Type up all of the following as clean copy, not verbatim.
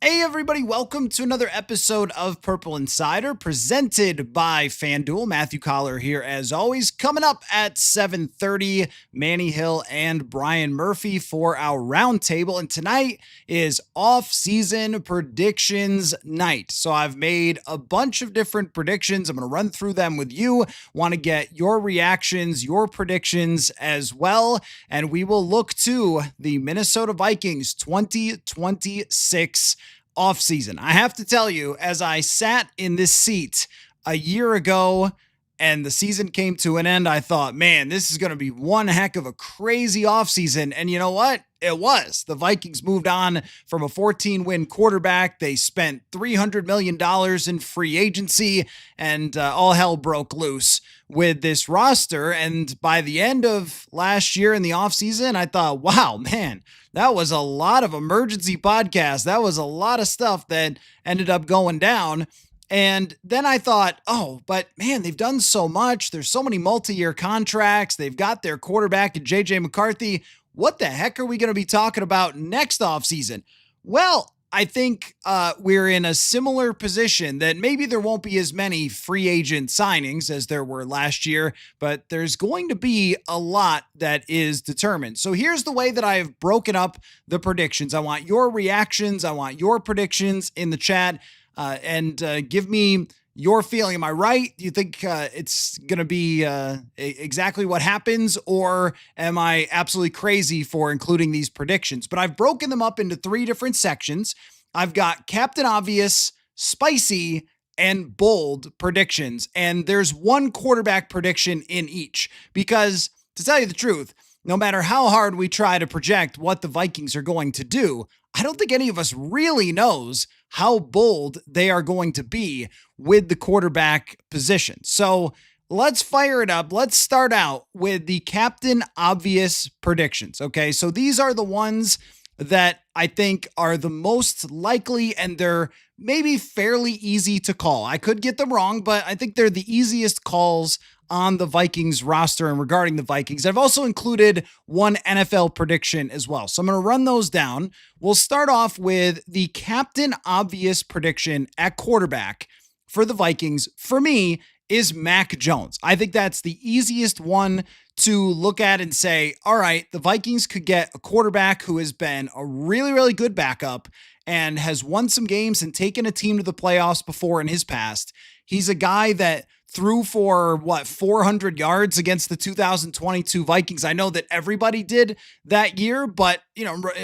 Hey everybody, welcome to another episode of Purple Insider presented by FanDuel. Matthew Coller here as always. Coming up at 7:30, Manny Hill and Brian Murphy for our roundtable. And tonight is off-season predictions night. So I've made a bunch of different predictions. I'm going to run through them with you. Want to get your reactions, your predictions as well. And we will look to the Minnesota Vikings 2026 offseason. I have to tell you, as I sat in this seat a year ago and the season came to an end, I thought, man, this is going to be one heck of a crazy offseason. And you know what? It was. The Vikings moved on from a 14-win quarterback. They spent $300 million in free agency, and all hell broke loose with this roster. And by the end of last year in the offseason, I thought, wow, man, that was a lot of emergency podcasts. That was a lot of stuff that ended up going down. And then I thought, oh, but man, they've done so much. There's so many multi-year contracts. They've got their quarterback in J.J. McCarthy. What the heck are we going to be talking about next offseason? Well, I think we're in a similar position that maybe there won't be as many free agent signings as there were last year, but there's going to be a lot that is determined. So here's the way that I've broken up the predictions. I want your reactions. I want your predictions in the chat. And give me your feeling. Am I right? Do you think it's going to be exactly what happens, or am I absolutely crazy for including these predictions? But I've broken them up into three different sections. I've got Captain Obvious, Spicy, and Bold predictions. And there's one quarterback prediction in each, because to tell you the truth, no matter how hard we try to project what the Vikings are going to do, I don't think any of us really knows how bold they are going to be with the quarterback position. So let's fire it up. Let's start out with the Captain Obvious predictions. Okay, so these are the ones that I think are the most likely, and they're maybe fairly easy to call. I could get them wrong, but I think they're the easiest calls on the Vikings roster and regarding the Vikings. I've also included one NFL prediction as well. So I'm going to run those down. We'll start off with the Captain Obvious prediction at quarterback for the Vikings. For me, is Mac Jones. I think that's the easiest one to look at and say, all right, the Vikings could get a quarterback who has been a really, really good backup and has won some games and taken a team to the playoffs before in his past. He's a guy that threw for 400 yards against the 2022 Vikings. I know that everybody did that year, but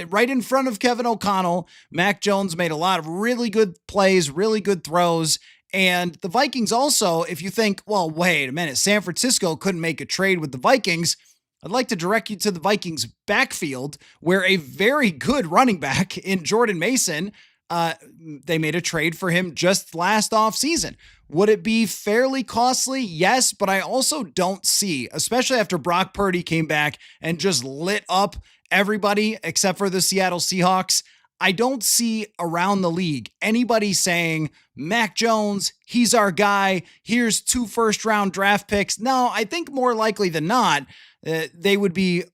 right in front of Kevin O'Connell, Mac Jones made a lot of really good plays, really good throws. And the Vikings also, if you think, well, wait a minute, San Francisco couldn't make a trade with the Vikings, I'd like to direct you to the Vikings backfield, where a very good running back in Jordan Mason, they made a trade for him just last offseason. Would it be fairly costly? Yes, but I also don't see, especially after Brock Purdy came back and just lit up everybody except for the Seattle Seahawks, I don't see around the league anybody saying, Mac Jones, he's our guy. Here's 2 first-round draft picks. No, I think more likely than not, they would be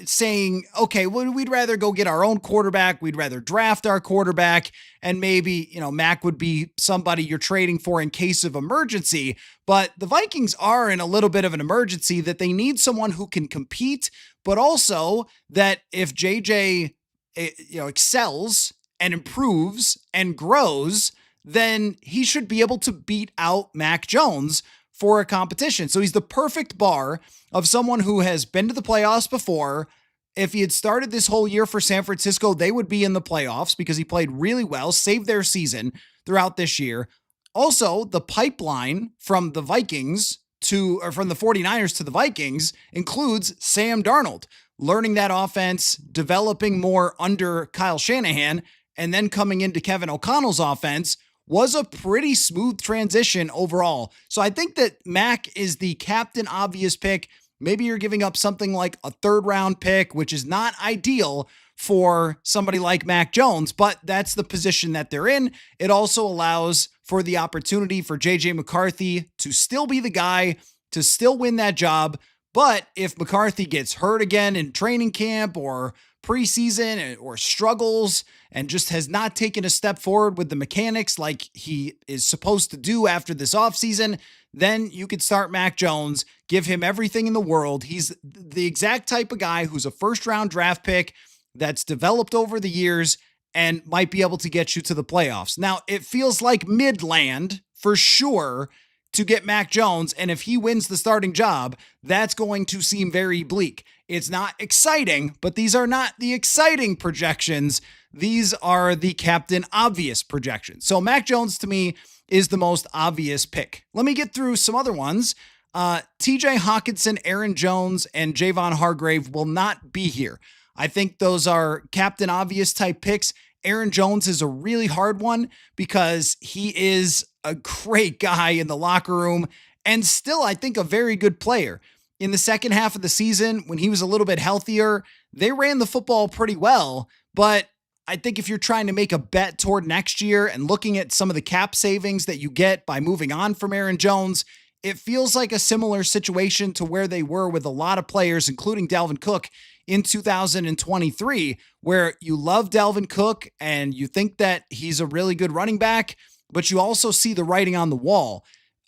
saying, okay, well, we'd rather go get our own quarterback. We'd rather draft our quarterback. And maybe, Mac would be somebody you're trading for in case of emergency. But the Vikings are in a little bit of an emergency that they need someone who can compete, but also that if JJ excels and improves and grows, then he should be able to beat out Mac Jones for a competition. So he's the perfect bar of someone who has been to the playoffs before. If he had started this whole year for San Francisco, they would be in the playoffs because he played really well, saved their season throughout this year. Also, the pipeline from the Vikings from the 49ers to the Vikings includes Sam Darnold learning that offense, developing more under Kyle Shanahan, and then coming into Kevin O'Connell's offense was a pretty smooth transition overall. So I think that Mac is the Captain Obvious pick. Maybe you're giving up something like a 3rd round pick, which is not ideal for somebody like Mac Jones, but that's the position that they're in. It also allows for the opportunity for J.J. McCarthy to still be the guy, to still win that job. But if McCarthy gets hurt again in training camp or preseason or struggles and just has not taken a step forward with the mechanics like he is supposed to do after this offseason, then you could start Mac Jones, give him everything in the world. He's the exact type of guy who's a first-round draft pick that's developed over the years and might be able to get you to the playoffs. Now, it feels like Midland for sure to get Mac Jones, and if he wins the starting job, that's going to seem very bleak. It's not exciting, but these are not the exciting projections. These are the Captain Obvious projections. So Mac Jones, to me, is the most obvious pick. Let me get through some other ones. TJ Hawkinson, Aaron Jones, and Javon Hargrave will not be here. I think those are Captain Obvious type picks. Aaron Jones is a really hard one because he is a great guy in the locker room and still, I think, a very good player. In the second half of the season, when he was a little bit healthier, they ran the football pretty well. But I think if you're trying to make a bet toward next year and looking at some of the cap savings that you get by moving on from Aaron Jones, it feels like a similar situation to where they were with a lot of players, including Dalvin Cook, in 2023, where you love Dalvin Cook and you think that he's a really good running back, but you also see the writing on the wall.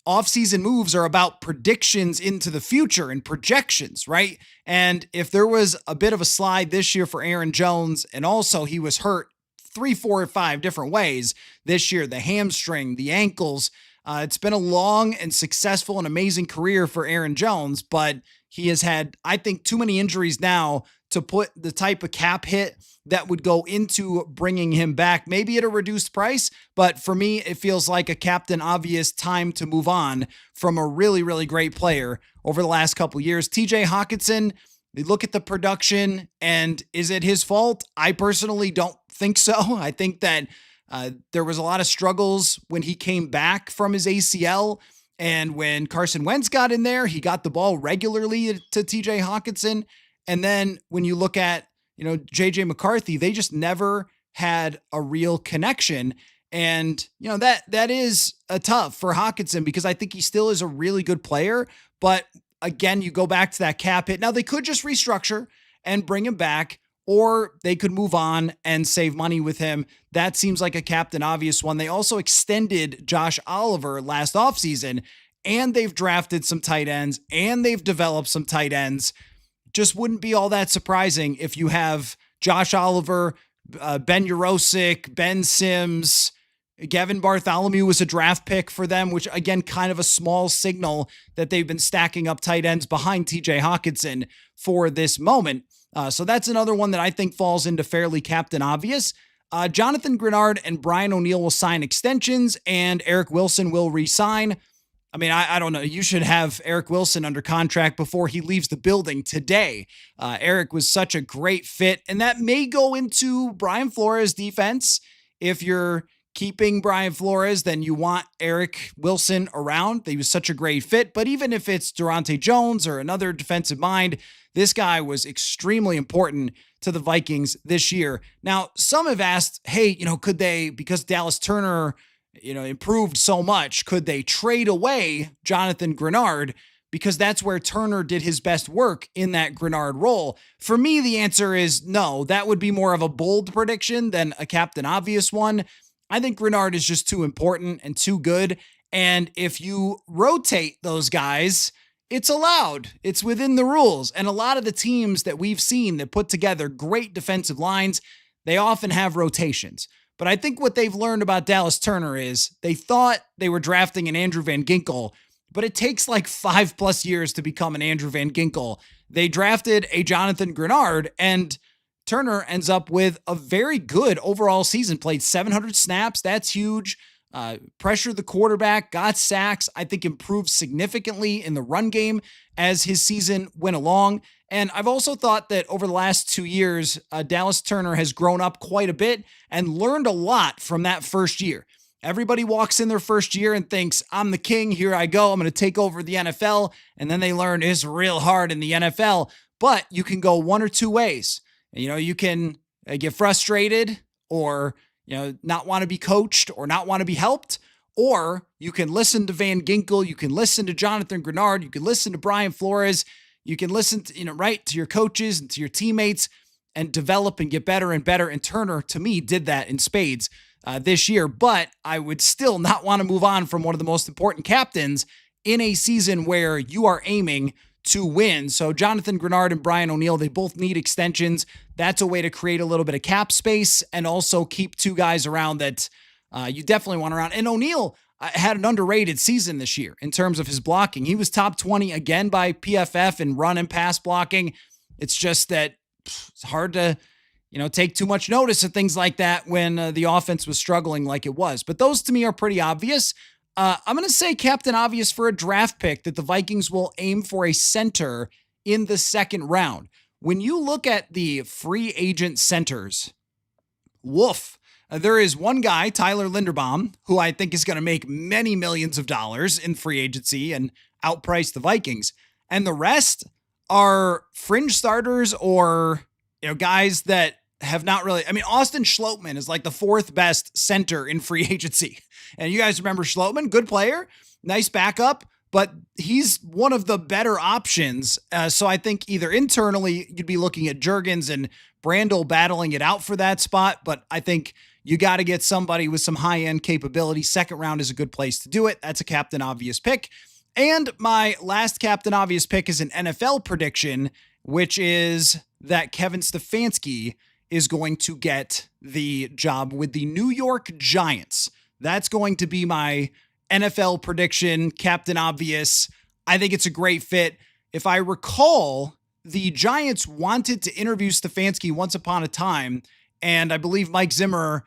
Offseason moves are about predictions into the future and projections, right? And if there was a bit of a slide this year for Aaron Jones, and also he was hurt 3, 4, or 5 different ways this year, the hamstring, the ankles, it's been a long and successful and amazing career for Aaron Jones, but he has had, I think, too many injuries now to put the type of cap hit that would go into bringing him back, maybe at a reduced price. But for me, it feels like a Captain Obvious time to move on from a really, really great player over the last couple of years. TJ Hawkinson, they look at the production, and is it his fault? I personally don't think so. I think that there was a lot of struggles when he came back from his ACL. And when Carson Wentz got in there, he got the ball regularly to TJ Hawkinson. And then when you look at, JJ McCarthy, they just never had a real connection. And, that is a tough for Hawkinson because I think he still is a really good player. But again, you go back to that cap hit. Now they could just restructure and bring him back, or they could move on and save money with him. That seems like a Captain Obvious one. They also extended Josh Oliver last offseason, and they've drafted some tight ends, and they've developed some tight ends. Just wouldn't be all that surprising if you have Josh Oliver, Ben Urosic, Ben Sims, Gavin Bartholomew was a draft pick for them, which again, kind of a small signal that they've been stacking up tight ends behind TJ Hawkinson for this moment. So that's another one that I think falls into fairly Captain Obvious. Jonathan Grenard and Brian O'Neill will sign extensions, and Eric Wilson will re-sign. I mean, I don't know. You should have Eric Wilson under contract before he leaves the building today. Eric was such a great fit, and that may go into Brian Flores' defense. If you're keeping Brian Flores, then you want Eric Wilson around. He was such a great fit. But even if it's Durante Jones or another defensive mind, this guy was extremely important to the Vikings this year. Now, some have asked, hey, could they, because Dallas Turner, improved so much, could they trade away Jonathan Grenard? Because that's where Turner did his best work in that Grenard role. For me, the answer is no. That would be more of a bold prediction than a Captain Obvious one. I think Grenard is just too important and too good. And if you rotate those guys, it's allowed. It's within the rules. And a lot of the teams that we've seen that put together great defensive lines, they often have rotations. But I think what they've learned about Dallas Turner is they thought they were drafting an Andrew Van Ginkel, but it takes like 5+ years to become an Andrew Van Ginkel. They drafted a Jonathan Grenard, and Turner ends up with a very good overall season, played 700 snaps. That's huge. Pressured the quarterback, got sacks, I think improved significantly in the run game as his season went along. And I've also thought that over the last 2 years, Dallas Turner has grown up quite a bit and learned a lot from that first year. Everybody walks in their first year and thinks, I'm the king, here I go, I'm going to take over the NFL. And then they learn it's real hard in the NFL. But you can go one or two ways. You can get frustrated or not want to be coached or not want to be helped, or you can listen to Van Ginkel, you can listen to Jonathan Grenard, you can listen to Brian Flores, you can listen to, right, to your coaches and to your teammates and develop and get better and better. And Turner, to me, did that in spades this year. But I would still not want to move on from one of the most important captains in a season where you are aiming to win. So Jonathan Grenard and Brian O'Neill, they both need extensions. That's a way to create a little bit of cap space and also keep two guys around that you definitely want around. And O'Neill had an underrated season this year in terms of his blocking. He was top 20 again by PFF in run and pass blocking. It's just that it's hard to, take too much notice of things like that when the offense was struggling like it was. But those to me are pretty obvious. I'm going to say Captain Obvious for a draft pick that the Vikings will aim for a center in the second round. When you look at the free agent centers, woof. There is one guy, Tyler Linderbaum, who I think is going to make many millions of dollars in free agency and outprice the Vikings. And the rest are fringe starters or, guys that have not really, Austin Schlottman is like the fourth best center in free agency. And you guys remember Schlottman, good player, nice backup, but he's one of the better options. So I think either internally you'd be looking at Juergens and Brandel battling it out for that spot, but I think you got to get somebody with some high-end capability. Second round is a good place to do it. That's a Captain Obvious pick. And my last Captain Obvious pick is an NFL prediction, which is that Kevin Stefanski is going to get the job with the New York Giants. That's going to be my NFL prediction, Captain Obvious. I think it's a great fit. If I recall, the Giants wanted to interview Stefanski once upon a time, and I believe Mike Zimmer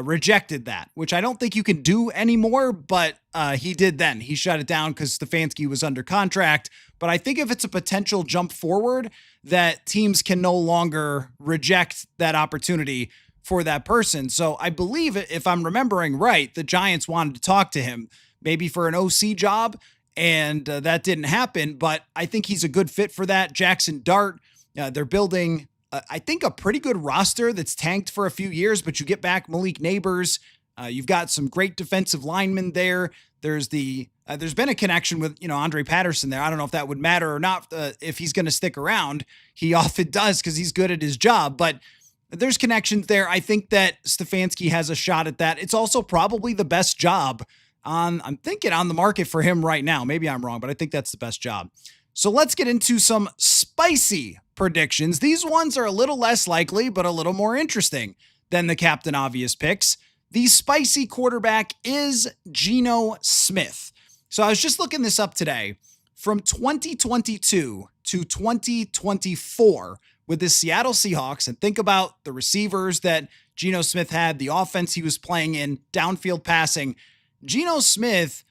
rejected that, which I don't think you can do anymore, but he did then. He shut it down because Stefanski was under contract. But I think if it's a potential jump forward, that teams can no longer reject that opportunity for that person. So I believe, if I'm remembering right, the Giants wanted to talk to him, maybe for an OC job, and that didn't happen. But I think he's a good fit for that. Jackson Dart, they're building, I think, a pretty good roster that's tanked for a few years, but you get back Malik Neighbors. You've got some great defensive linemen there. There's been a connection with, Andre Patterson there. I don't know if that would matter or not, if he's going to stick around. He often does because he's good at his job, but there's connections there. I think that Stefanski has a shot at that. It's also probably the best job I'm thinking on the market for him right now. Maybe I'm wrong, but I think that's the best job. So let's get into some spicy predictions. These ones are a little less likely, but a little more interesting than the Captain Obvious picks. The spicy quarterback is Geno Smith. So I was just looking this up today. From 2022 to 2024 with the Seattle Seahawks, and think about the receivers that Geno Smith had, the offense he was playing in, downfield passing. Geno Smith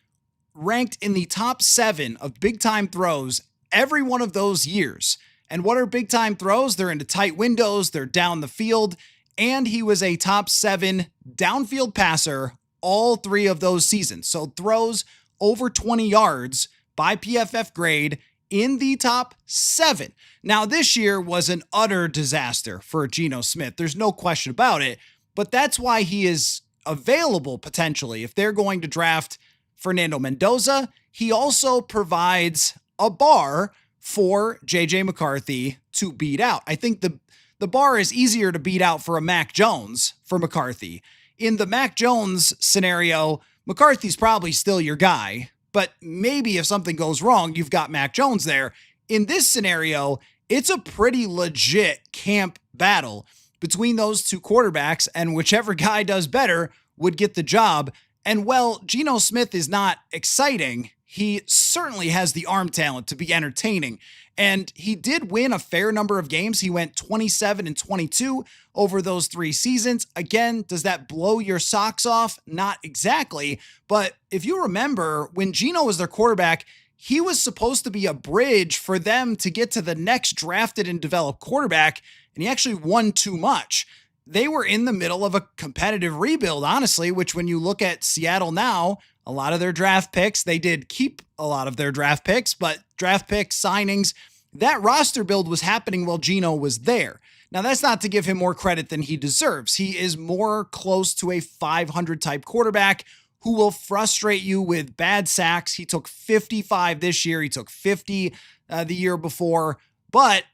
ranked in the top 7 of big-time throws every one of those years. And what are big-time throws? They're into tight windows, they're down the field, and he was a top 7 downfield passer all 3 of those seasons. So throws over 20 yards by PFF grade in the top 7. Now, this year was an utter disaster for Geno Smith. There's no question about it, but that's why he is available potentially. If they're going to draft Fernando Mendoza, he also provides a bar for JJ McCarthy to beat out. I think the bar is easier to beat out for a Mac Jones for McCarthy. In the Mac Jones scenario, McCarthy's probably still your guy, but maybe if something goes wrong, you've got Mac Jones there. In this scenario, it's a pretty legit camp battle between those two quarterbacks, and whichever guy does better would get the job. And while Geno Smith is not exciting, he certainly has the arm talent to be entertaining. And he did win a fair number of games. He went 27-22 over those 3 seasons. Again, does that blow your socks off? Not exactly. But if you remember, when Geno was their quarterback, he was supposed to be a bridge for them to get to the next drafted and developed quarterback, and he actually won too much. They were in the middle of a competitive rebuild, honestly, which when you look at Seattle now, a lot of their draft picks, they did keep a lot of their draft picks, but draft picks, signings, that roster build was happening while Geno was there. Now, that's not to give him more credit than he deserves. He is more close to a 500 type quarterback who will frustrate you with bad sacks. He took 55 this year. He took 50 the year before. But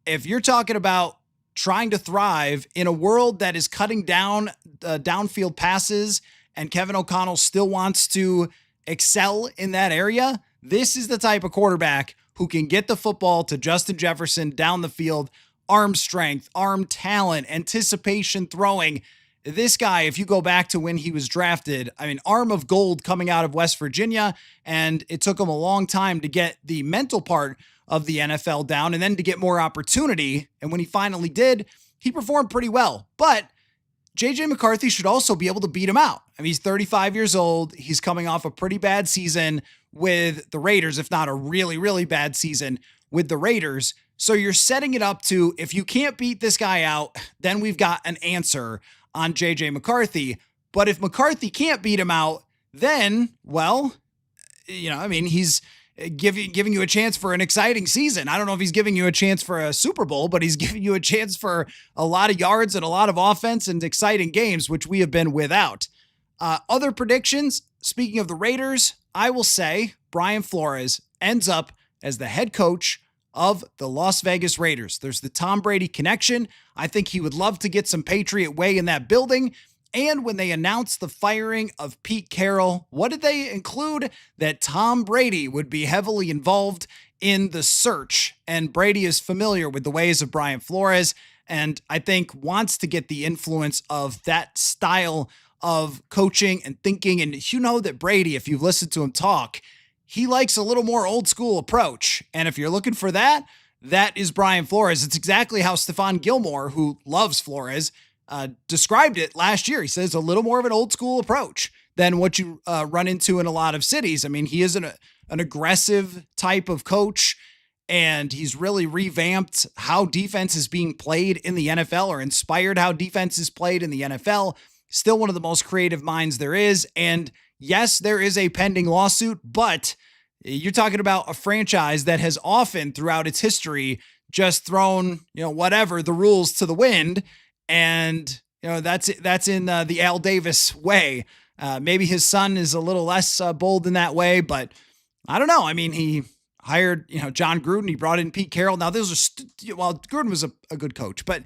if you're talking about trying to thrive in a world that is cutting down downfield passes, and Kevin O'Connell still wants to excel in that area. This is the type of quarterback who can get the football to Justin Jefferson down the field. Arm strength, arm talent, anticipation throwing. This guy, if you go back to when he was drafted, I mean, arm of gold coming out of West Virginia, and it took him a long time to get the mental part of the NFL down and then to get more opportunity. And when he finally did, he performed pretty well. But JJ McCarthy should also be able to beat him out. I mean, he's 35 years old. He's coming off a pretty bad season with the Raiders, if not a really, really bad season with the Raiders. So you're setting it up to, if you can't beat this guy out, then we've got an answer on JJ McCarthy. But if McCarthy can't beat him out, then, well, I mean, he's giving you a chance for an exciting season. I don't know if he's giving you a chance for a Super Bowl, but he's giving you a chance for a lot of yards and a lot of offense and exciting games, which we have been without. Other predictions, speaking of the Raiders, I will say Brian Flores ends up as the head coach of the Las Vegas Raiders. There's the Tom Brady connection. I think he would love to get some Patriot way in that building. And when they announced the firing of Pete Carroll, what did they include? That Tom Brady would be heavily involved in the search. And Brady is familiar with the ways of Brian Flores, and I think wants to get the influence of that style of coaching and thinking. And you know that Brady, if you've listened to him talk, he likes a little more old school approach. And if you're looking for that, that is Brian Flores. It's exactly how Stephon Gilmore, who loves Flores, described it last year. He says a little more of an old school approach than what you run into in a lot of cities. I mean, he is an aggressive type of coach, and he's really revamped how defense is being played in the NFL, or inspired how defense is played in the NFL. Still one of the most creative minds there is. And yes, there is a pending lawsuit, but you're talking about a franchise that has often throughout its history just thrown, whatever the rules to the wind. And, that's in the Al Davis way. Maybe his son is a little less bold in that way, but I don't know. I mean, he hired, John Gruden. He brought in Pete Carroll. Now, those are, Gruden was a good coach, but,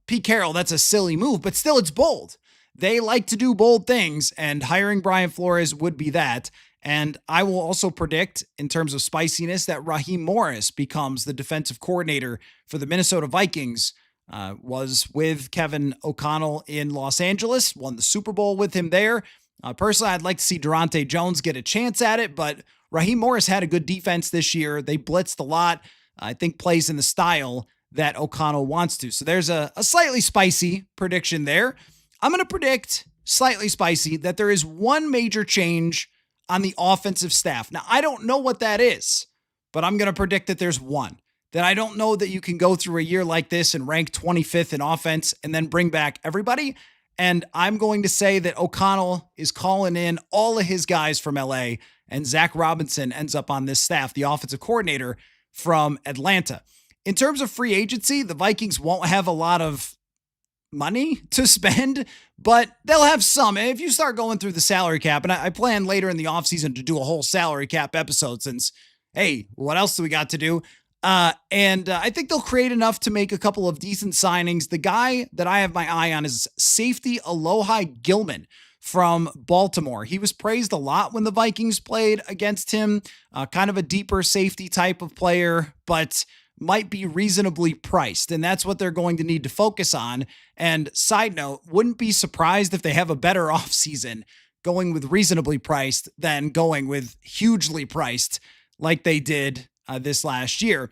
Pete Carroll, that's a silly move, but still it's bold. They like to do bold things, and hiring Brian Flores would be that. And I will also predict, in terms of spiciness, that Raheem Morris becomes the defensive coordinator for the Minnesota Vikings. Was with Kevin O'Connell in Los Angeles, won the Super Bowl with him there. Personally, I'd like to see Durante Jones get a chance at it, but Raheem Morris had a good defense this year. They blitzed a lot. I think plays in the style that O'Connell wants to. So there's a slightly spicy prediction there. I'm going to predict, slightly spicy, that there is one major change on the offensive staff. Now, I don't know what that is, but I'm going to predict that there's one. That I don't know that you can go through a year like this and rank 25th in offense and then bring back everybody. And I'm going to say that O'Connell is calling in all of his guys from LA, and Zach Robinson ends up on this staff, the offensive coordinator from Atlanta. In terms of free agency, the Vikings won't have a lot of money to spend, but they'll have some. And if you start going through the salary cap, and I plan later in the offseason to do a whole salary cap episode, since, hey, what else do we got to do? And I think they'll create enough to make a couple of decent signings. The guy that I have my eye on is safety Alohi Gilman from Baltimore. He was praised a lot when the Vikings played against him, kind of a deeper safety type of player, but might be reasonably priced. And that's what they're going to need to focus on. And side note, wouldn't be surprised if they have a better offseason going with reasonably priced than going with hugely priced like they did this last year.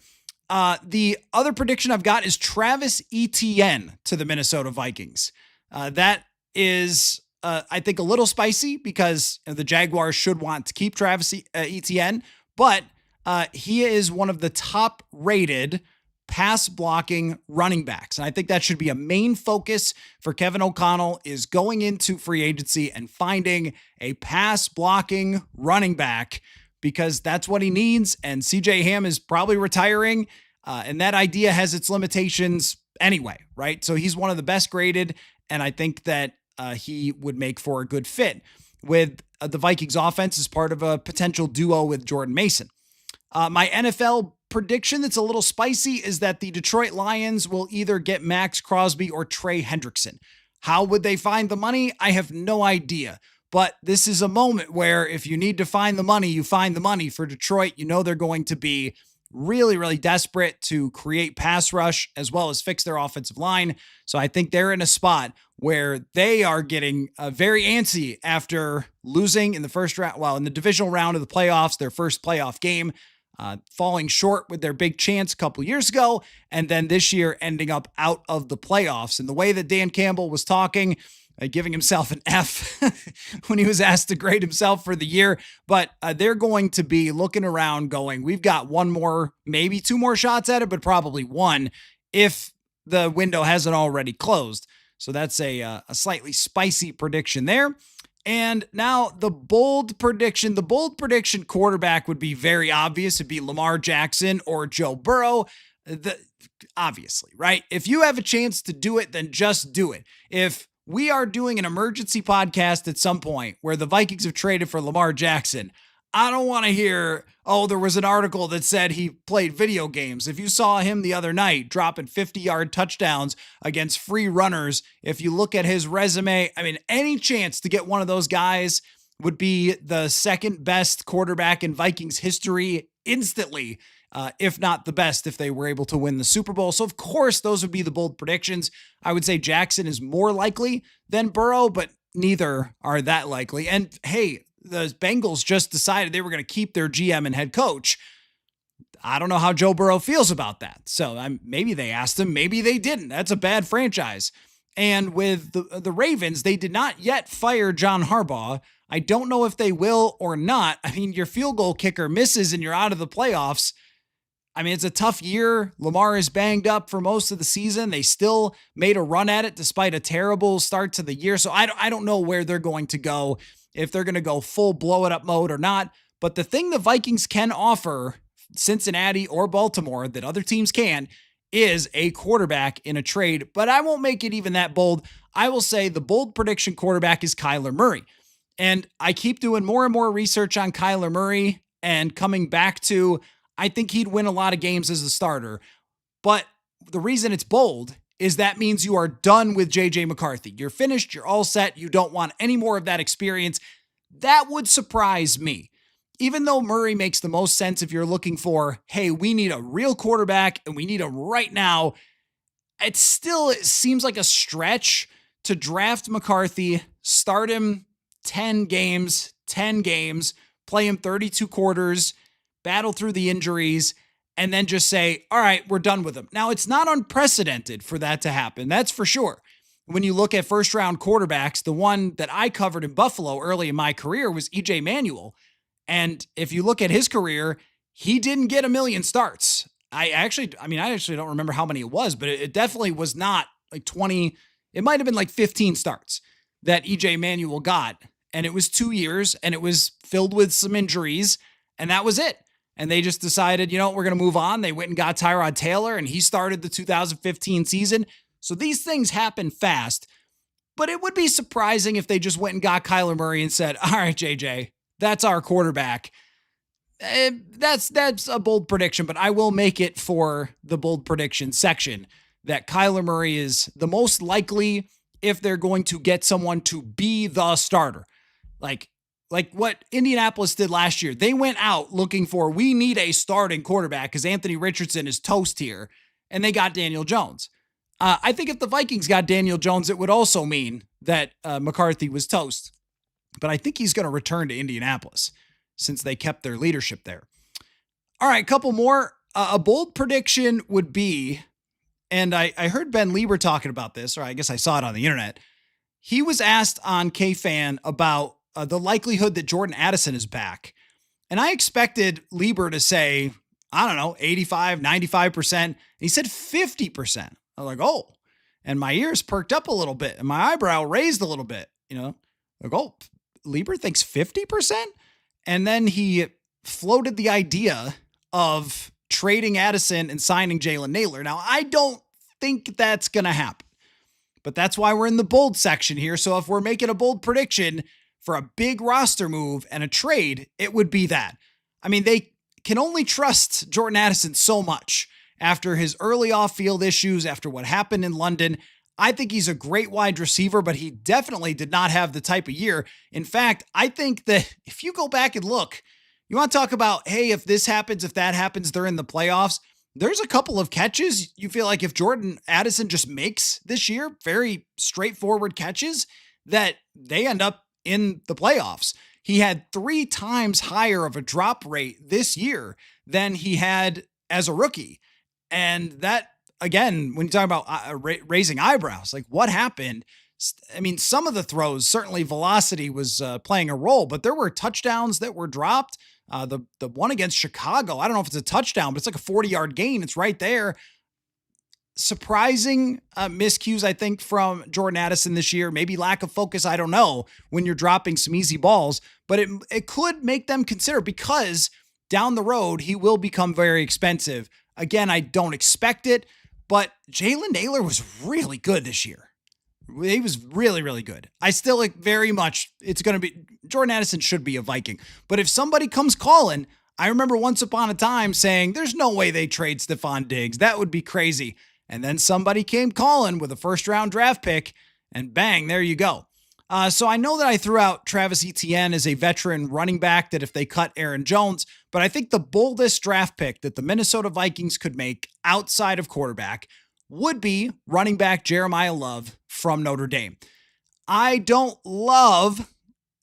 The other prediction I've got is Travis Etienne to the Minnesota Vikings. That is, I think, a little spicy because the Jaguars should want to keep Travis Etienne, but he is one of the top rated pass blocking running backs. And I think that should be a main focus for Kevin O'Connell, is going into free agency and finding a pass blocking running back, because that's what he needs. And CJ Ham is probably retiring. And that idea has its limitations anyway, right? So he's one of the best graded. And I think that he would make for a good fit with the Vikings offense as part of a potential duo with Jordan Mason. My NFL prediction that's a little spicy is that the Detroit Lions will either get Max Crosby or Trey Hendrickson. How would they find the money? I have no idea. But this is a moment where if you need to find the money, you find the money for Detroit. You know they're going to be really, really desperate to create pass rush as well as fix their offensive line. So I think they're in a spot where they are getting very antsy after losing in the first round, well, in the divisional round of the playoffs, their first playoff game, falling short with their big chance a couple years ago, and then this year ending up out of the playoffs. And the way that Dan Campbell was talking, giving himself an F when he was asked to grade himself for the year. But they're going to be looking around going, we've got one more, maybe two more shots at it, but probably one if the window hasn't already closed. So that's a slightly spicy prediction there. And now the bold prediction. The bold prediction quarterback would be very obvious. It'd be Lamar Jackson or Joe Burrow. Obviously, right? If you have a chance to do it, then just do it. If we are doing an emergency podcast at some point where the Vikings have traded for Lamar Jackson, I don't want to hear, oh, there was an article that said he played video games. If you saw him the other night dropping 50-yard touchdowns against free runners, if you look at his resume, I mean, any chance to get one of those guys would be the second best quarterback in Vikings history instantly, if not the best, if they were able to win the Super Bowl. So, of course, those would be the bold predictions. I would say Jackson is more likely than Burrow, but neither are that likely. And, hey, the Bengals just decided they were going to keep their GM and head coach. I don't know how Joe Burrow feels about that. So maybe they asked him, maybe they didn't. That's a bad franchise. And with the Ravens, they did not yet fire John Harbaugh. I don't know if they will or not. I mean, your field goal kicker misses and you're out of the playoffs. I mean, it's a tough year. Lamar is banged up for most of the season. They still made a run at it despite a terrible start to the year. So I don't know where they're going to go, if they're going to go full blow it up mode or not. But the thing the Vikings can offer Cincinnati or Baltimore that other teams can is a quarterback in a trade. But I won't make it even that bold. I will say the bold prediction quarterback is Kyler Murray. And I keep doing more and more research on Kyler Murray and coming back to, I think he'd win a lot of games as a starter. But the reason it's bold is that means you are done with J.J. McCarthy. You're finished. You're all set. You don't want any more of that experience. That would surprise me. Even though Murray makes the most sense if you're looking for, hey, we need a real quarterback and we need him right now, it seems like a stretch to draft McCarthy, start him 10 games, play him 32 quarters, battle through the injuries, and then just say, all right, we're done with him. Now, it's not unprecedented for that to happen. That's for sure. When you look at first-round quarterbacks, the one that I covered in Buffalo early in my career was E.J. Manuel. And if you look at his career, he didn't get a million starts. I actually don't remember how many it was, but it definitely was not like 20. It might have been like 15 starts that E.J. Manuel got. And it was 2 years, and it was filled with some injuries, and that was it. And they just decided, we're going to move on. They went and got Tyrod Taylor, and he started the 2015 season. So these things happen fast. But it would be surprising if they just went and got Kyler Murray and said, all right, JJ, that's our quarterback. That's a bold prediction, but I will make it for the bold prediction section that Kyler Murray is the most likely if they're going to get someone to be the starter. Like what Indianapolis did last year. They went out looking for, we need a starting quarterback because Anthony Richardson is toast here, and they got Daniel Jones. I think if the Vikings got Daniel Jones, it would also mean that McCarthy was toast. But I think he's going to return to Indianapolis since they kept their leadership there. All right, a couple more. A bold prediction would be, and I heard Ben Lieber talking about this, or I guess I saw it on the internet. He was asked on K-Fan about the likelihood that Jordan Addison is back. And I expected Lieber to say, I don't know, 85, 95%. And he said 50%. I was like, oh, and my ears perked up a little bit and my eyebrow raised a little bit, like, oh, Lieber thinks 50%. And then he floated the idea of trading Addison and signing Jalen Naylor. Now, I don't think that's going to happen, but that's why we're in the bold section here. So if we're making a bold prediction for a big roster move and a trade, it would be that. I mean, can only trust Jordan Addison so much after his early off-field issues, after what happened in London. I think he's a great wide receiver, but he definitely did not have the type of year. In fact, I think that if you go back and look, you want to talk about, hey, if this happens, if that happens during the playoffs, there's a couple of catches you feel like if Jordan Addison just makes this year, very straightforward catches, that they end up in the playoffs. He had 3 times higher of a drop rate this year than he had as a rookie. And that, again, when you talk about raising eyebrows, like what happened? I mean, some of the throws, certainly velocity was playing a role, but there were touchdowns that were dropped. The one against Chicago, I don't know if it's a touchdown, but it's like a 40-yard gain. It's right there. Surprising miscues, I think, from Jordan Addison this year. Maybe lack of focus, I don't know, when you're dropping some easy balls. But it could make them consider, because down the road, he will become very expensive. Again, I don't expect it, but Jalen Naylor was really good this year. He was really, really good. I still like very much, it's going to be, Jordan Addison should be a Viking. But if somebody comes calling, I remember once upon a time saying, there's no way they trade Stephon Diggs. That would be crazy. And then somebody came calling with a first-round draft pick, and bang, there you go. So I know that I threw out Travis Etienne as a veteran running back, that if they cut Aaron Jones, but I think the boldest draft pick that the Minnesota Vikings could make outside of quarterback would be running back Jeremiah Love from Notre Dame. I don't love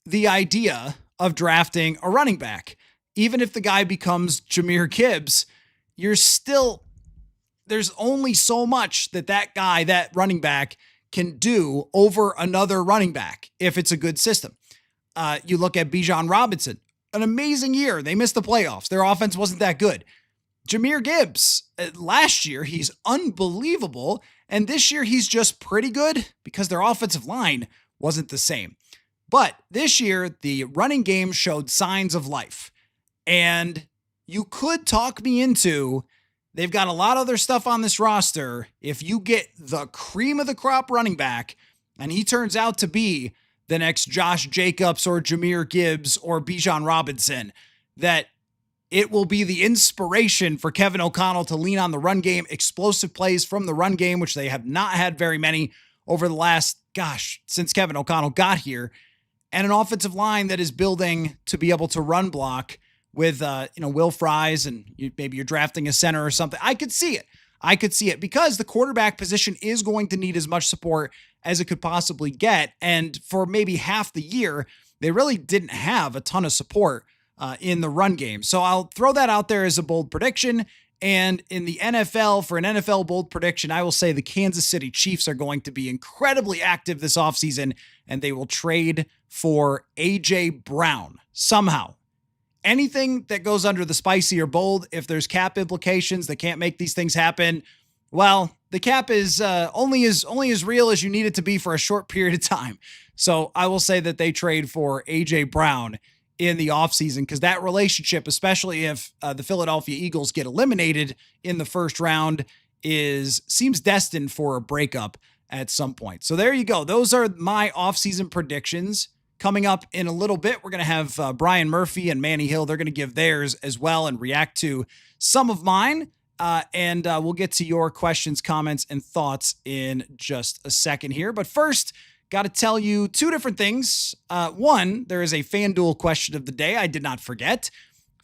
the idea of drafting a running back. Even if the guy becomes Jahmyr Gibbs, there's only so much that guy, that running back, can do over another running back if it's a good system. You look at Bijan Robinson, an amazing year. They missed the playoffs. Their offense wasn't that good. Jahmyr Gibbs, last year, he's unbelievable. And this year, he's just pretty good because their offensive line wasn't the same. But this year, the running game showed signs of life. And you could talk me into, they've got a lot of other stuff on this roster. If you get the cream of the crop running back, and he turns out to be the next Josh Jacobs or Jahmyr Gibbs or Bijan Robinson, that it will be the inspiration for Kevin O'Connell to lean on the run game, explosive plays from the run game, which they have not had very many over the last, since Kevin O'Connell got here, and an offensive line that is building to be able to run block with, Will Fries, and maybe you're drafting a center or something. I could see it because the quarterback position is going to need as much support as it could possibly get. And for maybe half the year, they really didn't have a ton of support in the run game. So I'll throw that out there as a bold prediction. And in the NFL, for an NFL bold prediction, I will say the Kansas City Chiefs are going to be incredibly active this offseason, and they will trade for A.J. Brown somehow. Anything that goes under the spicy or bold, if there's cap implications that can't make these things happen, well, the cap is only as real as you need it to be for a short period of time. So I will say that they trade for A.J. Brown in the offseason, because that relationship, especially if the Philadelphia Eagles get eliminated in the first round, seems destined for a breakup at some point. So there you go. Those are my offseason predictions. Coming up in a little bit, we're going to have Brian Murphy and Manny Hill. They're going to give theirs as well and react to some of mine. And we'll get to your questions, comments, and thoughts in just a second here. But first, got to tell you 2 different things. One, there is a FanDuel question of the day. I did not forget.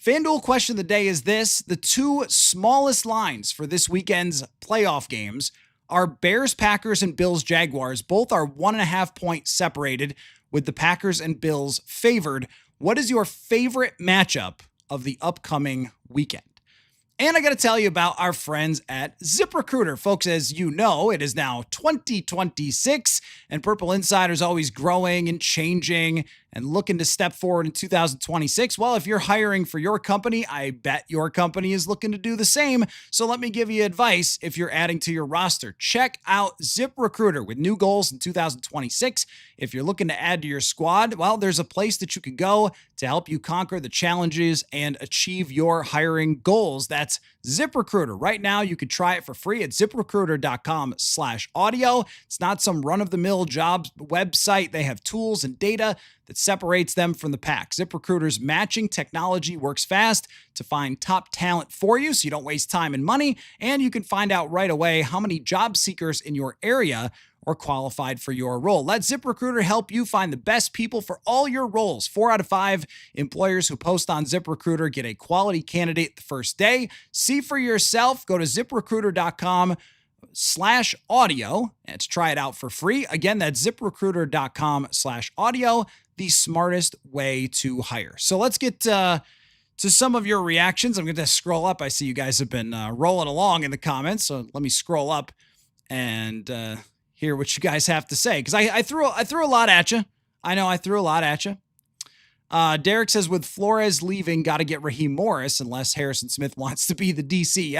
FanDuel question of the day is this: the 2 smallest lines for this weekend's playoff games are Bears, Packers, and Bills, Jaguars. Both are 1.5 points separated, with the Packers and Bills favored. What is your favorite matchup of the upcoming weekend? And I got to tell you about our friends at ZipRecruiter. Folks, as you know, it is now 2026, and Purple Insider is always growing and changing and looking to step forward in 2026. Well, if you're hiring for your company, I bet your company is looking to do the same. So let me give you advice if you're adding to your roster. Check out ZipRecruiter with new goals in 2026. If you're looking to add to your squad, well, there's a place that you could go to help you conquer the challenges and achieve your hiring goals. That's ZipRecruiter. Right now, you can try it for free at ZipRecruiter.com/audio. It's not some run-of-the-mill jobs website. They have tools and data that separates them from the pack. ZipRecruiter's matching technology works fast to find top talent for you so you don't waste time and money, and you can find out right away how many job seekers in your area are qualified for your role. Let ZipRecruiter help you find the best people for all your roles. 4 out of 5 employers who post on ZipRecruiter get a quality candidate the first day. See for yourself. Go to ZipRecruiter.com/audio and to try it out for free. Again, that's ZipRecruiter.com/audio, the smartest way to hire. So let's get to some of your reactions. I'm going to scroll up. I see you guys have been rolling along in the comments. So let me scroll up and hear what you guys have to say, because I threw a lot at you. I know I threw a lot at you. Derek says, with Flores leaving, got to get Raheem Morris unless Harrison Smith wants to be the DC.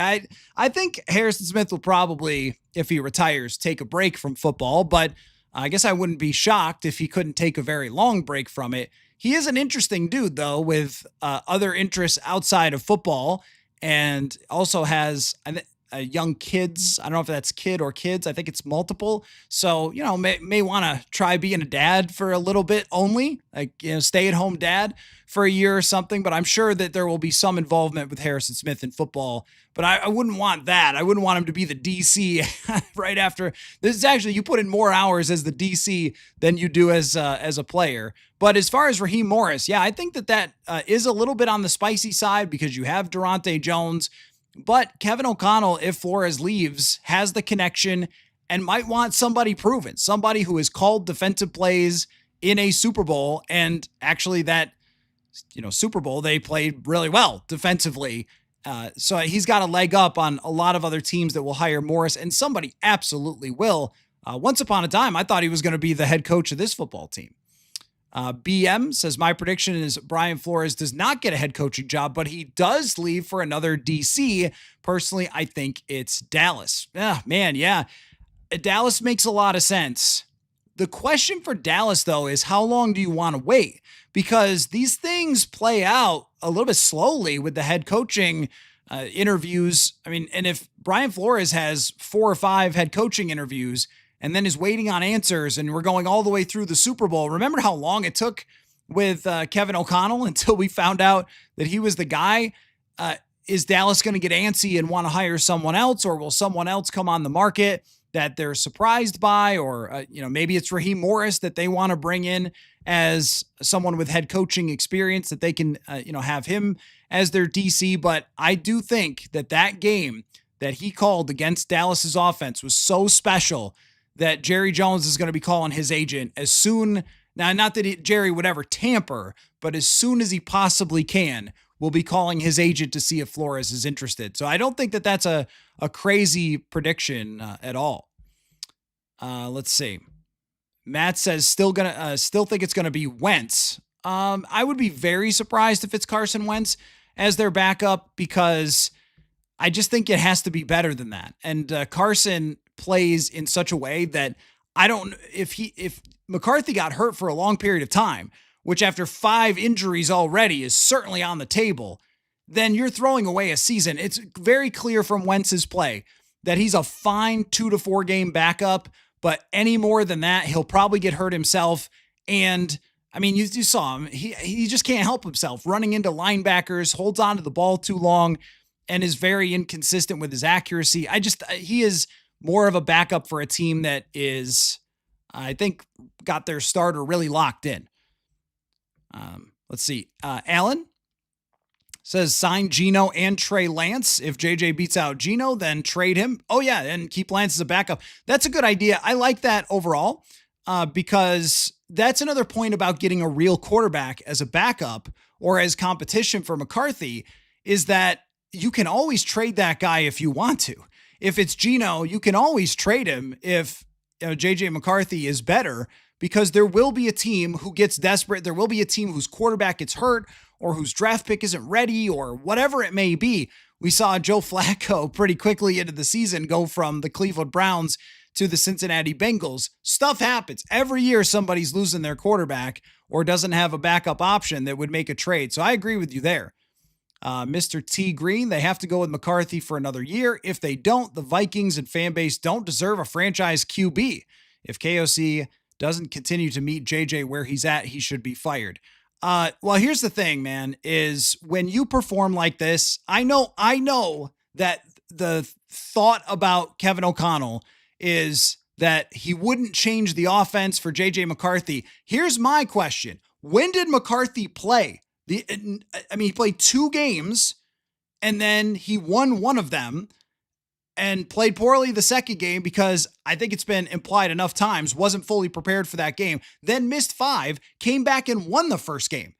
I think Harrison Smith will probably, if he retires, take a break from football, but I guess I wouldn't be shocked if he couldn't take a very long break from it. He is an interesting dude, though, with other interests outside of football, and also has young kids. I don't know if that's kid or kids. I think it's multiple. So, may want to try being a dad for a little bit only, like, stay at home dad for a year or something. But I'm sure that there will be some involvement with Harrison Smith in football, but I wouldn't want that. I wouldn't want him to be the DC right after this. Is actually, you put in more hours as the DC than you do as a player. But as far as Raheem Morris, yeah, I think that is a little bit on the spicy side because you have Durante Jones. But Kevin O'Connell, if Flores leaves, has the connection and might want somebody proven, somebody who has called defensive plays in a Super Bowl. And actually that, Super Bowl, they played really well defensively. So he's got a leg up on a lot of other teams that will hire Morris, and somebody absolutely will. Once upon a time, I thought he was going to be the head coach of this football team. BM says, my prediction is Brian Flores does not get a head coaching job, but he does leave for another DC. Personally, I think it's Dallas. Yeah. Dallas makes a lot of sense. The question for Dallas, though, is how long do you want to wait? Because these things play out a little bit slowly with the head coaching interviews. I mean, and if Brian Flores has 4 or 5 head coaching interviews and then is waiting on answers, and we're going all the way through the Super Bowl. Remember how long it took with Kevin O'Connell until we found out that he was the guy? Is Dallas going to get antsy and want to hire someone else, or will someone else come on the market that they're surprised by? Or, maybe it's Raheem Morris that they want to bring in as someone with head coaching experience that they can, have him as their DC. But I do think that game that he called against Dallas's offense was so special that Jerry Jones is going to be calling his agent as soon. Now, not that Jerry would ever tamper, but as soon as he possibly can, will be calling his agent to see if Flores is interested. So I don't think that that's a crazy prediction at all. Let's see. Matt says still think it's going to be Wentz. I would be very surprised if it's Carson Wentz as their backup, because I just think it has to be better than that. And Carson plays in such a way that if McCarthy got hurt for a long period of time, which after 5 injuries already is certainly on the table, then you're throwing away a season. It's very clear from Wentz's play that he's a fine 2 to 4 game backup, but any more than that, he'll probably get hurt himself. And I mean, you saw him. He just can't help himself running into linebackers, holds on to the ball too long, and is very inconsistent with his accuracy. He is more of a backup for a team that is, I think, got their starter really locked in. Let's see. Alan says sign Geno and Trey Lance. If JJ beats out Geno, then trade him. Oh yeah, and keep Lance as a backup. That's a good idea. I like that overall because that's another point about getting a real quarterback as a backup or as competition for McCarthy, is that you can always trade that guy if you want to. If it's Geno, you can always trade him if JJ McCarthy is better, because there will be a team who gets desperate. There will be a team whose quarterback gets hurt or whose draft pick isn't ready or whatever it may be. We saw Joe Flacco pretty quickly into the season go from the Cleveland Browns to the Cincinnati Bengals. Stuff happens. Every year somebody's losing their quarterback or doesn't have a backup option that would make a trade. So I agree with you there. Mr. T. Green, they have to go with McCarthy for another year. If they don't, the Vikings and fan base don't deserve a franchise QB. If KOC doesn't continue to meet JJ where he's at, he should be fired. Well, here's the thing, man, is when you perform like this, I know that the thought about Kevin O'Connell is that he wouldn't change the offense for JJ McCarthy. Here's my question. When did McCarthy play? He played 2 games and then he won one of them and played poorly the second game because I think it's been implied enough times, wasn't fully prepared for that game, then missed 5, came back and won the first game.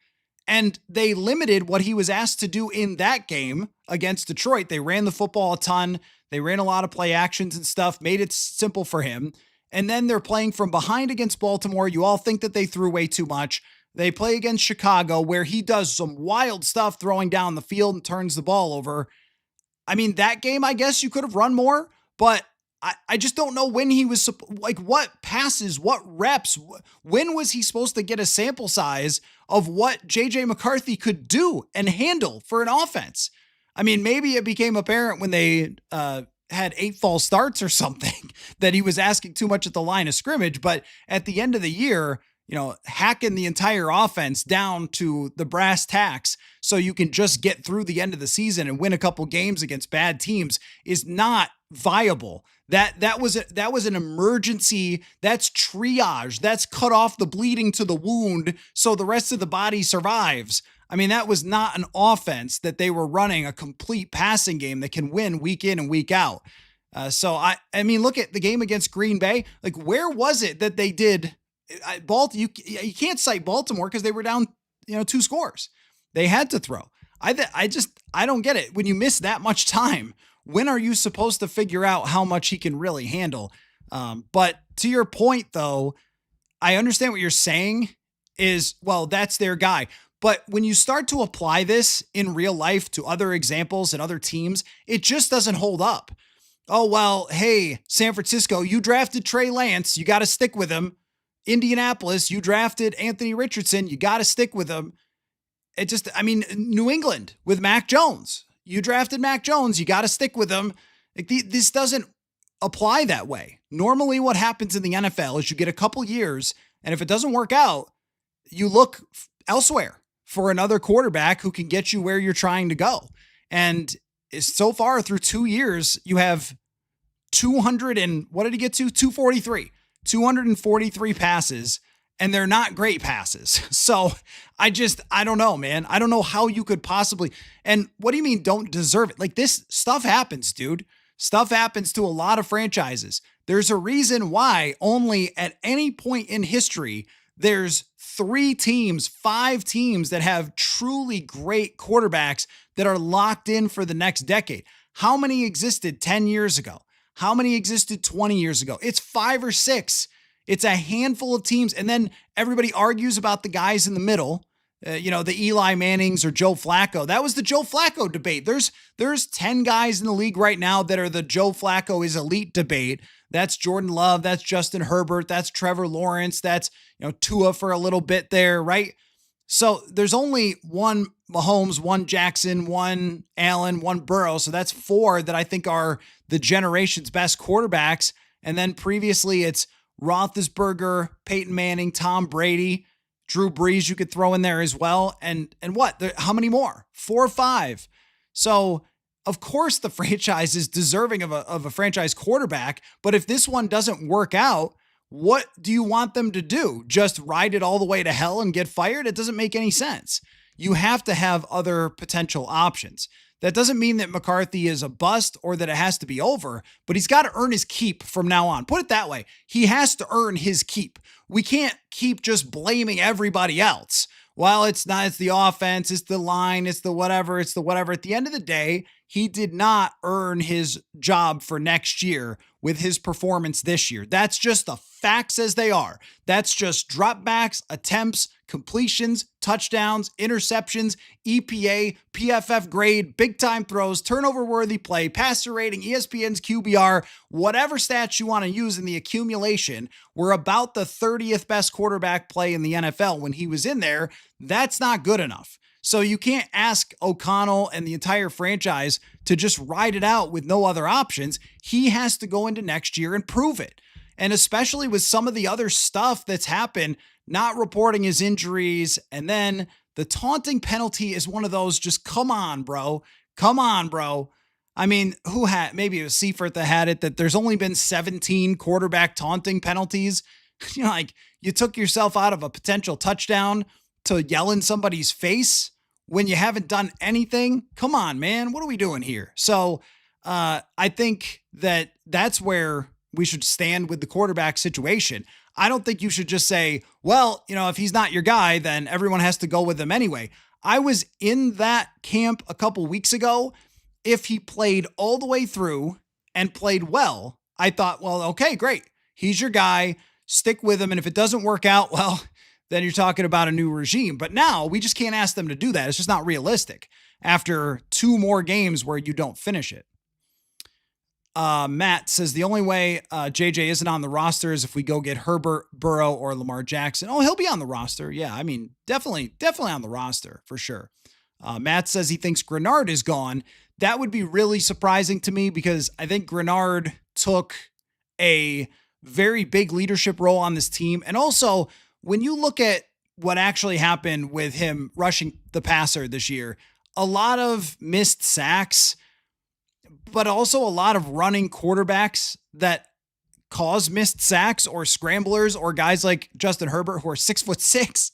And they limited what he was asked to do in that game against Detroit. They ran the football a ton. They ran a lot of play actions and stuff, made it simple for him. And then they're playing from behind against Baltimore. You all think that they threw way too much. They play against Chicago where he does some wild stuff throwing down the field and turns the ball over. I mean, that game, I guess you could have run more, but I just don't know when he was, like, what passes, what reps, when was he supposed to get a sample size of what JJ McCarthy could do and handle for an offense? I mean, maybe it became apparent when they had 8 false starts or something that he was asking too much at the line of scrimmage, but at the end of the year, hacking the entire offense down to the brass tacks so you can just get through the end of the season and win a couple games against bad teams is not viable. That was an emergency. That's triage. That's cut off the bleeding to the wound so the rest of the body survives. I mean, that was not an offense that they were running a complete passing game that can win week in and week out. So I mean, look at the game against Green Bay. Like, where was it that they did? You can't cite Baltimore because they were down, 2 scores. They had to throw. I don't get it. When you miss that much time, when are you supposed to figure out how much he can really handle? But to your point, though, I understand what you're saying is, well, that's their guy. But when you start to apply this in real life to other examples and other teams, it just doesn't hold up. Oh, well, hey, San Francisco, you drafted Trey Lance. You got to stick with him. Indianapolis, you drafted Anthony Richardson. You got to stick with him. New England with Mac Jones. You drafted Mac Jones. You got to stick with him. This doesn't apply that way. Normally what happens in the NFL is you get a couple years, and if it doesn't work out, you look elsewhere for another quarterback who can get you where you're trying to go. And so far through 2 years, you have 243 passes, and they're not great passes. So I don't know, man. I don't know how you could possibly, and what do you mean don't deserve it? Like, this stuff happens, dude. Stuff happens to a lot of franchises. There's a reason why only at any point in history, there's 3 teams, 5 teams that have truly great quarterbacks that are locked in for the next decade. How many existed 10 years ago? How many existed 20 years ago? It's 5 or 6. It's a handful of teams. And then everybody argues about the guys in the middle, the Eli Mannings or Joe Flacco. That was the Joe Flacco debate. There's 10 guys in the league right now that are the Joe Flacco is elite debate. That's Jordan Love. That's Justin Herbert. That's Trevor Lawrence. That's, Tua for a little bit there, right? So there's only one Mahomes, one Jackson, one Allen, one Burrow. So that's 4 that I think are the generation's best quarterbacks. And then previously it's Roethlisberger, Peyton Manning, Tom Brady, Drew Brees you could throw in there as well. And what? How many more? 4 or 5. So of course the franchise is deserving of a franchise quarterback. But if this one doesn't work out, what do you want them to do? Just ride it all the way to hell and get fired? It doesn't make any sense. You have to have other potential options. That doesn't mean that McCarthy is a bust or that it has to be over, but he's got to earn his keep from now on. Put it that way. He has to earn his keep. We can't keep just blaming everybody else. Well, it's the offense, it's the line, it's the whatever. At the end of the day, he did not earn his job for next year with his performance this year. That's just the facts as they are. That's just dropbacks, attempts, completions, touchdowns, interceptions, EPA, PFF grade, big time throws, turnover worthy play, passer rating, ESPN's QBR, whatever stats you want to use in the accumulation were about the 30th best quarterback play in the NFL when he was in there. That's not good enough. So you can't ask O'Connell and the entire franchise to just ride it out with no other options. He has to go into next year and prove it. And especially with some of the other stuff that's happened, not reporting his injuries. And then the taunting penalty is one of those, just come on, bro. Come on, bro. I mean, who had, maybe it was Seifert that had it, that there's only been 17 quarterback taunting penalties. Like you took yourself out of a potential touchdown to yell in somebody's face when you haven't done anything. Come on, man. What are we doing here? So I think that that's where we should stand with the quarterback situation. I don't think you should just say, well, if he's not your guy, then everyone has to go with him anyway. I was in that camp a couple weeks ago. If he played all the way through and played well, I thought, well, okay, great. He's your guy. Stick with him. And if it doesn't work out, well, then you're talking about a new regime. But now we just can't ask them to do that. It's just not realistic after 2 more games where you don't finish it. Matt says the only way JJ isn't on the roster is if we go get Herbert, Burrow, or Lamar Jackson. Oh, he'll be on the roster. Yeah, I mean, definitely on the roster for sure. Matt says he thinks Grenard is gone. That would be really surprising to me because I think Grenard took a very big leadership role on this team. And also, when you look at what actually happened with him rushing the passer this year, a lot of missed sacks, but also a lot of running quarterbacks that cause missed sacks or scramblers or guys like Justin Herbert who are 6'6".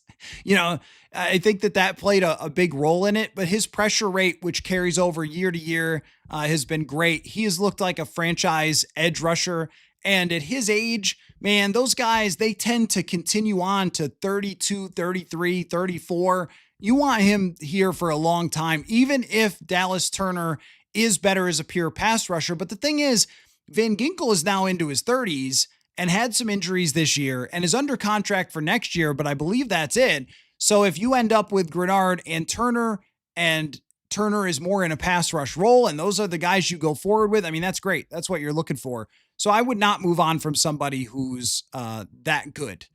I think that played a big role in it, but his pressure rate, which carries over year to year, has been great. He has looked like a franchise edge rusher. And at his age, man, those guys, they tend to continue on to 32, 33, 34. You want him here for a long time, even if Dallas Turner is better as a pure pass rusher. But the thing is, Van Ginkel is now into his 30s and had some injuries this year and is under contract for next year, but I believe that's it. So if you end up with Grenard and Turner is more in a pass rush role, and those are the guys you go forward with, I mean, that's great. That's what you're looking for. So I would not move on from somebody who's that good.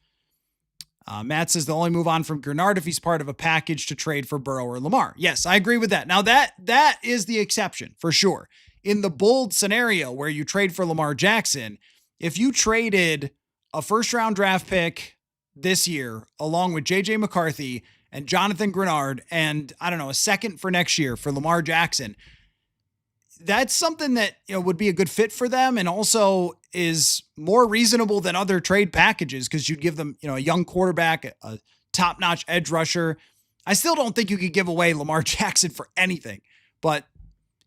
Matt says they'll only move on from Grenard if he's part of a package to trade for Burrow or Lamar. Yes, I agree with that. Now that is the exception for sure. In the bold scenario where you trade for Lamar Jackson, if you traded a first-round draft pick this year, along with J.J. McCarthy and Jonathan Grenard, and I don't know, a second for next year for Lamar Jackson, that's something that would be a good fit for them, and also is more reasonable than other trade packages because you'd give them, a young quarterback, a top-notch edge rusher. I still don't think you could give away Lamar Jackson for anything, but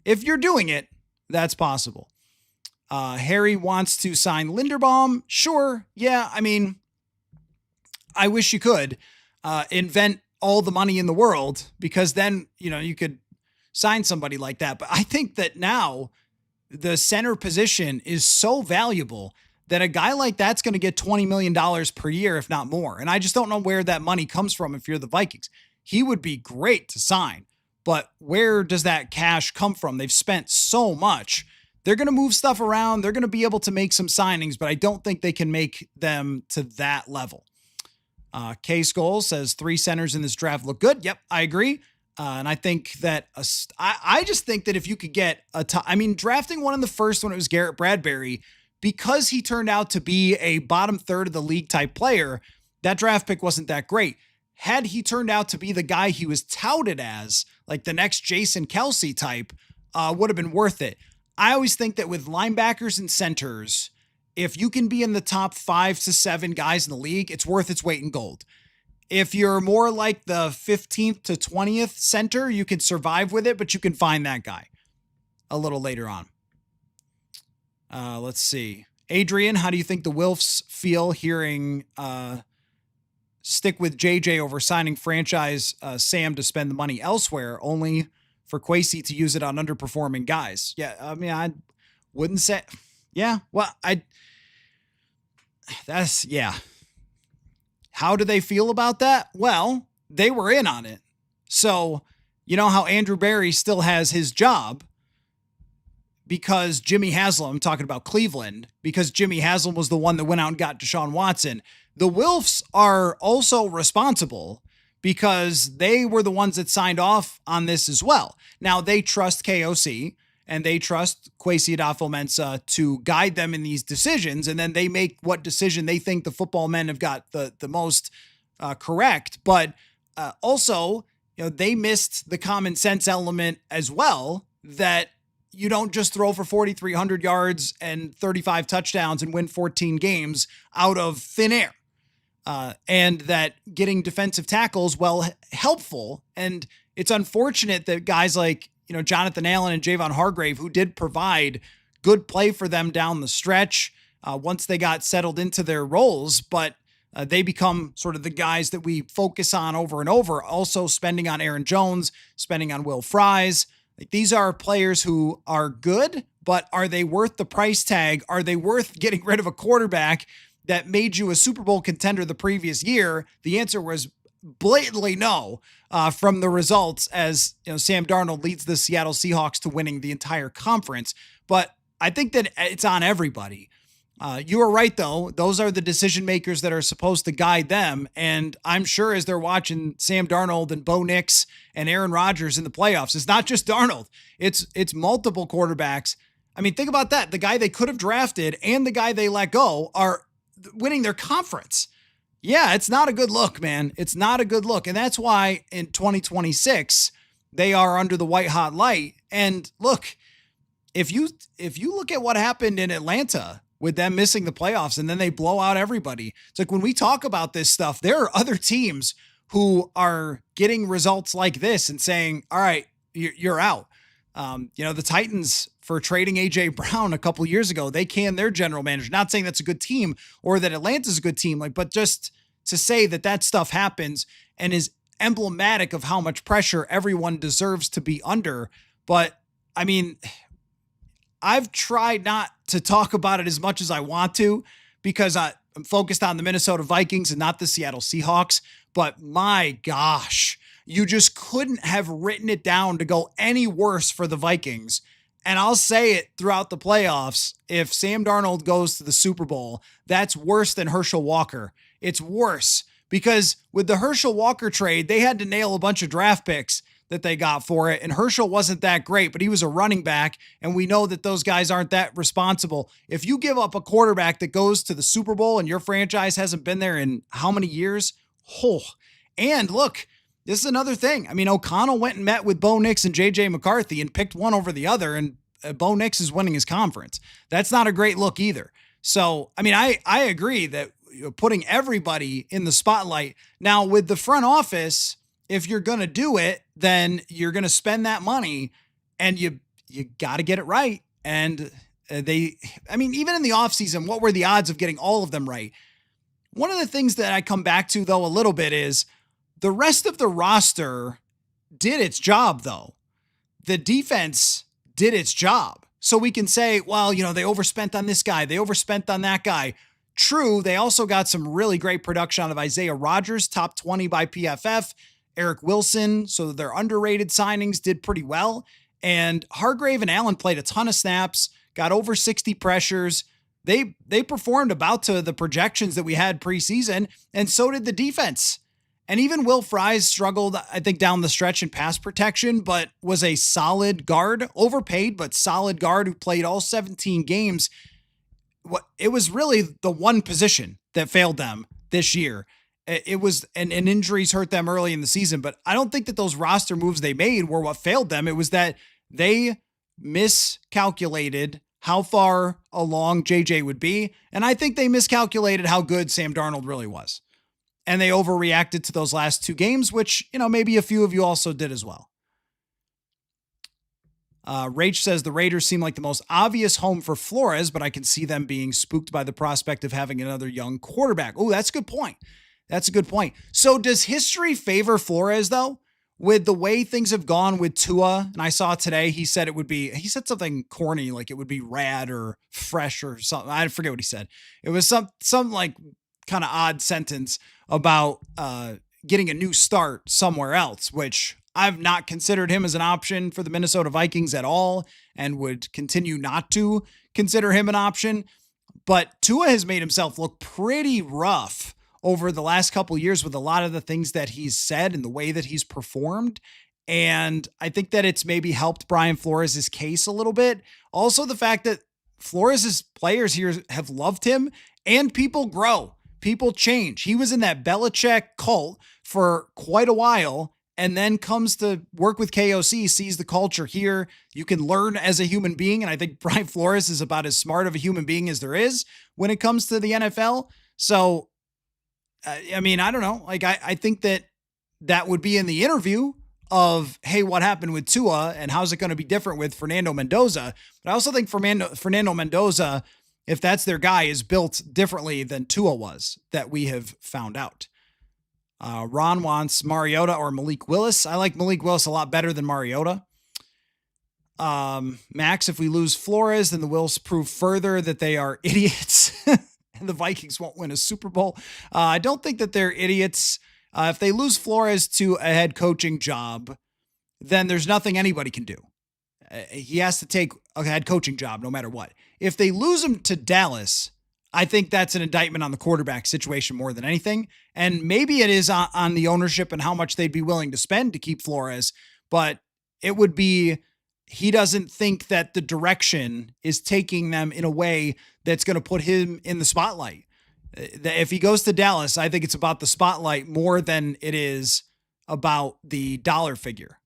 if you're doing it, that's possible. Harry wants to sign Linderbaum. Sure, yeah. I mean, I wish you could invent all the money in the world because then, you could sign somebody like that. But I think that now the center position is so valuable that a guy like that's going to get $20 million per year, if not more. And I just don't know where that money comes from if you're the Vikings. He would be great to sign, but where does that cash come from? They've spent so much. They're going to move stuff around. They're going to be able to make some signings, but I don't think they can make them to that level. K Skull says 3 centers in this draft look good. Yep, I agree. And I think that I just think that if you could get drafting one in the first when it was Garrett Bradbury, because he turned out to be a bottom third of the league type player, that draft pick wasn't that great. Had he turned out to be the guy he was touted as, like the next Jason Kelsey type, would have been worth it. I always think that with linebackers and centers, if you can be in the top 5 to 7 guys in the league, it's worth its weight in gold. If you're more like the 15th to 20th center, you can survive with it, but you can find that guy a little later on. Let's see. Adrian, how do you think the Wilfs feel hearing stick with JJ over signing franchise Sam to spend the money elsewhere, only for Kwesi to use it on underperforming guys? Yeah, I mean, I wouldn't say... Yeah, well, How do they feel about that? Well, they were in on it. So, you know how Andrew Berry still has his job because Jimmy Haslam, I'm talking about Cleveland, because Jimmy Haslam was the one that went out and got Deshaun Watson. The Wilfs are also responsible because they were the ones that signed off on this as well. Now, they trust KOC, and they trust Kwesi Adolfo-Mensah to guide them in these decisions. And then they make what decision they think the football men have got the most correct. But also, they missed the common sense element as well, that you don't just throw for 4,300 yards and 35 touchdowns and win 14 games out of thin air. And that getting defensive tackles, helpful. And it's unfortunate that guys like, Jonathan Allen and Javon Hargrave, who did provide good play for them down the stretch once they got settled into their roles, but they become sort of the guys that we focus on over and over. Also spending on Aaron Jones, spending on Will Fries. Like, these are players who are good, but are they worth the price tag? Are they worth getting rid of a quarterback that made you a Super Bowl contender the previous year? The answer was blatantly no, from the results, as Sam Darnold leads the Seattle Seahawks to winning the entire conference. But I think that it's on everybody. You are right, though. Those are the decision makers that are supposed to guide them. And I'm sure as they're watching Sam Darnold and Bo Nix and Aaron Rodgers in the playoffs, it's not just Darnold. It's multiple quarterbacks. I mean, think about that. The guy they could have drafted and the guy they let go are winning their conference. Yeah, it's not a good look, man. It's not a good look. And that's why in 2026, they are under the white hot light. And look, if you look at what happened in Atlanta with them missing the playoffs and then they blow out everybody, it's like when we talk about this stuff, there are other teams who are getting results like this and saying, all right, you're out. The Titans, for trading AJ Brown a couple years ago, they canned their general manager. Not saying that's a good team or that Atlanta's a good team, but just to say that stuff happens and is emblematic of how much pressure everyone deserves to be under. But I mean, I've tried not to talk about it as much as I want to because I'm focused on the Minnesota Vikings and not the Seattle Seahawks. But my gosh, you just couldn't have written it down to go any worse for the Vikings. And I'll say it throughout the playoffs. If Sam Darnold goes to the Super Bowl, that's worse than Herschel Walker. It's worse because with the Herschel Walker trade, they had to nail a bunch of draft picks that they got for it. And Herschel wasn't that great, but he was a running back. And we know that those guys aren't that responsible. If you give up a quarterback that goes to the Super Bowl and your franchise hasn't been there in how many years? Oh, and look, this is another thing. I mean, O'Connell went and met with Bo Nix and JJ McCarthy and picked one over the other, and Bo Nix is winning his conference. That's not a great look either. So, I mean, I agree that putting everybody in the spotlight. Now, with the front office, if you're going to do it, then you're going to spend that money and you got to get it right. And even in the offseason, what were the odds of getting all of them right? One of the things that I come back to, though, a little bit is the rest of the roster did its job, though. The defense did its job. So we can say, well, they overspent on this guy. They overspent on that guy. True, they also got some really great production out of Isaiah Rodgers, top 20 by PFF. Eric Wilson, so their underrated signings did pretty well. And Hargrave and Allen played a ton of snaps, got over 60 pressures. They performed about to the projections that we had preseason, and so did the defense. And even Will Fries struggled, I think, down the stretch in pass protection, but was a solid guard, overpaid, but solid guard who played all 17 games. It was really the one position that failed them this year. It was, and injuries hurt them early in the season, but I don't think that those roster moves they made were what failed them. It was that they miscalculated how far along JJ would be. And I think they miscalculated how good Sam Darnold really was. And they overreacted to those last two games, which, maybe a few of you also did as well. Rach says the Raiders seem like the most obvious home for Flores, but I can see them being spooked by the prospect of having another young quarterback. Oh, that's a good point. That's a good point. So does history favor Flores, though? With the way things have gone with Tua, and I saw today, he said something corny, like it would be rad or fresh or something. I forget what he said. It was some like kind of odd sentence about getting a new start somewhere else, which I've not considered him as an option for the Minnesota Vikings at all and would continue not to consider him an option. But Tua has made himself look pretty rough over the last couple of years with a lot of the things that he's said and the way that he's performed. And I think that it's maybe helped Brian Flores' case a little bit. Also, the fact that Flores' players here have loved him, and people grow, people change. He was in that Belichick cult for quite a while, and then comes to work with KOC, sees the culture here. You can learn as a human being. And I think Brian Flores is about as smart of a human being as there is when it comes to the NFL. So, I mean, I don't know. Like, I think that would be in the interview of, hey, what happened with Tua and how's it going to be different with Fernando Mendoza? But I also think Fernando Mendoza, if that's their guy, is built differently than Tua was, that we have found out. Ron wants Mariota or Malik Willis. I like Malik Willis a lot better than Mariota. Max, if we lose Flores, then the Wills prove further that they are idiots and the Vikings won't win a Super Bowl. I don't think that they're idiots. If they lose Flores to a head coaching job, then there's nothing anybody can do. He has to take a head coaching job no matter what. If they lose him to Dallas, I think that's an indictment on the quarterback situation more than anything. And maybe it is on the ownership and how much they'd be willing to spend to keep Flores. But it would be, he doesn't think that the direction is taking them in a way that's going to put him in the spotlight. If he goes to Dallas, I think it's about the spotlight more than it is about the dollar figure.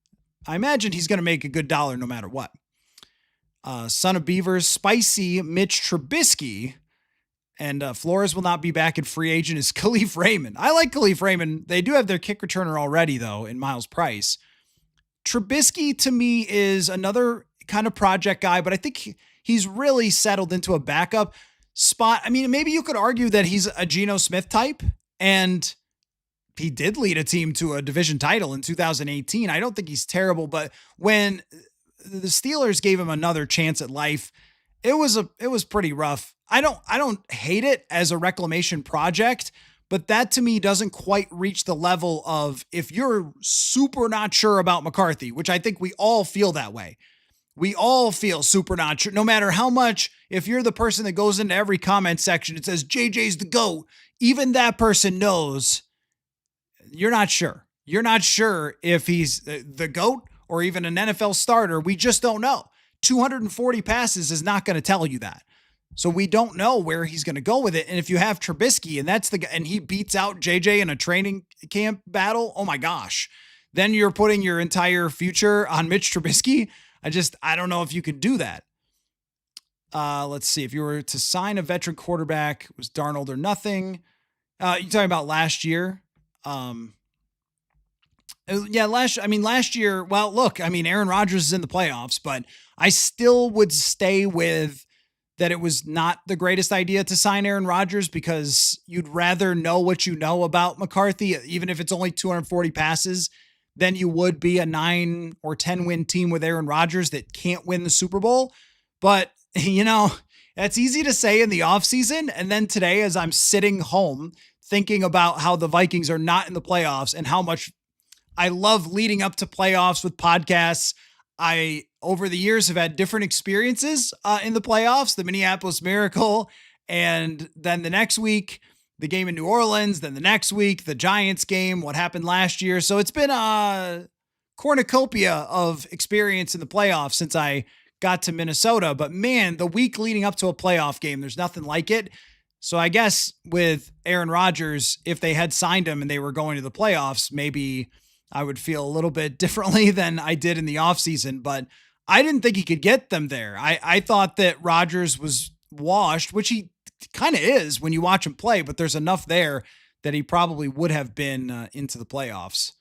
I imagine he's going to make a good dollar no matter what. Son of Beavers, spicy Mitch Trubisky, and Flores will not be back in free agent is Khalif Raymond. I like Khalif Raymond. They do have their kick returner already, though, in Miles Price. Trubisky, to me, is another kind of project guy, but I think he's really settled into a backup spot. I mean, maybe you could argue that he's a Geno Smith type, and he did lead a team to a division title in 2018. I don't think he's terrible, but when the Steelers gave him another chance at life, it was pretty rough. I don't hate it as a reclamation project, but that to me doesn't quite reach the level of, if you're super not sure about McCarthy, which I think we all feel that way. We all feel super not sure, no matter how much, if you're the person that goes into every comment section, it says JJ's the GOAT. Even that person knows you're not sure. You're not sure if he's the GOAT or even an NFL starter. We just don't know. 240 passes is not going to tell you that. So we don't know where he's going to go with it. And if you have Trubisky and he beats out JJ in a training camp battle, oh my gosh, then you're putting your entire future on Mitch Trubisky. I don't know if you could do that. Let's see. If you were to sign a veteran quarterback, was Darnold or nothing? You're talking about last year. Last year, well, look, Aaron Rodgers is in the playoffs, but I still would stay with that it was not the greatest idea to sign Aaron Rodgers, because you'd rather know what you know about McCarthy, even if it's only 240 passes, than you would be a 9 or 10 win team with Aaron Rodgers that can't win the Super Bowl. But, that's easy to say in the offseason. And then today, as I'm sitting home thinking about how the Vikings are not in the playoffs and how much I love leading up to playoffs with podcasts. I, over the years, have had different experiences in the playoffs, the Minneapolis Miracle, and then the next week, the game in New Orleans, then the next week, the Giants game, what happened last year. So it's been a cornucopia of experience in the playoffs since I got to Minnesota. But man, the week leading up to a playoff game, there's nothing like it. So I guess with Aaron Rodgers, if they had signed him and they were going to the playoffs, maybe I would feel a little bit differently than I did in the offseason, but I didn't think he could get them there. I thought that Rodgers was washed, which he kind of is when you watch him play, but there's enough there that he probably would have been into the playoffs.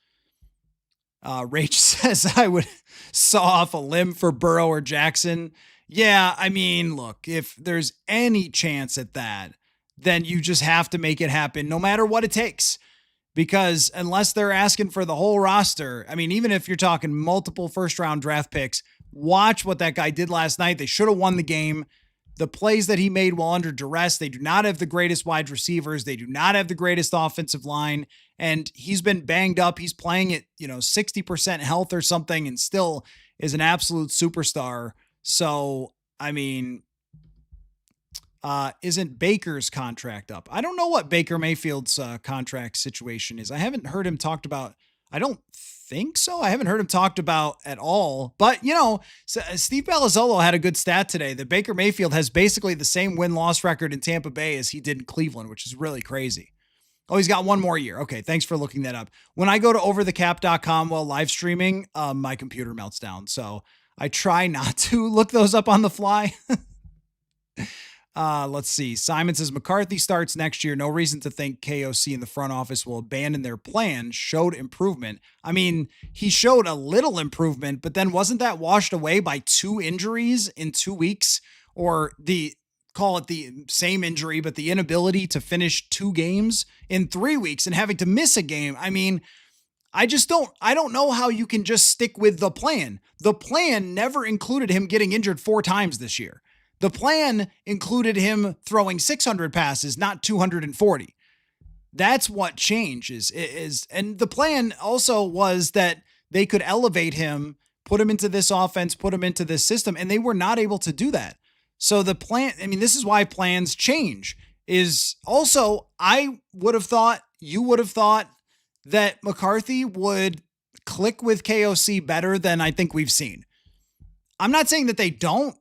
Rach says I would saw off a limb for Burrow or Jackson. Yeah, look, if there's any chance at that, then you just have to make it happen no matter what it takes. Because unless they're asking for the whole roster, even if you're talking multiple first-round draft picks, watch what that guy did last night. They should have won the game. The plays that he made while under duress, they do not have the greatest wide receivers. They do not have the greatest offensive line. And he's been banged up. He's playing at, 60% health or something and still is an absolute superstar. So, isn't Baker's contract up? I don't know what Baker Mayfield's contract situation is. I haven't heard him talked about. I don't think so. I haven't heard him talked about at all. But, Steve Palazzolo had a good stat today that Baker Mayfield has basically the same win-loss record in Tampa Bay as he did in Cleveland, which is really crazy. Oh, he's got one more year. Okay, thanks for looking that up. When I go to overthecap.com while live streaming, my computer melts down. So I try not to look those up on the fly. Let's see. Simon says McCarthy starts next year. No reason to think KOC in the front office will abandon their plan. Showed improvement. I mean, he showed a little improvement, but then wasn't that washed away by 2 injuries in 2 weeks? Or call it the same injury, but the inability to finish 2 games in 3 weeks and having to miss a game. I mean, I don't know how you can just stick with the plan. The plan never included him getting injured 4 times this year. The plan included him throwing 600 passes, not 240. That's what changes and the plan also was that they could elevate him, put him into this offense, put him into this system, and they were not able to do that. So the plan, I mean, this is why plans change. Is also, I would have thought, you would have thought that McCarthy would click with KOC better than I think we've seen. I'm not saying that they don't.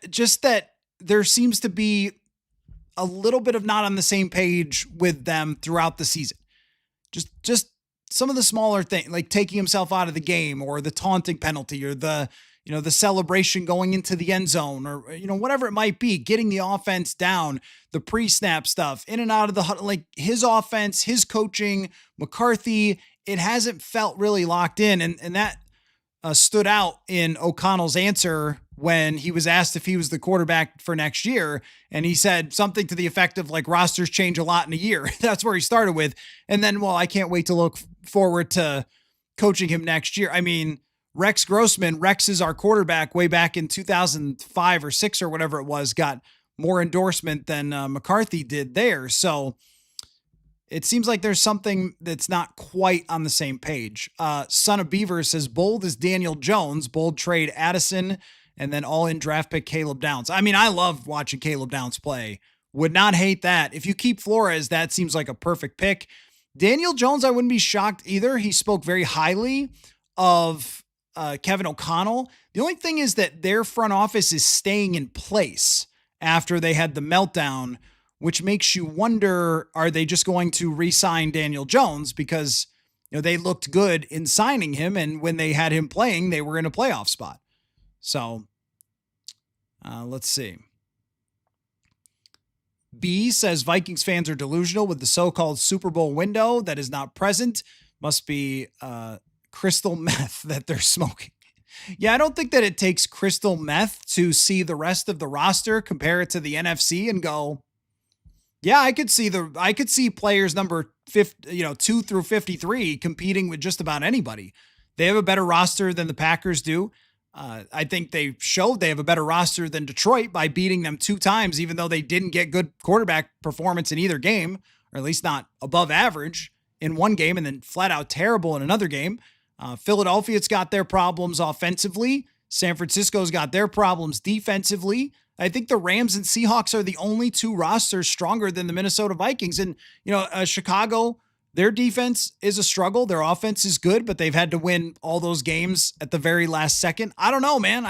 Just that there seems to be a little bit of not on the same page with them throughout the season. Just some of the smaller things, like taking himself out of the game or the taunting penalty or the celebration going into the end zone or, whatever it might be, getting the offense down, the pre-snap stuff, in and out of the huddle, like his offense, his coaching, McCarthy, it hasn't felt really locked in. And that stood out in O'Connell's answer when he was asked if he was the quarterback for next year. And he said something to the effect of like rosters change a lot in a year. That's where he started with. And then, well, I can't wait to look forward to coaching him next year. I mean, Rex Grossman, Rex is our quarterback way back in 2005 or 6 or whatever it was, got more endorsement than McCarthy did there. So it seems like there's something that's not quite on the same page. Son of Beaver says bold is Daniel Jones, bold trade Addison, and then all in draft pick Caleb Downs. I mean, I love watching Caleb Downs play. Would not hate that. If you keep Flores, that seems like a perfect pick. Daniel Jones, I wouldn't be shocked either. He spoke very highly of Kevin O'Connell. The only thing is that their front office is staying in place after they had the meltdown, which makes you wonder, are they just going to re-sign Daniel Jones? Because, they looked good in signing him. And when they had him playing, they were in a playoff spot. So let's see. B says Vikings fans are delusional with the so-called Super Bowl window that is not present. Must be crystal meth that they're smoking. Yeah, I don't think that it takes crystal meth to see the rest of the roster, compare it to the NFC and go, yeah, I could see players number 50, 2 through 53 competing with just about anybody. They have a better roster than the Packers do. I think they showed they have a better roster than Detroit by beating them 2 times, even though they didn't get good quarterback performance in either game, or at least not above average in one game and then flat out terrible in another game. Philadelphia's got their problems offensively. San Francisco's got their problems defensively. I think the Rams and Seahawks are the only 2 rosters stronger than the Minnesota Vikings. And, Chicago, their defense is a struggle. Their offense is good, but they've had to win all those games at the very last second. I don't know, man.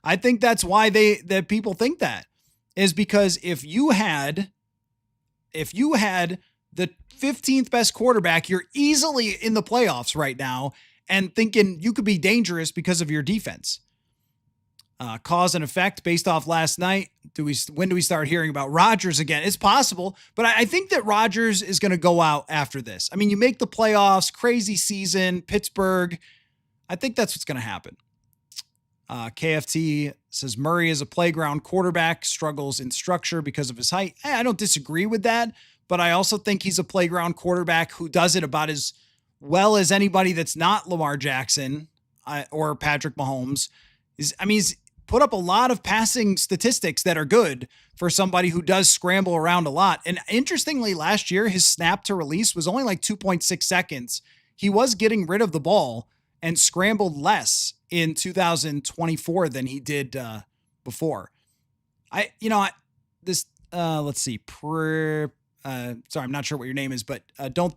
I think that's why that people think that is because if you had the 15th best quarterback, you're easily in the playoffs right now and thinking you could be dangerous because of your defense. Cause and effect based off last night. When do we start hearing about Rodgers again? It's possible, but I think that Rodgers is going to go out after this. I mean, you make the playoffs, crazy season, Pittsburgh. I think that's what's going to happen. KFT says Murray is a playground quarterback, struggles in structure because of his height. I don't disagree with that, but I also think he's a playground quarterback who does it about as well as anybody that's not Lamar Jackson or Patrick Mahomes. He's put up a lot of passing statistics that are good for somebody who does scramble around a lot. And interestingly, last year, his snap to release was only like 2.6 seconds. He was getting rid of the ball and scrambled less in 2024 than he did before. Let's see. Sorry, I'm not sure what your name is, but don't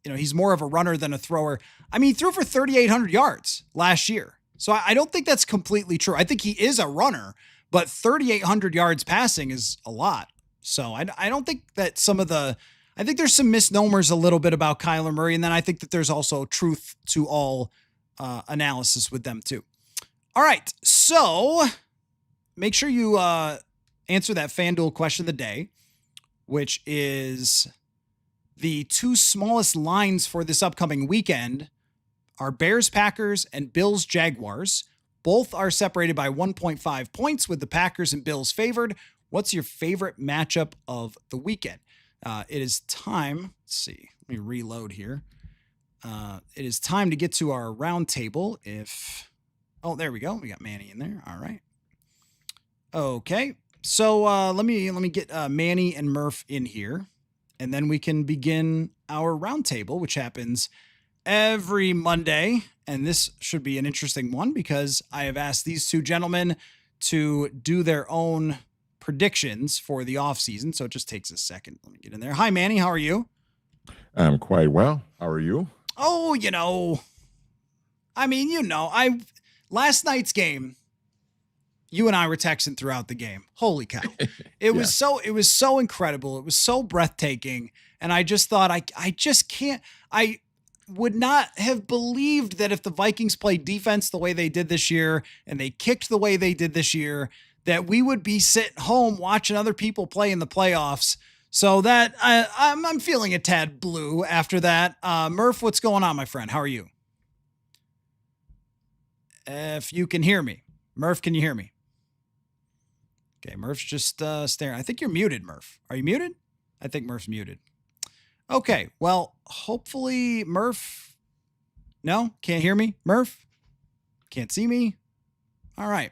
he's more of a runner than a thrower. I mean, he threw for 3,800 yards last year. So I don't think that's completely true. I think he is a runner, but 3,800 yards passing is a lot. So I don't think that I think there's some misnomers a little bit about Kyler Murray. And then I think that there's also truth to all analysis with them too. All right. So make sure you answer that FanDuel question of the day, which is the two smallest lines for this upcoming weekend are Bears, Packers, and Bills, Jaguars. Both are separated by 1.5 points with the Packers and Bills favored. What's your favorite matchup of the weekend? It is time. Let's see. Let me reload here. It is time to get to our roundtable. Oh, there we go. We got Manny in there. All right. Okay. So let me get Manny and Murph in here, and then we can begin our roundtable, which happens every Monday. And this should be an interesting one because I have asked these two gentlemen to do their own predictions for the offseason. So it just takes a second. Let me get in there. Hi, Manny. How are you? I'm quite well. How are you? Oh, last night's game, you and I were texting throughout the game. Holy cow. It was so incredible. It was so breathtaking. And I just thought, I just can't, I would not have believed that if the Vikings played defense the way they did this year and they kicked the way they did this year, that we would be sitting home watching other people play in the playoffs. So that I'm feeling a tad blue after that. Murph, what's going on, my friend? How are you? If you can hear me. Murph, can you hear me? Okay, Murph's just staring. I think you're muted, Murph. Are you muted? I think Murph's muted. Okay, well, hopefully Murph... No? Can't hear me? Murph? Can't see me? All right.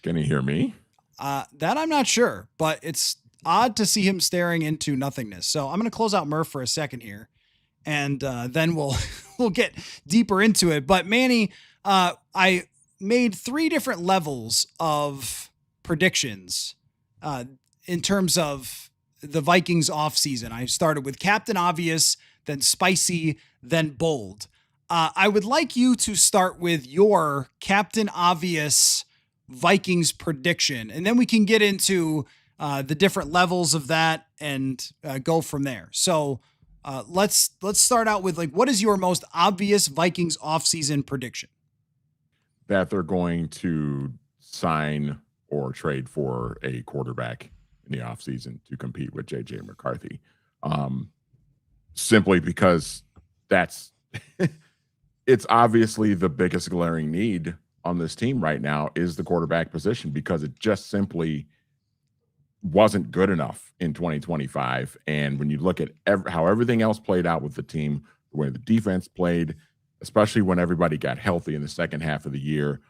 Can you hear me? That I'm not sure, but it's odd to see him staring into nothingness. So I'm going to close out Murph for a second here, and then we'll get deeper into it. But Manny, I made 3 different levels of predictions in terms of the Vikings offseason. I started with Captain Obvious, then Spicy, then Bold. I would like you to start with your Captain Obvious Vikings prediction, and then we can get into the different levels of that and go from there. So let's start out with, what is your most obvious Vikings offseason prediction? That they're going to sign or trade for a quarterback in the offseason to compete with J.J. McCarthy. Simply because that's it's obviously the biggest glaring need on this team right now is the quarterback position, because it just simply wasn't good enough in 2025. And when you look at how everything else played out with the team, the way the defense played, especially when everybody got healthy in the second half of the year,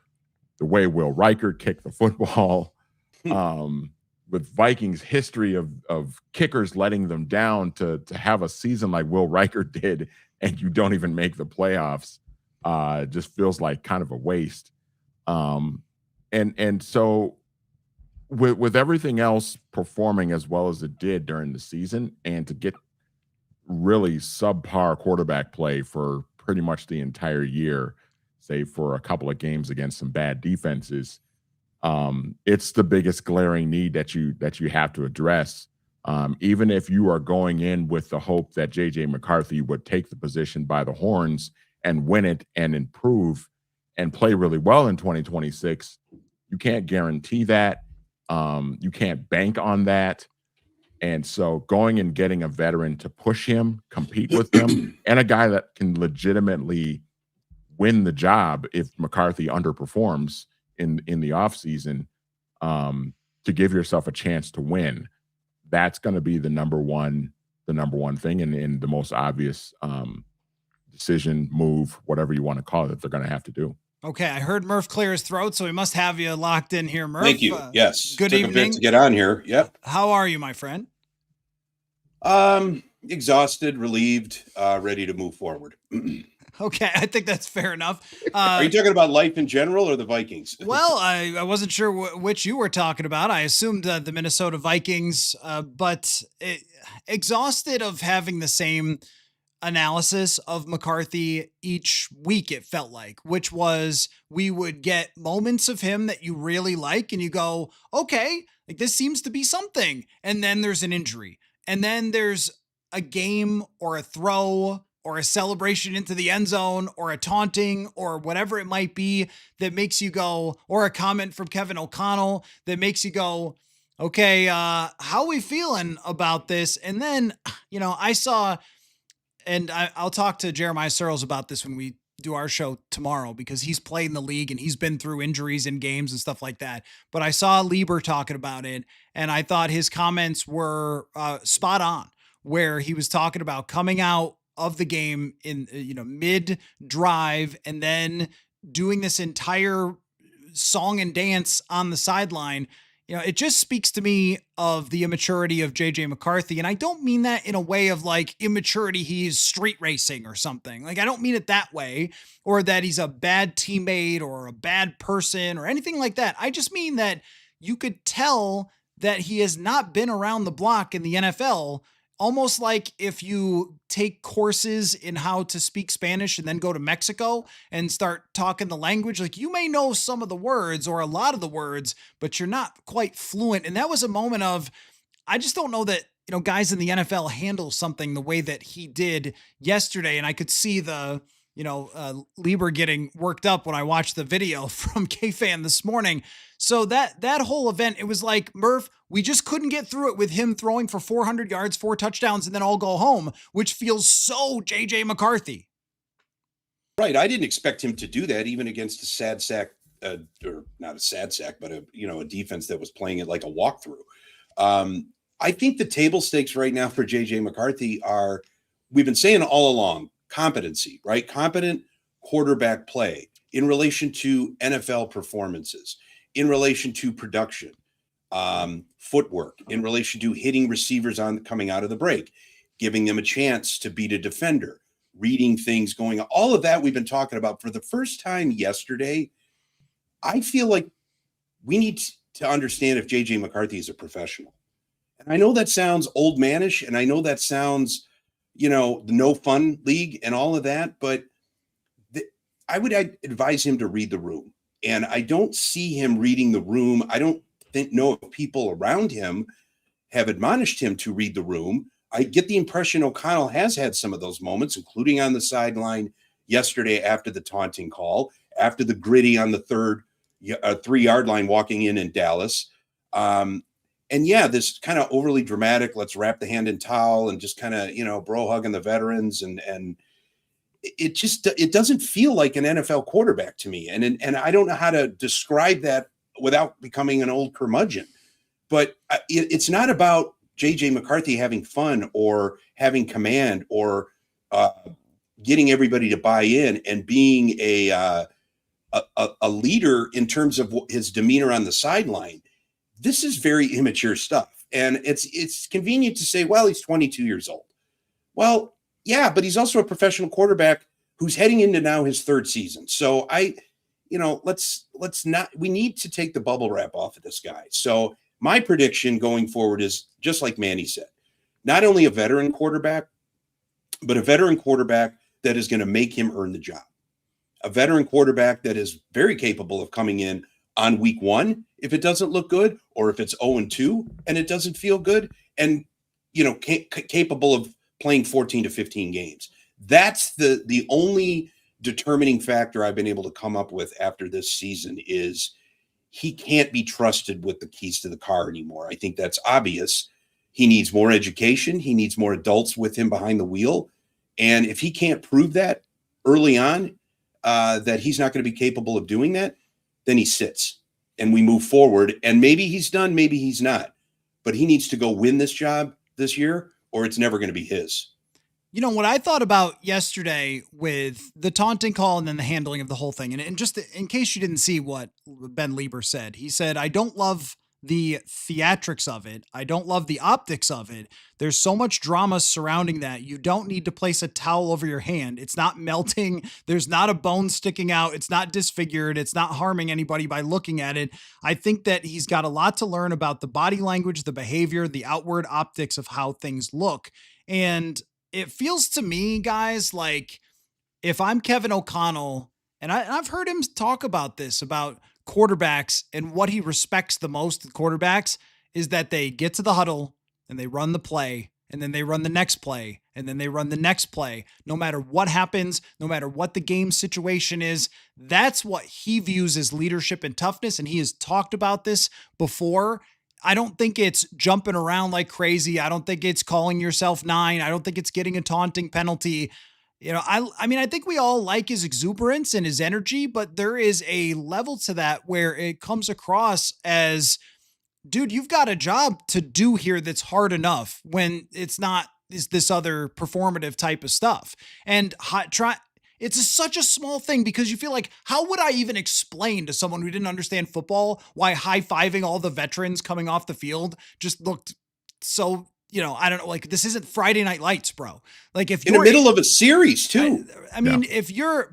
the way Will Reichert kicked the football, with Vikings history of kickers letting them down, to have a season like Will Reichert did and you don't even make the playoffs, just feels like kind of a waste. And so with everything else performing as well as it did during the season, and to get really subpar quarterback play for pretty much the entire year, save for a couple of games against some bad defenses, it's the biggest glaring need that you have to address. Even if you are going in with the hope that J.J. McCarthy would take the position by the horns and win it and improve and play really well in 2026, you can't guarantee that. You can't bank on that. And so going and getting a veteran to push him, compete with him, and a guy that can legitimately win the job if McCarthy underperforms in the offseason, to give yourself a chance to win, that's going to be the number one thing, and the most obvious decision, move, whatever you want to call it, they're going to have to do. Okay, I heard Murph clear his throat, so we must have you locked in here, Murph. Thank you. Yes. Good Took evening. a bit to get on here. Yep. How are you, my friend? Exhausted, relieved, ready to move forward. Okay, I think that's fair enough. Are you talking about life in general or the Vikings? Well, I wasn't sure which you were talking about. I assumed the Minnesota Vikings, but exhausted of having the same analysis of McCarthy each week, it felt like, which was we would get moments of him that you really like and you go, okay, like this seems to be something. And then there's an injury. And then there's a game or a throw or a celebration into the end zone or a taunting or whatever it might be that makes you go, or a comment from Kevin O'Connell that makes you go, okay, how are we feeling about this? And then, I saw, and I'll talk to Jeremiah Searles about this when we do our show tomorrow, because he's played in the league and he's been through injuries in games and stuff like that. But I saw Lieber talking about it, and I thought his comments were spot on, where he was talking about coming out of the game in, mid drive and then doing this entire song and dance on the sideline. It just speaks to me of the immaturity of JJ McCarthy. And I don't mean that in a way of like immaturity, he's street racing or something. Like, I don't mean it that way, or that he's a bad teammate or a bad person or anything like that. I just mean that you could tell that he has not been around the block in the NFL. Almost like if you take courses in how to speak Spanish and then go to Mexico and start talking the language, like you may know some of the words or a lot of the words, but you're not quite fluent. And that was a moment of, I just don't know that, guys in the NFL handle something the way that he did yesterday. And I could see the, Lieber getting worked up when I watched the video from K-Fan this morning. So that whole event, it was like, Murph, we just couldn't get through it with him throwing for 400 yards, 4 touchdowns, and then all go home, which feels so JJ McCarthy. Right. I didn't expect him to do that even against a sad sack, or not a sad sack, but a defense that was playing it like a walkthrough. I think the table stakes right now for JJ McCarthy are, we've been saying all along, competency, right? Competent quarterback play in relation to NFL performances, in relation to production, footwork, in relation to hitting receivers on coming out of the break, giving them a chance to beat a defender, reading things going on. All of that we've been talking about. For the first time yesterday, I feel like we need to understand if JJ McCarthy is a professional. And I know that sounds old manish, and I know that sounds, the no fun league and all of that, but I would advise him to read the room. And I don't see him reading the room. I don't know if people around him have admonished him to read the room. I get the impression O'Connell has had some of those moments, including on the sideline yesterday after the taunting call, after the gritty on the 3-yard line walking in Dallas. And yeah, this kind of overly dramatic, let's wrap the hand in towel and just kind of, bro hugging the veterans. And it doesn't feel like an NFL quarterback to me. And I don't know how to describe that without becoming an old curmudgeon. But it's not about JJ McCarthy having fun or having command or getting everybody to buy in and being a leader in terms of his demeanor on the sideline. This is very immature stuff. And it's convenient to say, well, he's 22 years old. Well, yeah, but he's also a professional quarterback who's heading into now his 3rd season. So let's not, we need to take the bubble wrap off of this guy. So my prediction going forward is just like Manny said, not only a veteran quarterback, but a veteran quarterback that is going to make him earn the job. A veteran quarterback that is very capable of coming in on week 1 if it doesn't look good, or if it's 0-2 and it doesn't feel good, and capable of playing 14 to 15 games. That's the only determining factor I've been able to come up with after this season is he can't be trusted with the keys to the car anymore. I think that's obvious. He needs more education. He needs more adults with him behind the wheel. And if he can't prove that early on, that he's not going to be capable of doing that, then he sits and we move forward. And maybe he's done, maybe he's not. But he needs to go win this job this year, or it's never going to be his. What I thought about yesterday with the taunting call and then the handling of the whole thing, and just in case you didn't see what Ben Lieber said, he said, I don't love the theatrics of it. I don't love the optics of it. There's so much drama surrounding that. You don't need to place a towel over your hand. It's not melting. There's not a bone sticking out. It's not disfigured. It's not harming anybody by looking at it. I think that he's got a lot to learn about the body language, the behavior, the outward optics of how things look. And it feels to me, guys, like if I'm Kevin O'Connell, and I've heard him talk about this, about quarterbacks and what he respects the most with quarterbacks is that they get to the huddle and they run the play and then they run the next play and then they run the next play. No matter what happens, no matter what the game situation is, that's what he views as leadership and toughness. And he has talked about this before. I don't think it's jumping around like crazy. I don't think it's calling yourself 9. I don't think it's getting a taunting penalty. I mean, I think we all like his exuberance and his energy, but there is a level to that where it comes across as, dude, you've got a job to do here that's hard enough when it's not is this other performative type of stuff. And it's such a small thing because you feel like, how would I even explain to someone who didn't understand football why high-fiving all the veterans coming off the field just looked so, I don't know, like this isn't Friday Night Lights, bro. Like if you're in the middle of a series too. I mean, if you're,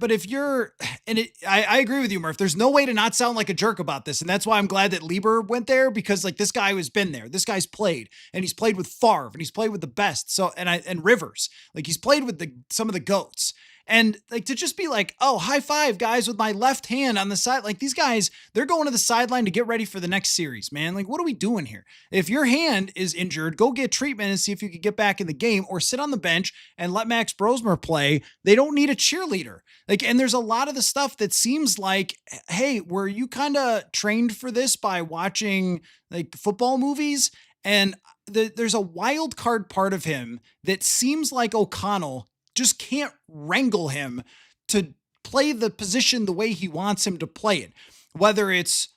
and I agree with you, Murph, there's no way to not sound like a jerk about this. And that's why I'm glad that Lieber went there, because like this guy has been there. This guy's played, and he's played with Favre, and he's played with the best. So, and Rivers, like he's played with some of the GOATs. And like to just be like, oh, high five, guys, with my left hand on the side. Like these guys, they're going to the sideline to get ready for the next series, man. Like, what are we doing here? If your hand is injured, go get treatment and see if you can get back in the game, or sit on the bench and let Max Brosmer play. They don't need a cheerleader. Like, and there's a lot of the stuff that seems like, hey, were you kind of trained for this by watching like football movies? And there's a wild card part of him that seems like O'Connell just can't wrangle him to play the position the way he wants him to play it. Whether it's,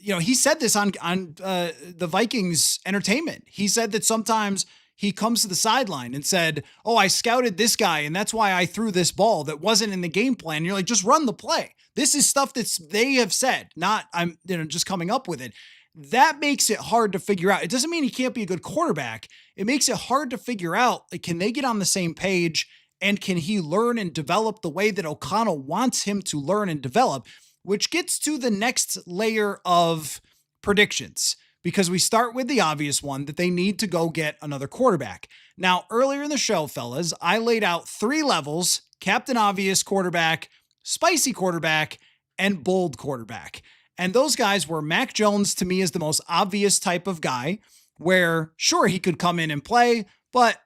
he said this on the Vikings entertainment. He said that sometimes he comes to the sideline and said, oh, I scouted this guy, and that's why I threw this ball that wasn't in the game plan. And you're like, just run the play. This is stuff they have said, not I'm just coming up with it. That makes it hard to figure out. It doesn't mean he can't be a good quarterback. It makes it hard to figure out, like, can they get on the same page, and can he learn and develop the way that O'Connell wants him to learn and develop, which gets to the next layer of predictions, because we start with the obvious one that they need to go get another quarterback. Now, earlier in the show, fellas, I laid out 3 levels: Captain Obvious quarterback, spicy quarterback, and bold quarterback. And those guys were Mac Jones, to me, is the most obvious type of guy where, sure, he could come in and play, but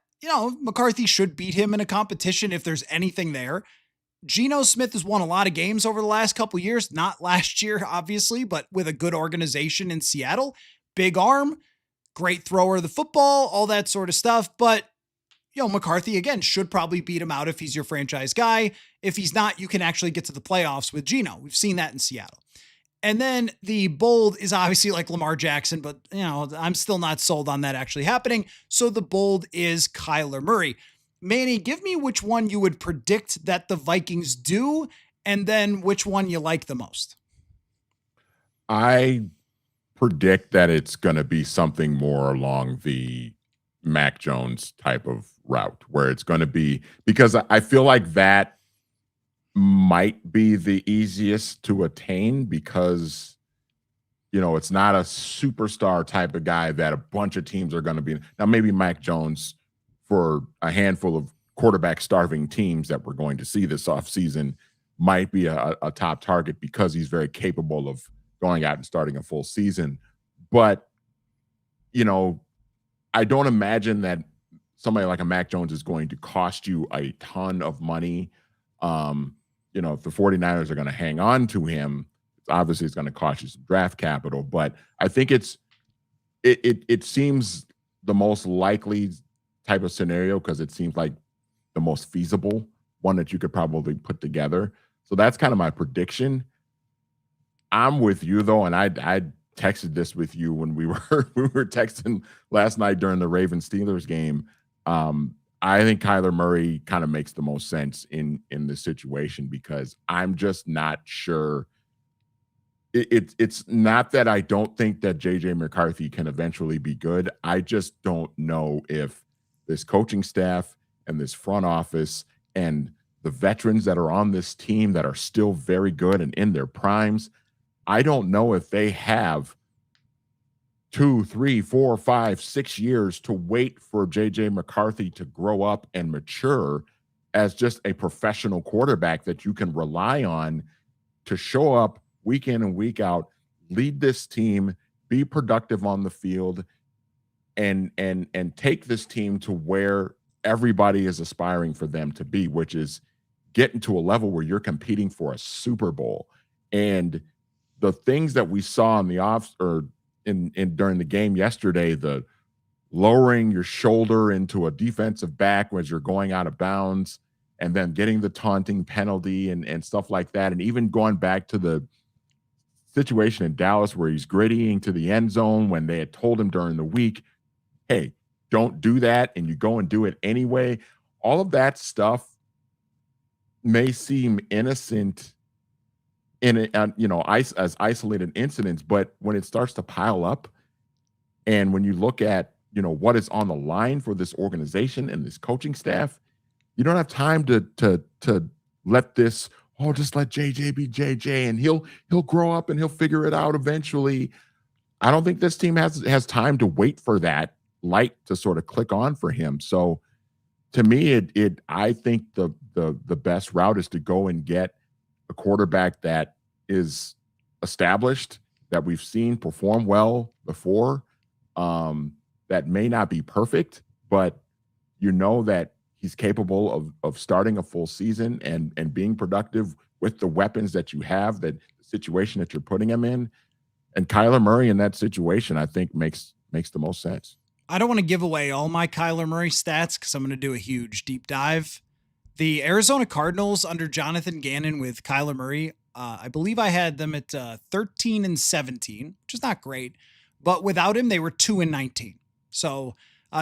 McCarthy should beat him in a competition if there's anything there. Geno Smith has won a lot of games over the last couple of years, not last year, obviously, but with a good organization in Seattle. Big arm, great thrower of the football, all that sort of stuff. But, McCarthy, again, should probably beat him out if he's your franchise guy. If he's not, you can actually get to the playoffs with Geno. We've seen that in Seattle. And then the bold is obviously like Lamar Jackson, but I'm still not sold on that actually happening. So the bold is Kyler Murray. Manny, give me which one you would predict that the Vikings do, and then which one you like the most. I predict that it's going to be something more along the Mac Jones type of route, where it's going to be, because I feel like that might be the easiest to attain, because it's not a superstar type of guy that a bunch of teams are going to be. Now maybe Mac Jones, for a handful of quarterback starving teams that we're going to see this offseason, might be a top target because he's very capable of going out and starting a full season. But I don't imagine that somebody like a Mac Jones is going to cost you a ton of money. If the 49ers are going to hang on to him, obviously it's going to cost you some draft capital. But I think it seems the most likely type of scenario, because it seems like the most feasible one that you could probably put together. So that's kind of my prediction. I'm with you though, and I texted this with you when we were texting last night during the Ravens-Steelers game. I think Kyler Murray kind of makes the most sense in this situation, because I'm just not sure. It's not that I don't think that JJ McCarthy can eventually be good. I just don't know if this coaching staff and this front office and the veterans that are on this team that are still very good and in their primes, I don't know if they have 2, 3, 4, 5, 6 years to wait for JJ McCarthy to grow up and mature as just a professional quarterback that you can rely on to show up week in and week out, lead this team, be productive on the field, and take this team to where everybody is aspiring for them to be, which is getting to a level where you're competing for a Super Bowl. And the things that we saw in the off or in during the game yesterday, the lowering your shoulder into a defensive back as you're going out of bounds, and then getting the taunting penalty and stuff like that, and even going back to the situation in Dallas where he's grittying to the end zone when they had told him during the week, hey, don't do that, and you go and do it anyway. All of that stuff may seem innocent in as isolated incidents, but when it starts to pile up, and when you look at what is on the line for this organization and this coaching staff, you don't have time to let this, just let JJ be JJ and he'll grow up and he'll figure it out eventually. I don't think this team has time to wait for that light to sort of click on for him. So to me, I think the best route is to go and get a quarterback that is established, that we've seen perform well before, that may not be perfect, but that he's capable of starting a full season and being productive with the weapons that you have, that situation that you're putting him in. And Kyler Murray in that situation, I think makes the most sense. I don't want to give away all my Kyler Murray stats because I'm going to do a huge deep dive. The Arizona Cardinals under Jonathan Gannon with Kyler Murray, I believe I had them at 13-17, which is not great, but without him, they were 2-19. So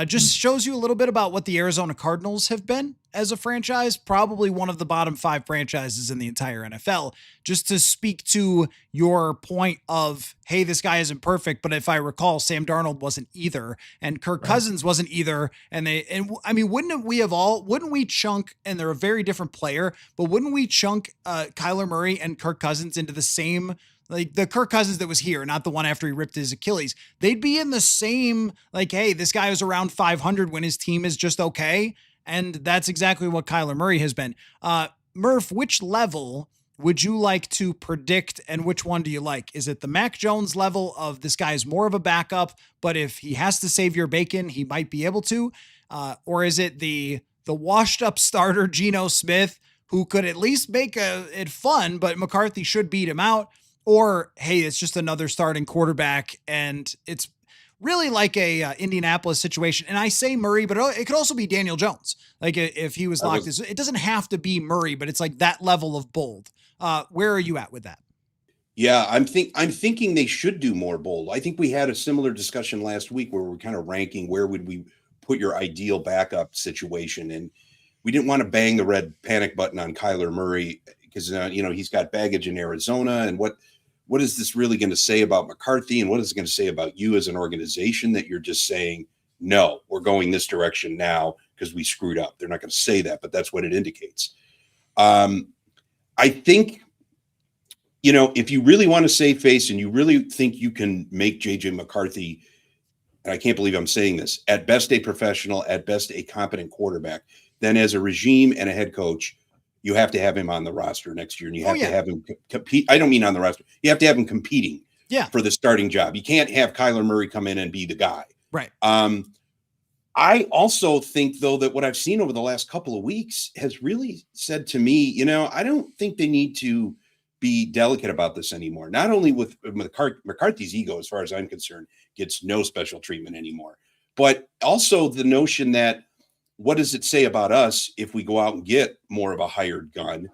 just shows you a little bit about what the Arizona Cardinals have been as a franchise, probably one of the bottom 5 franchises in the entire NFL. Just to speak to your point of, hey, this guy isn't perfect, but if I recall, Sam Darnold wasn't either, and Kirk Cousins wasn't either. And I mean, wouldn't we chunk, and they're a very different player, but wouldn't we chunk Kyler Murray and Kirk Cousins into the same, like the Kirk Cousins that was here, not the one after he ripped his Achilles? They'd be in the same, like, hey, this guy was around 500 when his team is just okay. And that's exactly what Kyler Murray has been. Murph, which level would you like to predict, and which one do you like? Is it the Mac Jones level of this guy is more of a backup, but if he has to save your bacon, he might be able to? Or is it the washed up starter Geno Smith, who could at least make it fun, but McCarthy should beat him out? Or, hey, it's just another starting quarterback, and it's really like a Indianapolis situation. And I say Murray, but it could also be Daniel Jones. Like if he was locked, it doesn't have to be Murray, but it's like that level of bold. Where are you at with that? Yeah, I'm thinking they should do more bold. I think we had a similar discussion last week where we're kind of ranking where would we put your ideal backup situation, and we didn't want to bang the red panic button on Kyler Murray because he's got baggage in Arizona, and what is this really going to say about McCarthy, and what is it going to say about you as an organization that you're just saying, no, we're going this direction now because we screwed up? They're not going to say that, but that's what it indicates. I think, if you really want to save face and you really think you can make JJ McCarthy, and I can't believe I'm saying this, at best a professional, at best a competent quarterback, then as a regime and a head coach, you have to have him on the roster next year, and you have to have him compete. I don't mean on the roster. You have to have him competing for the starting job. You can't have Kyler Murray come in and be the guy. Right. I also think, though, that what I've seen over the last couple of weeks has really said to me, I don't think they need to be delicate about this anymore. Not only with McCarthy's ego, as far as I'm concerned, gets no special treatment anymore, but also the notion that, what does it say about us if we go out and get more of a hired gun?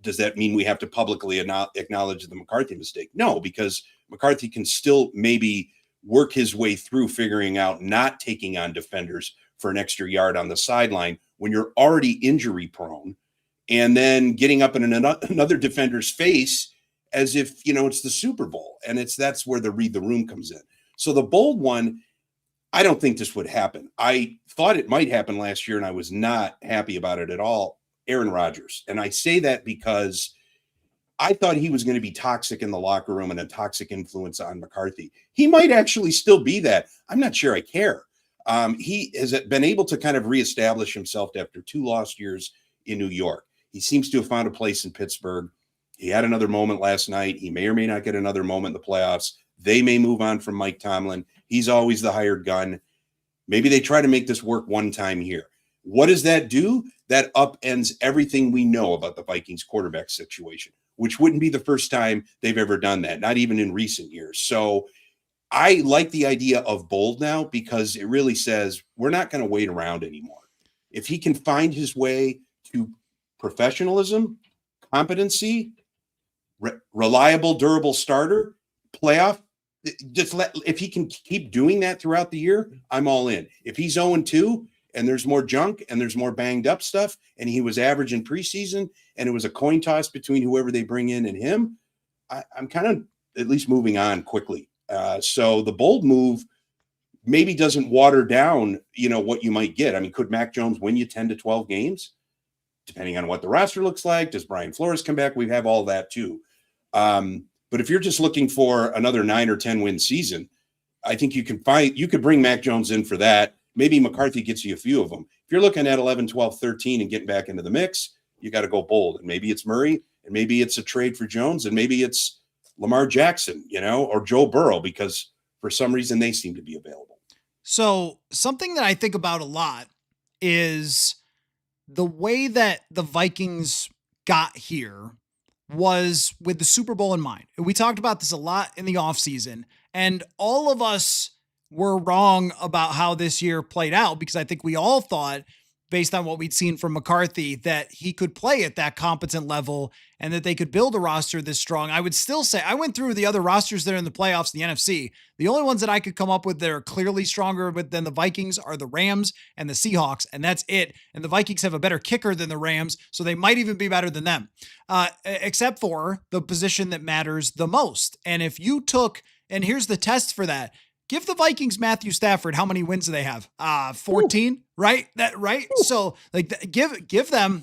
Does that mean we have to publicly acknowledge the McCarthy mistake? No, because McCarthy can still maybe work his way through figuring out not taking on defenders for an extra yard on the sideline when you're already injury prone, and then getting up in another defender's face as if, it's the Super Bowl. And that's where the read the room comes in. So the bold one, I don't think this would happen. I thought it might happen last year, and I was not happy about it at all. Aaron Rodgers. And I say that because I thought he was going to be toxic in the locker room and a toxic influence on McCarthy. He might actually still be that. I'm not sure I care. He has been able to kind of reestablish himself after 2 lost years in New York. He seems to have found a place in Pittsburgh. He had another moment last night. He may or may not get another moment in the playoffs. They may move on from Mike Tomlin. He's always the hired gun. Maybe they try to make this work one time here. What does that do? That upends everything we know about the Vikings quarterback situation, which wouldn't be the first time they've ever done that, not even in recent years. So I like the idea of bold now because it really says we're not going to wait around anymore. If he can find his way to professionalism, competency, reliable, durable starter, playoff, if he can keep doing that throughout the year, I'm all in. If he's 0-2 and there's more junk and there's more banged up stuff and he was average in preseason and it was a coin toss between whoever they bring in and him, I'm kind of at least moving on quickly. So the bold move maybe doesn't water down, what you might get. I mean, could Mac Jones win you 10 to 12 games? Depending on what the roster looks like. Does Brian Flores come back? We have all that too. But if you're just looking for another 9 or 10 win season, I think you could bring Mac Jones in for that. Maybe McCarthy gets you a few of them. If you're looking at 11, 12, 13 and getting back into the mix, you got to go bold. And maybe it's Murray, and maybe it's a trade for Jones, and maybe it's Lamar Jackson, or Joe Burrow, because for some reason they seem to be available. So something that I think about a lot is the way that the Vikings got here was with the Super Bowl in mind. We talked about this a lot in the offseason, and all of us were wrong about how this year played out because I think we all thought, based on what we'd seen from McCarthy, that he could play at that competent level and that they could build a roster this strong. I would still say, I went through the other rosters that are in the playoffs in the NFC. The only ones that I could come up with that are clearly stronger than the Vikings are the Rams and the Seahawks, and that's it. And the Vikings have a better kicker than the Rams, so they might even be better than them, except for the position that matters the most. And if you took, and here's the test for that, give the Vikings Matthew Stafford. How many wins do they have? 14, right? Right. Ooh. So give them,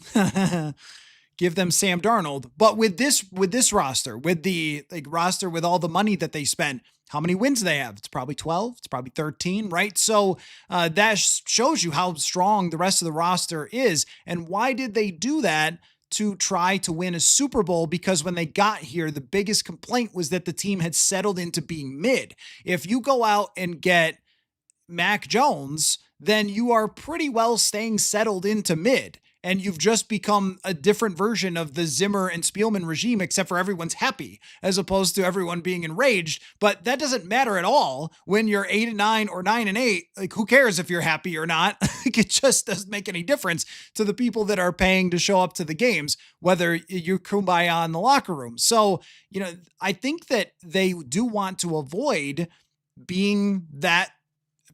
give them Sam Darnold. But with this roster, with the roster, with all the money that they spent, how many wins do they have? It's probably 12. It's probably 13, right? So that shows you how strong the rest of the roster is. And why did they do that? To try to win a Super Bowl, because when they got here, the biggest complaint was that the team had settled into being mid. If you go out and get Mac Jones, then you are pretty well staying settled into mid. And you've just become a different version of the Zimmer and Spielman regime, except for everyone's happy as opposed to everyone being enraged. But that doesn't matter at all when you're 8-9 or 9-8. Like, who cares if you're happy or not? It just doesn't make any difference to the people that are paying to show up to the games, whether you kumbaya in the locker room. So, I think that they do want to avoid being that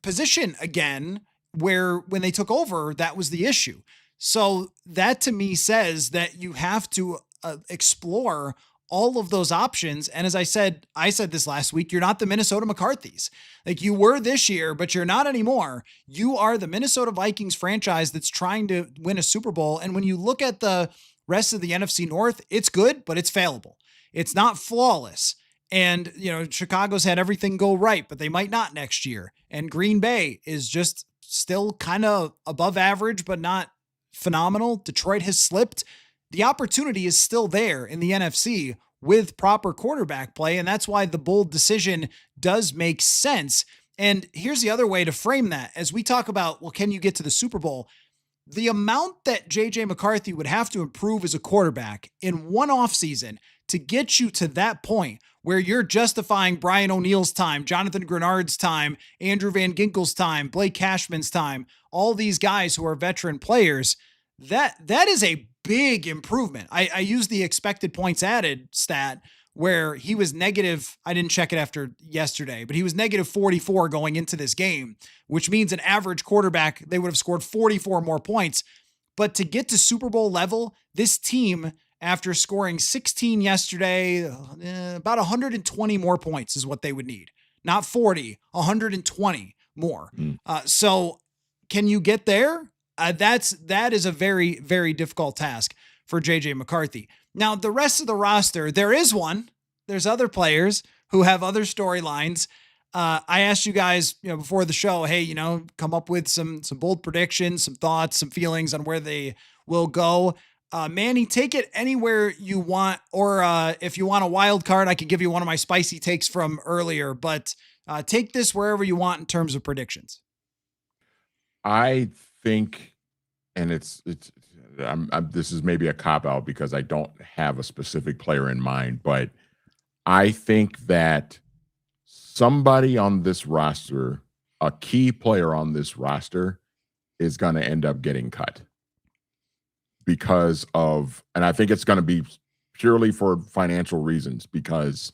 position again, where when they took over, that was the issue. So that to me says that you have to explore all of those options. And as I said this last week, you're not the Minnesota McCarthys. Like you were this year, but you're not anymore. You are the Minnesota Vikings franchise that's trying to win a Super Bowl. And when you look at the rest of the NFC North, it's good, but it's failable. It's not flawless. And, Chicago's had everything go right, but they might not next year. And Green Bay is just still kind of above average, but not phenomenal. Detroit has slipped. The opportunity is still there in the NFC with proper quarterback play, and that's why the bold decision does make sense. And here's the other way to frame that. As we talk about, well, can you get to the Super Bowl? The amount that J.J. McCarthy would have to improve as a quarterback in one offseason to get you to that point where you're justifying Brian O'Neill's time, Jonathan Grenard's time, Andrew Van Ginkel's time, Blake Cashman's time, all these guys who are veteran players, that is a big improvement. I use the expected points added stat where he was negative. I didn't check it after yesterday, but he was negative 44 going into this game, which means an average quarterback, they would have scored 44 more points. But to get to Super Bowl level, this team, after scoring 16 yesterday, about 120 more points is what they would need. Not 40, 120 more. So can you get there? That is a very, very difficult task for JJ McCarthy. Now, the rest of the roster, there is one. There's other players who have other storylines. I asked you guys, before the show, hey, come up with some bold predictions, some thoughts, some feelings on where they will go. Manny, take it anywhere you want, or if you want a wild card, I could give you one of my spicy takes from earlier, but take this wherever you want in terms of predictions. I think, and this is maybe a cop out because I don't have a specific player in mind, but I think that somebody on this roster, a key player on this roster, is going to end up getting cut because of, and I think it's going to be purely for financial reasons, because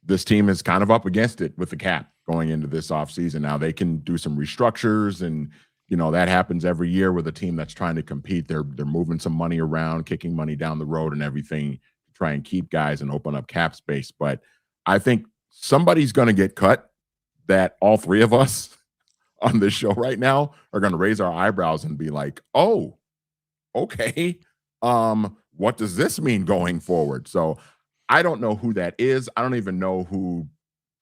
this team is kind of up against it with the cap going into this offseason. Now they can do some restructures, and that happens every year with a team that's trying to compete. They're moving some money around, kicking money down the road and everything to try and keep guys and open up cap space. But I think somebody's going to get cut that all three of us on this show right now are going to raise our eyebrows and be like, oh, okay. What does this mean going forward? So I don't know who that is. I don't even know who.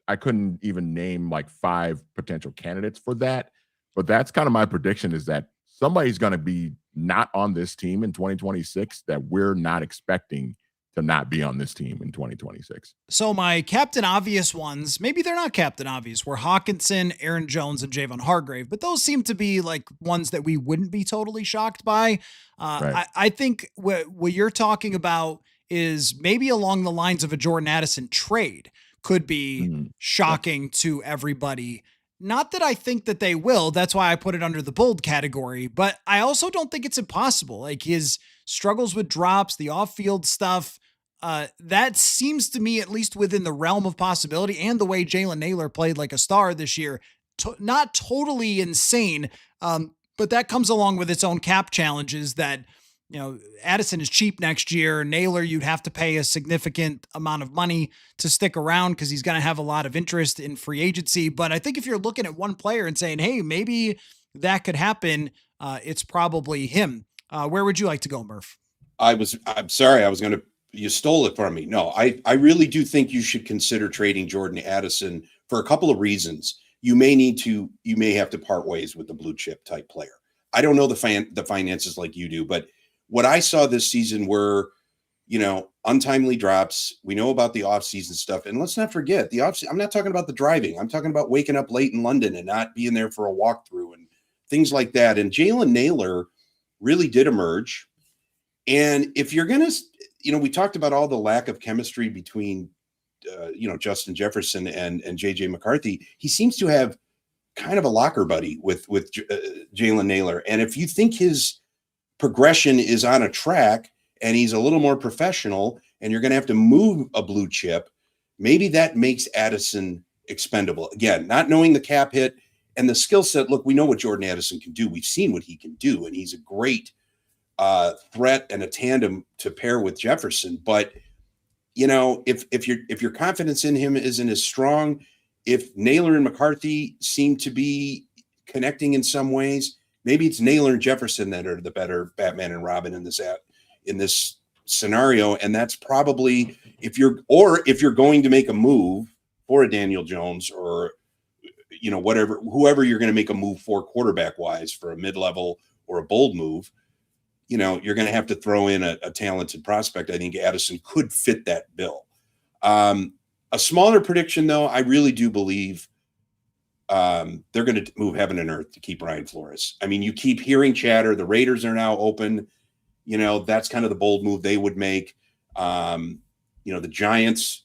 I couldn't even name like 5 potential candidates for that. But that's kind of my prediction, is that somebody's going to be not on this team in 2026 that we're not expecting to not be on this team in 2026. So my Captain Obvious ones, maybe they're not Captain Obvious, were Hawkinson, Aaron Jones, and Javon Hargrave, but those seem to be like ones that we wouldn't be totally shocked by. Right. I think what you're talking about is maybe along the lines of a Jordan Addison trade could be shocking to everybody. Not that I think that they will. That's why I put it under the bold category, but I also don't think it's impossible. Like his struggles with drops, the off-field stuff, that seems to me, at least within the realm of possibility, and the way Jalen Naylor played like a star this year, not totally insane. But that comes along with its own cap challenges that, Addison is cheap next year. Naylor, you'd have to pay a significant amount of money to stick around because he's going to have a lot of interest in free agency. But I think if you're looking at one player and saying, hey, maybe that could happen, it's probably him. Where would you like to go, Murph? I'm sorry. You stole it from me. No, I really do think you should consider trading Jordan Addison for a couple of reasons. You may have to part ways with the blue chip type player. I don't know the finances like you do, but what I saw this season were, untimely drops. We know about the offseason stuff. And let's not forget the offseason. I'm not talking about the driving. I'm talking about waking up late in London and not being there for a walkthrough and things like that. And Jalen Naylor really did emerge. And if you're going to, we talked about all the lack of chemistry between, Justin Jefferson and JJ McCarthy. He seems to have kind of a locker buddy with Jalen Naylor. And if you think his progression is on a track and he's a little more professional and you're going to have to move a blue chip, maybe that makes Addison expendable. Again, not knowing the cap hit and the skill set. Look, we know what Jordan Addison can do. We've seen what he can do, and he's a great threat and a tandem to pair with Jefferson. But if your confidence in him isn't as strong, if Naylor and McCarthy seem to be connecting in some ways, maybe it's Naylor and Jefferson that are the better Batman and Robin in this scenario. And that's probably if you're going to make a move for a Daniel Jones or whoever you're going to make a move for quarterback wise for a mid-level or a bold move, you're going to have to throw in a talented prospect. I think Addison could fit that bill. A smaller prediction, though, I really do believe they're going to move heaven and earth to keep Brian Flores. I mean, you keep hearing chatter. The Raiders are now open. That's kind of the bold move they would make. The Giants,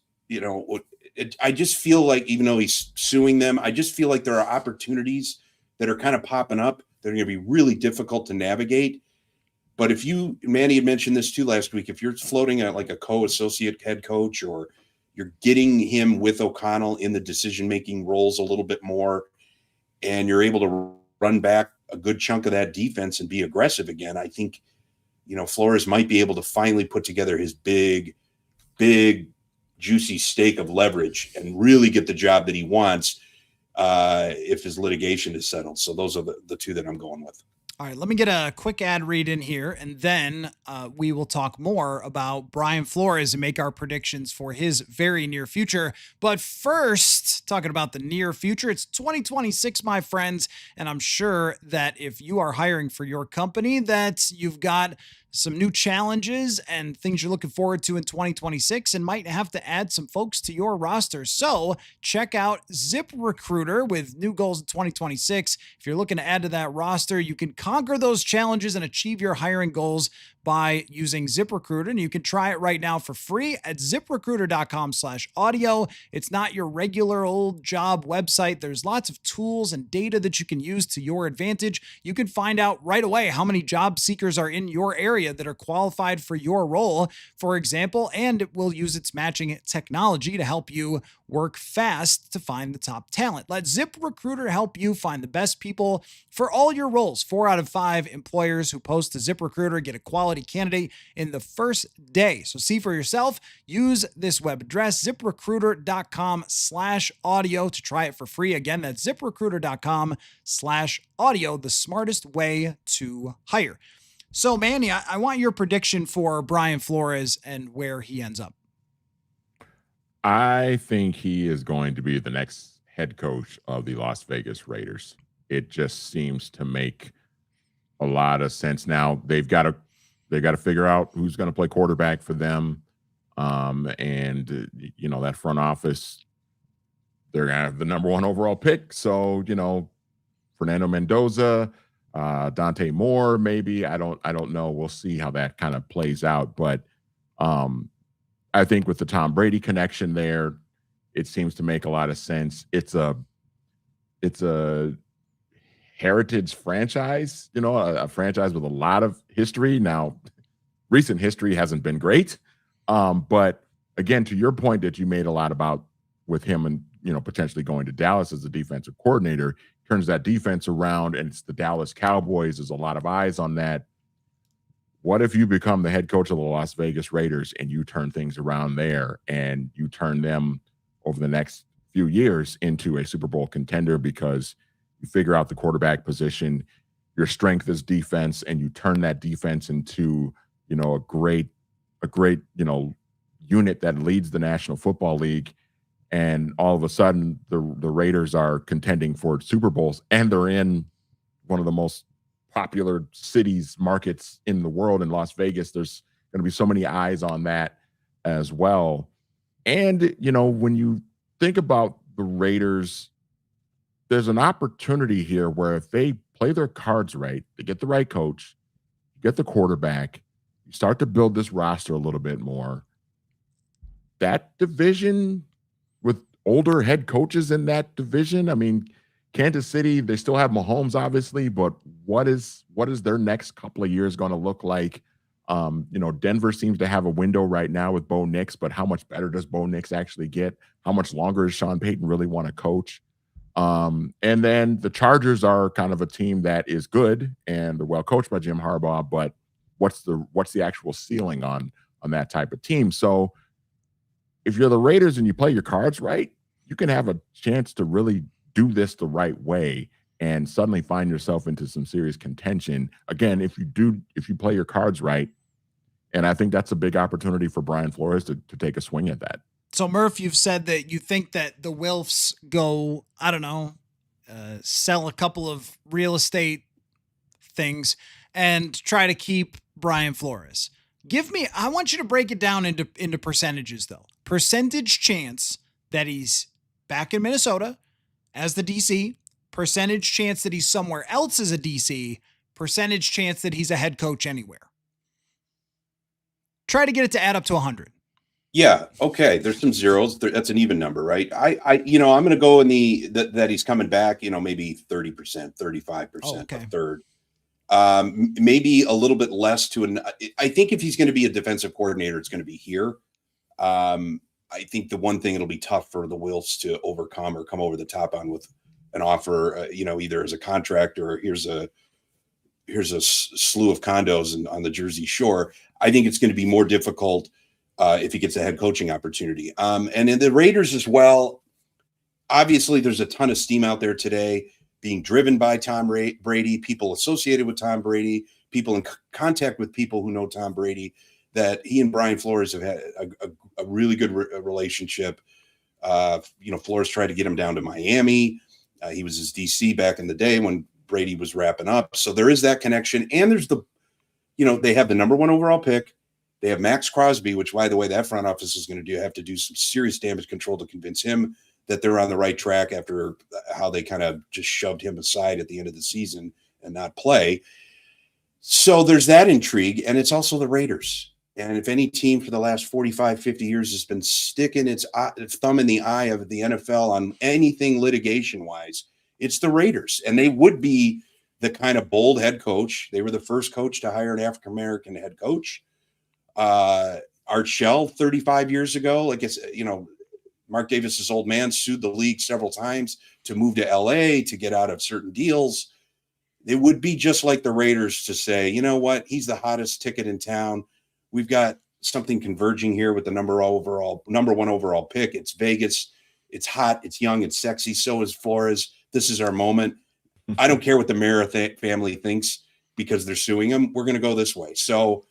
I just feel like, even though he's suing them, I just feel like there are opportunities that are kind of popping up that are going to be really difficult to navigate. But Manny had mentioned this too last week, if you're floating at like a co-associate head coach, or you're getting him with O'Connell in the decision-making roles a little bit more, and you're able to run back a good chunk of that defense and be aggressive again, I think, Flores might be able to finally put together his big, juicy steak of leverage and really get the job that he wants if his litigation is settled. So those are the two that I'm going with. All right, let me get a quick ad read in here, and then we will talk more about Brian Flores and make our predictions for his very near future. But first, talking about the near future, it's 2026, my friends, and I'm sure that if you are hiring for your company, that you've got some new challenges and things you're looking forward to in 2026 and might have to add some folks to your roster. So check out ZipRecruiter with new goals in 2026. If you're looking to add to that roster, you can conquer those challenges and achieve your hiring goals by using ZipRecruiter, and you can try it right now for free at ziprecruiter.com/audio. It's not your regular old job website. There's lots of tools and data that you can use to your advantage. You can find out right away how many job seekers are in your area that are qualified for your role, for example, and it will use its matching technology to help you work fast to find the top talent. Let ZipRecruiter help you find the best people for all your roles. 4 out of 5 employers who post to ZipRecruiter get a quality candidate in the first day. So see for yourself. Use this web address, ziprecruiter.com/audio, to try it for free. Again, that's ziprecruiter.com/audio, the smartest way to hire. So, Manny, I want your prediction for Brian Flores and where he ends up. I think he is going to be the next head coach of the Las Vegas Raiders. It just seems to make a lot of sense. Now they've got to figure out who's going to play quarterback for them. That front office, they're going to have the number 1 overall pick. So, Fernando Mendoza, Dante Moore, maybe, I don't know. We'll see how that kind of plays out. But I think with the Tom Brady connection there, it seems to make a lot of sense. It's a heritage franchise, a franchise with a lot of history. Now, recent history hasn't been great. But again, to your point that you made a lot about with him and, potentially going to Dallas as a defensive coordinator, turns that defense around, and it's the Dallas Cowboys. There's a lot of eyes on that. What if you become the head coach of the Las Vegas Raiders and you turn things around there and you turn them over the next few years into a Super Bowl contender because you figure out the quarterback position, your strength is defense, and you turn that defense into, a great, unit that leads the National Football League. And all of a sudden the Raiders are contending for Super Bowls, and they're in one of the most popular cities, markets in the world, in Las Vegas. There's going to be so many eyes on that as well. And, when you think about the Raiders, there's an opportunity here where if they play their cards right, they get the right coach, get the quarterback, you start to build this roster a little bit more. That division, with older head coaches in that division, I mean, Kansas City, they still have Mahomes, obviously, but what is their next couple of years going to look like? Denver seems to have a window right now with Bo Nix, but how much better does Bo Nix actually get? How much longer does Sean Payton really want to coach? And then the Chargers are kind of a team that is good and they're well coached by Jim Harbaugh, but what's the actual ceiling on that type of team? So if you're the Raiders and you play your cards right, you can have a chance to really do this the right way and suddenly find yourself into some serious contention. Again, if you play your cards right. And I think that's a big opportunity for Brian Flores to take a swing at that. So, Murph, you've said that you think that the Wilfs go, sell a couple of real estate things and try to keep Brian Flores. I want you to break it down into percentages, though. Percentage chance that he's back in Minnesota as the DC, percentage chance that he's somewhere else as a DC, percentage chance that he's a head coach anywhere. Try to get it to add up to 100. Yeah. Okay. There's some zeros. That's an even number, right? I'm going to go in that he's coming back, maybe 30%, 35%, a third. Maybe a little bit less I think if he's going to be a defensive coordinator, it's going to be here. I think the one thing it'll be tough for the Wilfs to overcome or come over the top on with an offer, either as a contract or here's a slew of condos on the Jersey Shore. I think it's going to be more difficult if he gets a head coaching opportunity. And in the Raiders as well, obviously there's a ton of steam out there today. being driven by Tom Brady, people associated with Tom Brady, people in contact with people who know Tom Brady, that he and Brian Flores have had a really good relationship. Flores tried to get him down to Miami. He was his DC back in the day when Brady was wrapping up. So there is that connection. And there's they have the number 1 overall pick. They have Max Crosby, which, by the way, that front office is going to have to do some serious damage control to convince him that they're on the right track after how they kind of just shoved him aside at the end of the season and not play. So there's that intrigue. And it's also the Raiders. And if any team for the last 45, 50 years has been sticking its thumb in the eye of the NFL on anything litigation-wise, it's the Raiders. And they would be the kind of bold head coach. They were the first coach to hire an African-American head coach. Art Shell 35 years ago, Mark Davis's old man sued the league several times to move to LA to get out of certain deals. It would be just like the Raiders to say, you know what? He's the hottest ticket in town. We've got something converging here with the number 1 overall pick. It's Vegas. It's hot. It's young. It's sexy. So is Flores. This is our moment. I don't care what the Mara family thinks because they're suing him. We're going to go this way. So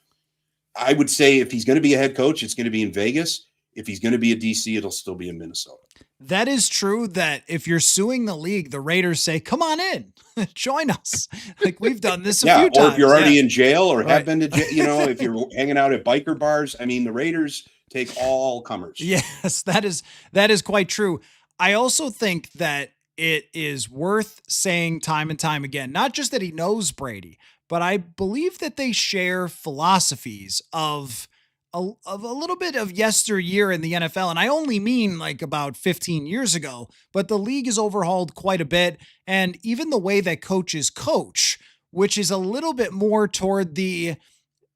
I would say if he's going to be a head coach, it's going to be in Vegas. If he's going to be a DC, it'll still be in Minnesota. That is true that if you're suing the league, the Raiders say, come on in, join us. Like we've done this a few times. Or if you're already in jail or have been to jail, if you're hanging out at biker bars, I mean, the Raiders take all comers. Yes, that is quite true. I also think that it is worth saying time and time again, not just that he knows Brady, but I believe that they share philosophies of a little bit of yesteryear in the NFL. And I only mean like about 15 years ago, but the league is overhauled quite a bit. And even the way that coaches coach, which is a little bit more toward the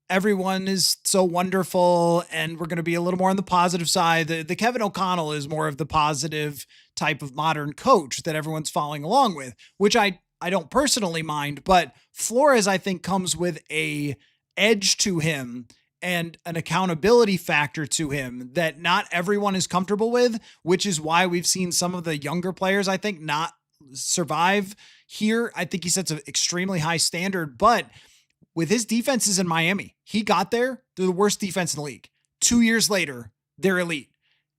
everyone is so wonderful and we're going to be a little more on the positive side. The Kevin O'Connell is more of the positive type of modern coach that everyone's following along with, which I don't personally mind, but Flores, I think, comes with a edge to him and an accountability factor to him that not everyone is comfortable with, which is why we've seen some of the younger players, I think, not survive here. I think he sets an extremely high standard, but with his defenses in Miami, he got there. They're the worst defense in the league. 2 years later, they're elite.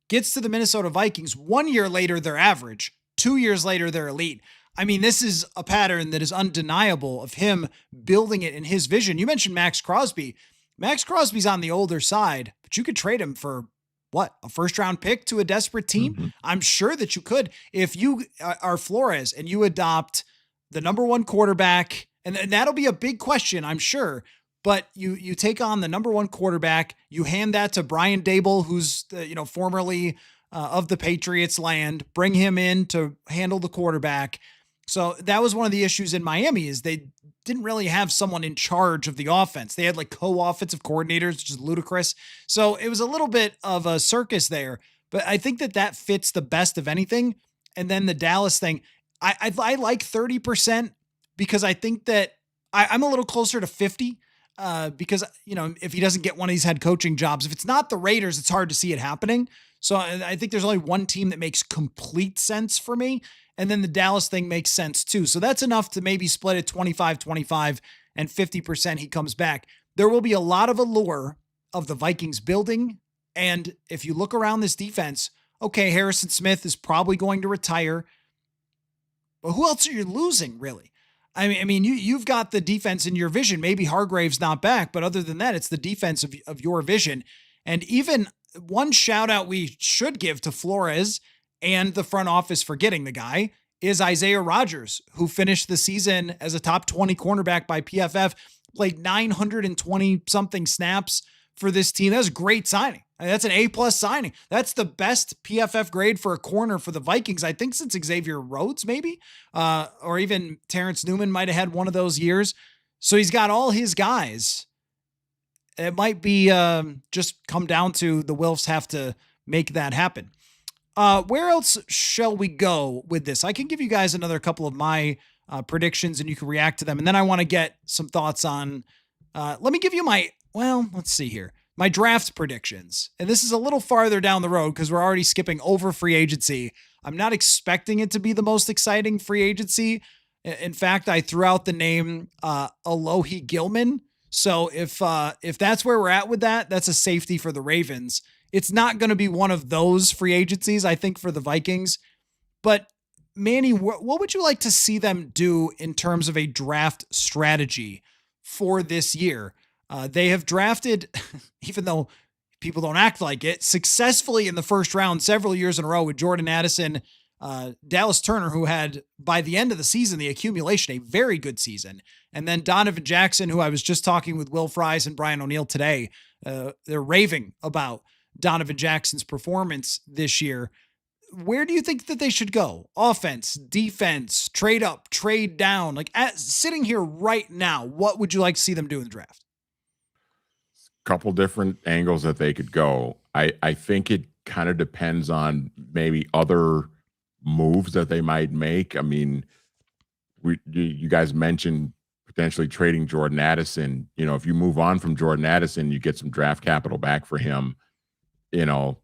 Gets to the Minnesota Vikings. 1 year later, they're average. 2 years later, they're elite. I mean, this is a pattern that is undeniable of him building it in his vision. You mentioned Max Crosby. Max Crosby's on the older side, but you could trade him for what? A first round pick to a desperate team? Mm-hmm. I'm sure that you could. If you are Flores and you adopt the number 1 quarterback, and that'll be a big question, I'm sure, but you take on the number 1 quarterback, you hand that to Brian Dable, who's formerly of the Patriots land, bring him in to handle the quarterback. So that was one of the issues in Miami is they didn't really have someone in charge of the offense. They had like co-offensive coordinators, which is ludicrous. So it was a little bit of a circus there, but I think that fits the best of anything. And then the Dallas thing, I like 30% because I think that I'm a little closer to 50 because, if he doesn't get one of these head coaching jobs, if it's not the Raiders, it's hard to see it happening. So I think there's only one team that makes complete sense for me. And then the Dallas thing makes sense too. So that's enough to maybe split it 25-25 and 50% he comes back. There will be a lot of allure of the Vikings building. And if you look around this defense, okay, Harrison Smith is probably going to retire. But who else are you losing, really? I mean, you've got the defense in your vision. Maybe Hargrave's not back, but other than that, it's the defense of your vision. And even one shout out we should give to Flores and the front office for getting the guy is Isaiah Rodgers, who finished the season as a top 20 cornerback by PFF, played 920 something snaps for this team. That was a great signing. I mean, that's an A+ signing. That's the best PFF grade for a corner for the Vikings, I think, since Xavier Rhodes, maybe, or even Terrence Newman might have had one of those years. So he's got all his guys. It might be just come down to the Wilfs have to make that happen. Where else shall we go with this? I can give you guys another couple of my predictions and you can react to them. And then I want to get some thoughts on, let me give you let's see here. My draft predictions. And this is a little farther down the road because we're already skipping over free agency. I'm not expecting it to be the most exciting free agency, In fact, I threw out the name Alohi Gilman. So if that's where we're at with that, that's a safety for the Ravens. It's not going to be one of those free agencies, I think, for the Vikings. But Manny, what would you like to see them do in terms of a draft strategy for this year? They have drafted, even though people don't act like it, successfully in the first round several years in a row with Jordan Addison, Dallas Turner, who had, by the end of the season, the accumulation, a very good season. And then Donovan Jackson, who I was just talking with Will Fries and Brian O'Neill today. They're raving about Donovan Jackson's performance this year. Where do you think that they should go? Offense, defense, trade up, trade down? Like sitting here right now, what would you like to see them do in the draft? Couple different angles that they could go. I think it kind of depends on maybe other moves that they might make. I mean, you guys mentioned potentially trading Jordan Addison. You know, if you move on from Jordan Addison, you get some draft capital back for him. You know,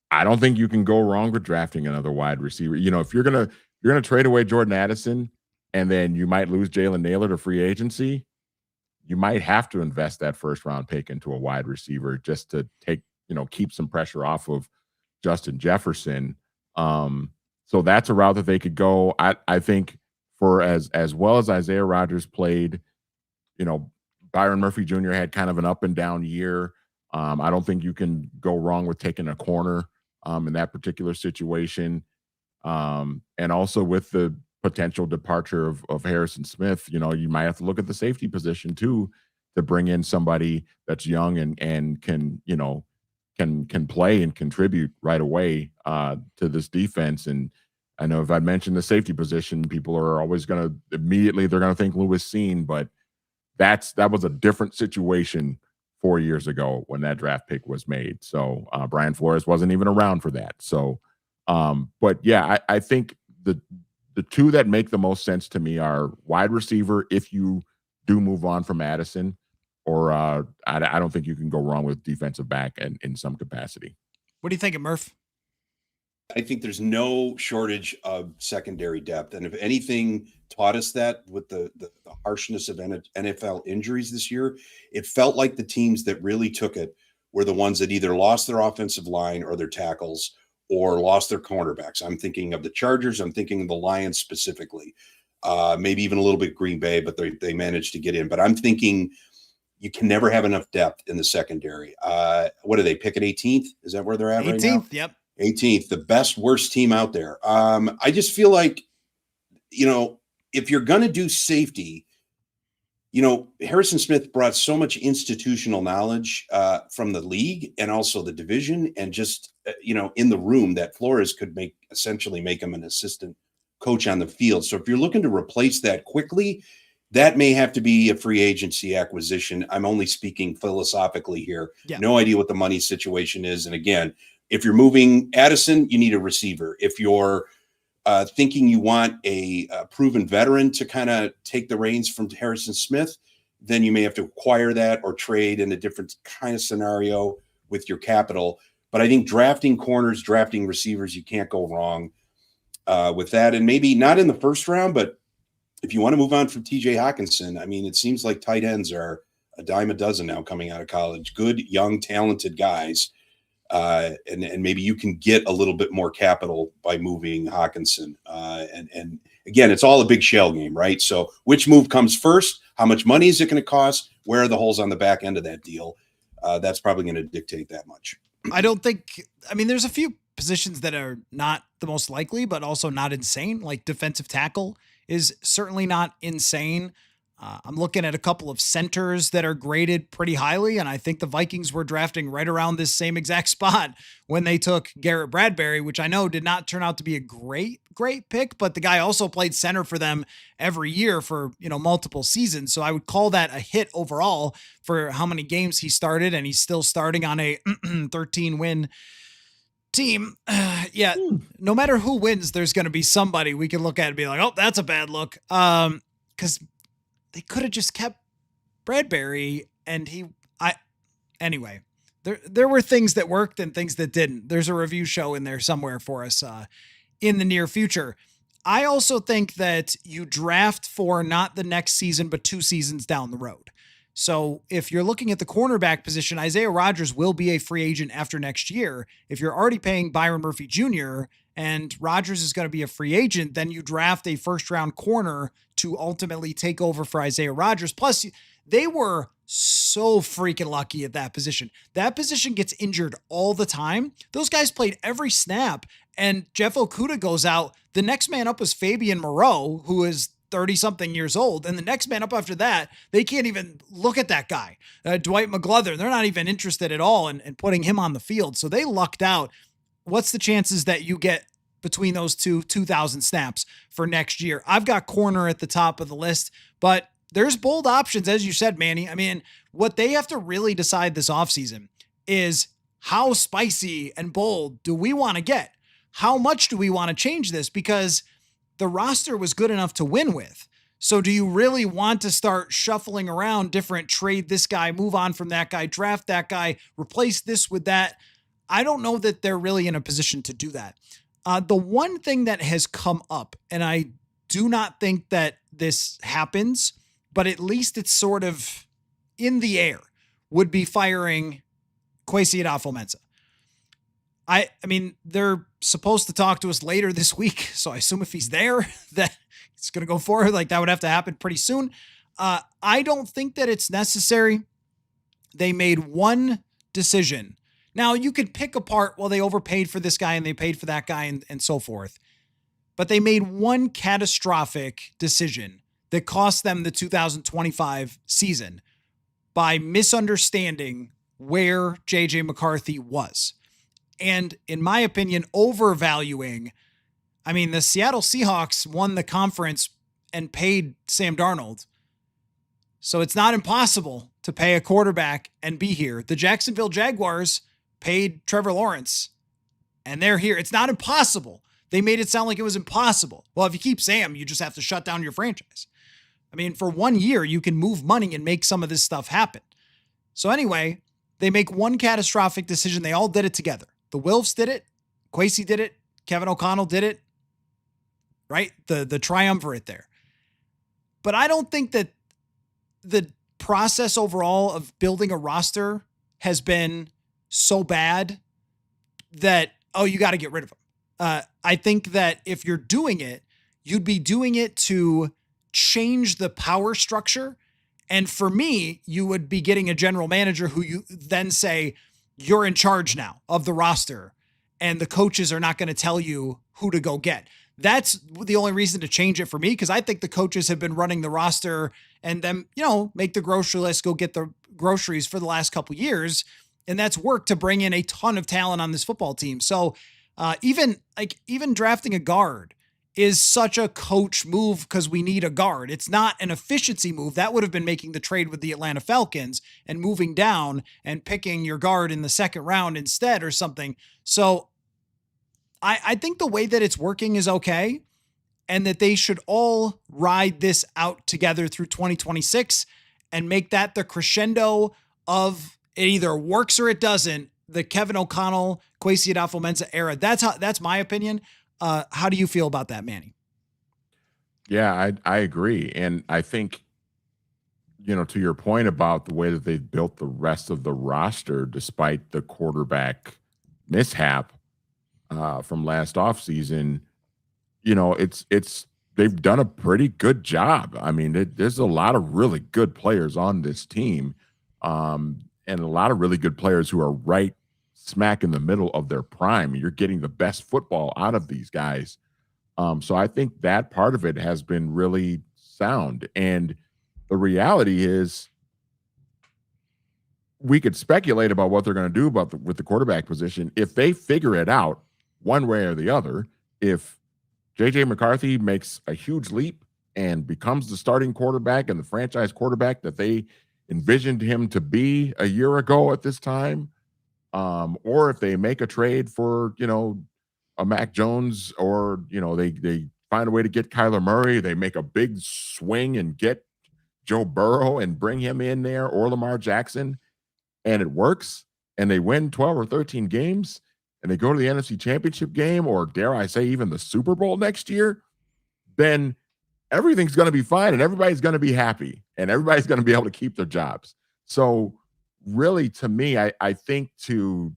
I don't think you can go wrong with drafting another wide receiver. You know, if you're gonna trade away Jordan Addison and then you might lose Jalen Naylor to free agency, you might have to invest that first round pick into a wide receiver just to keep some pressure off of Justin Jefferson. So that's a route that they could go. I think for as well as Isaiah Rodgers played, Byron Murphy Jr. had kind of an up and down year. I don't think you can go wrong with taking a corner in that particular situation. And also with the potential departure of Harrison Smith, you might have to look at the safety position too, to bring in somebody that's young and can play and contribute right away to this defense. And I know if I mentioned the safety position, people are always going to immediately, they're going to think Lewis Seen, but that was a different situation 4 years ago when that draft pick was made. So Brian Flores wasn't even around for that. So, but yeah, I think the two that make the most sense to me are wide receiver if you do move on from Addison, or I don't think you can go wrong with defensive back in some capacity. What do you think of Murph? I think there's no shortage of secondary depth. And if anything taught us that with the harshness of NFL injuries this year, it felt like the teams that really took it were the ones that either lost their offensive line or their tackles or lost their cornerbacks. I'm thinking of the Chargers. I'm thinking of the Lions specifically, maybe even a little bit Green Bay, but they managed to get in. But I'm thinking you can never have enough depth in the secondary. What are they picking 18th? Is that where they're at 18th, right now? 18th, yep. 18th, the best, worst team out there. I just feel like, if you're going to do safety, Harrison Smith brought so much institutional knowledge from the league and also the division and just, in the room that Flores could essentially make him an assistant coach on the field. So if you're looking to replace that quickly, that may have to be a free agency acquisition. I'm only speaking philosophically here. Yeah. No idea what the money situation is. And again, if you're moving Addison, you need a receiver. If you're thinking you want a proven veteran to kind of take the reins from Harrison Smith, then you may have to acquire that or trade in a different kind of scenario with your capital. But I think drafting corners, drafting receivers, you can't go wrong with that. And maybe not in the first round, but if you want to move on from TJ Hawkinson, I mean, it seems like tight ends are a dime a dozen now coming out of college. Good, young, talented guys. And maybe you can get a little bit more capital by moving Hawkinson. And again, it's all a big shell game, right? So which move comes first? How much money is it going to cost? Where are the holes on the back end of that deal? That's probably going to dictate that much. There's a few positions that are not the most likely, but also not insane. Like defensive tackle is certainly not insane. I'm looking at a couple of centers that are graded pretty highly, and I think the Vikings were drafting right around this same exact spot when they took Garrett Bradbury, which I know did not turn out to be a great pick, but the guy also played center for them every year for, multiple seasons. So I would call that a hit overall for how many games he started, and he's still starting on a 13-win team. No matter who wins, there's going to be somebody we can look at and be like, oh, that's a bad look. Because they could have just kept Bradbury anyway, there were things that worked and things that didn't. There's a review show in there somewhere for us in the near future. I also think that you draft for not the next season, but 2 seasons down the road. So if you're looking at the cornerback position, Isaiah Rodgers will be a free agent after next year. If you're already paying Byron Murphy Jr. and Rodgers is going to be a free agent, then you draft a first round corner to ultimately take over for Isaiah Rodgers. Plus, they were so freaking lucky at that position. That position gets injured all the time. Those guys played every snap, and Jeff Okudah goes out. The next man up was Fabian Moreau, who is 30 something years old. And the next man up after that, they can't even look at that guy. Dwight McGlothern, they're not even interested at all in putting him on the field. So they lucked out. What's the chances that you get between those 2,000 snaps for next year? I've got corner at the top of the list, but there's bold options, as you said, Manny. I mean, what they have to really decide this offseason is how spicy and bold do we want to get? How much do we want to change this? Because the roster was good enough to win with. So do you really want to start shuffling around different, trade this guy, move on from that guy, draft that guy, replace this with that? I don't know that they're really in a position to do that. The one thing that has come up, and I do not think that this happens, but at least it's sort of in the air, would be firing Kwesi Adolfo-Mensah. I mean, they're supposed to talk to us later this week, so I assume if he's there, that it's going to go forward. Like, that would have to happen pretty soon. I don't think that it's necessary. They made one decision. Now, you could pick apart, well, they overpaid for this guy and they paid for that guy and so forth. But they made one catastrophic decision that cost them the 2025 season by misunderstanding where J.J. McCarthy was. And in my opinion, overvaluing. I mean, the Seattle Seahawks won the conference and paid Sam Darnold. So it's not impossible to pay a quarterback and be here. The Jacksonville Jaguars paid Trevor Lawrence and they're here. It's not impossible. They made it sound like it was impossible. Well, if you keep Sam, you just have to shut down your franchise. I mean, for 1 year, you can move money and make some of this stuff happen. So anyway, they make one catastrophic decision. They all did it together. The Wilfs did it. Kwesi did it. Kevin O'Connell did it. Right? The triumvirate there. But I don't think that the process overall of building a roster has been so bad that, oh, you got to get rid of them. I think that if you're doing it, you'd be doing it to change the power structure. And for me, you would be getting a general manager who you then say, you're in charge now of the roster, and the coaches are not going to tell you who to go get. That's the only reason to change it for me, because I think the coaches have been running the roster and then, make the grocery list, go get the groceries for the last couple of years. And that's worked to bring in a ton of talent on this football team. So even drafting a guard is such a coach move because we need a guard. It's not an efficiency move. That would have been making the trade with the Atlanta Falcons and moving down and picking your guard in the second round instead or something. So I think the way that it's working is okay, and that they should all ride this out together through 2026 and make that the crescendo of it either works or it doesn't, the Kevin O'Connell, Kwesi Adolfo-Mensah era. That's my opinion. How do you feel about that, Manny? Yeah, I agree. And I think, to your point about the way that they've built the rest of the roster, despite the quarterback mishap from last offseason, they've done a pretty good job. I mean, there's a lot of really good players on this team, and a lot of really good players who are right smack in the middle of their prime. You're getting the best football out of these guys. So I think that part of it has been really sound. And the reality is, we could speculate about what they're going to do with the quarterback position. If they figure it out one way or the other, if J.J. McCarthy makes a huge leap and becomes the starting quarterback and the franchise quarterback that they envisioned him to be a year ago at this time, or if they make a trade for, a Mac Jones, or, they find a way to get Kyler Murray, they make a big swing and get Joe Burrow and bring him in there, or Lamar Jackson, and it works, and they win 12 or 13 games, and they go to the NFC Championship game, or dare I say even the Super Bowl next year, then everything's going to be fine and everybody's going to be happy and everybody's going to be able to keep their jobs. So really, to me, I think to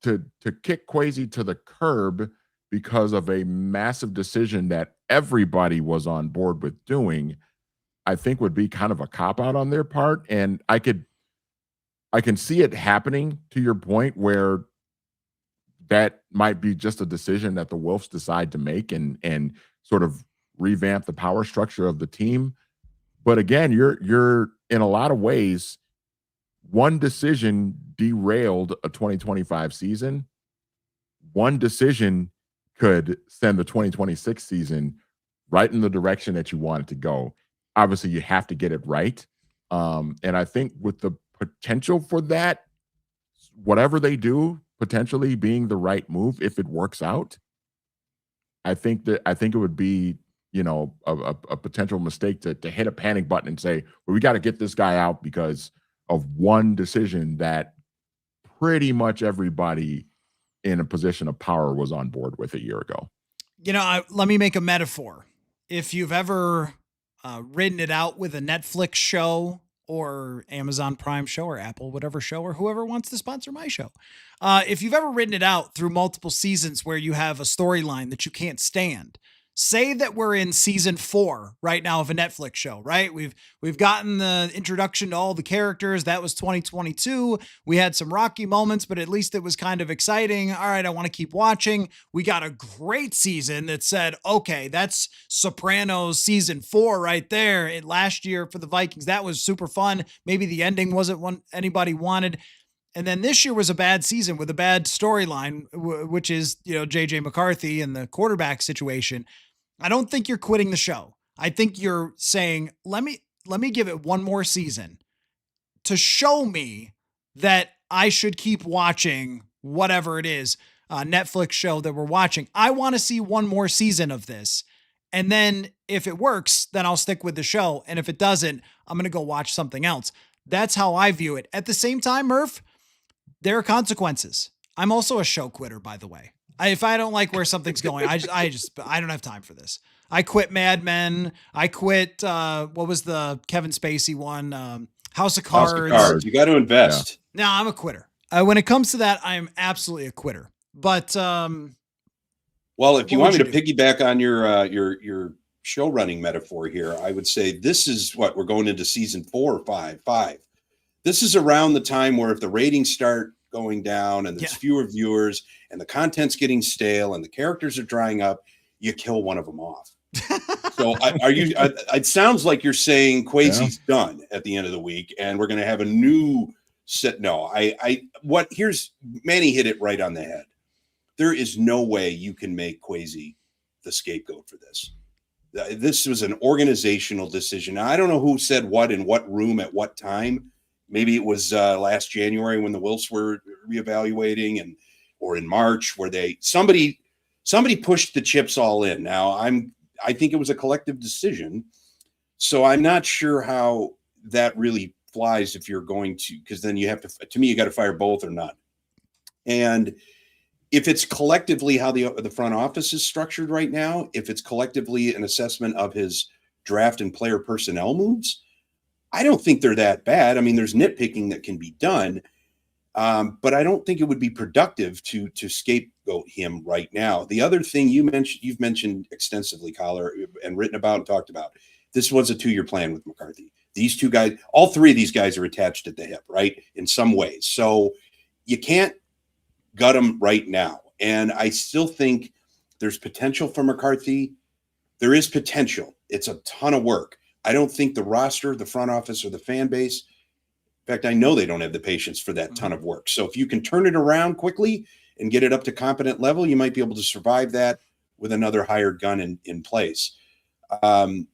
kick Kwesi to the curb because of a massive decision that everybody was on board with doing, I think would be kind of a cop-out on their part. And I can see it happening, to your point, where that might be just a decision that the Wolves decide to make and sort of revamp the power structure of the team. But again, you're in a lot of ways, one decision derailed a 2025 season. One decision could send the 2026 season right in the direction that you want it to go. Obviously, you have to get it right. And I think with the potential for that, whatever they do, potentially being the right move, if it works out, I think it would be, a potential mistake to hit a panic button and say, well, we got to get this guy out because of one decision that pretty much everybody in a position of power was on board with a year ago. Let me make a metaphor. If you've ever ridden it out with a Netflix show or Amazon Prime show or Apple, whatever show, or whoever wants to sponsor my show. If you've ever ridden it out through multiple seasons where you have a storyline that you can't stand, say that we're in season 4 right now of a Netflix show, right? We've gotten the introduction to all the characters. That was 2022. We had some rocky moments, but at least it was kind of exciting. All right, I want to keep watching. We got a great season that said, okay, that's Sopranos season 4 right there. Last year for the Vikings, that was super fun. Maybe the ending wasn't what anybody wanted. And then this year was a bad season with a bad storyline, which is, JJ McCarthy and the quarterback situation. I don't think you're quitting the show. I think you're saying, let me give it one more season to show me that I should keep watching whatever it is, Netflix show that we're watching. I want to see one more season of this. And then if it works, then I'll stick with the show. And if it doesn't, I'm going to go watch something else. That's how I view it. At the same time, Murph, there are consequences. I'm also a show quitter, by the way. If I don't like where something's going, I don't have time for this. I quit Mad Men. I quit, what was the Kevin Spacey one? House of Cards. House of Cards. You got to invest. Yeah. No, I'm a quitter. When it comes to that, I'm absolutely a quitter. But, well, if you want me to piggyback on your show running metaphor here, I would say this is what we're going into season 4 or 5. This is around the time where if the ratings start going down and there's fewer viewers and the content's getting stale and the characters are drying up, you kill one of them off. So it sounds like you're saying Kwesi's done at the end of the week and we're going to have a new set. No, here's Manny hit it right on the head. There is no way you can make Kwesi the scapegoat for this. This was an organizational decision. Now, I don't know who said what in what room at what time. Maybe it was last January when the Wolves were reevaluating, or in March where somebody pushed the chips all in. Now I think it was a collective decision, so I'm not sure how that really flies if you're going to, because then you have to me you got to fire both or none. And if it's collectively how the front office is structured right now, if it's collectively an assessment of his draft and player personnel moves, I don't think they're that bad. I mean, there's nitpicking that can be done, but I don't think it would be productive to scapegoat him right now. The other thing you've mentioned extensively, Coller, and written about and talked about, this was a 2-year plan with McCarthy. These two guys, all three of these guys are attached at the hip, right, in some ways. So you can't gut them right now. And I still think there's potential for McCarthy. There is potential. It's a ton of work. I don't think the roster, the front office, or the fan base, in fact, I know they don't have the patience for that ton of work. So if you can turn it around quickly and get it up to competent level, you might be able to survive that with another hired gun in place. And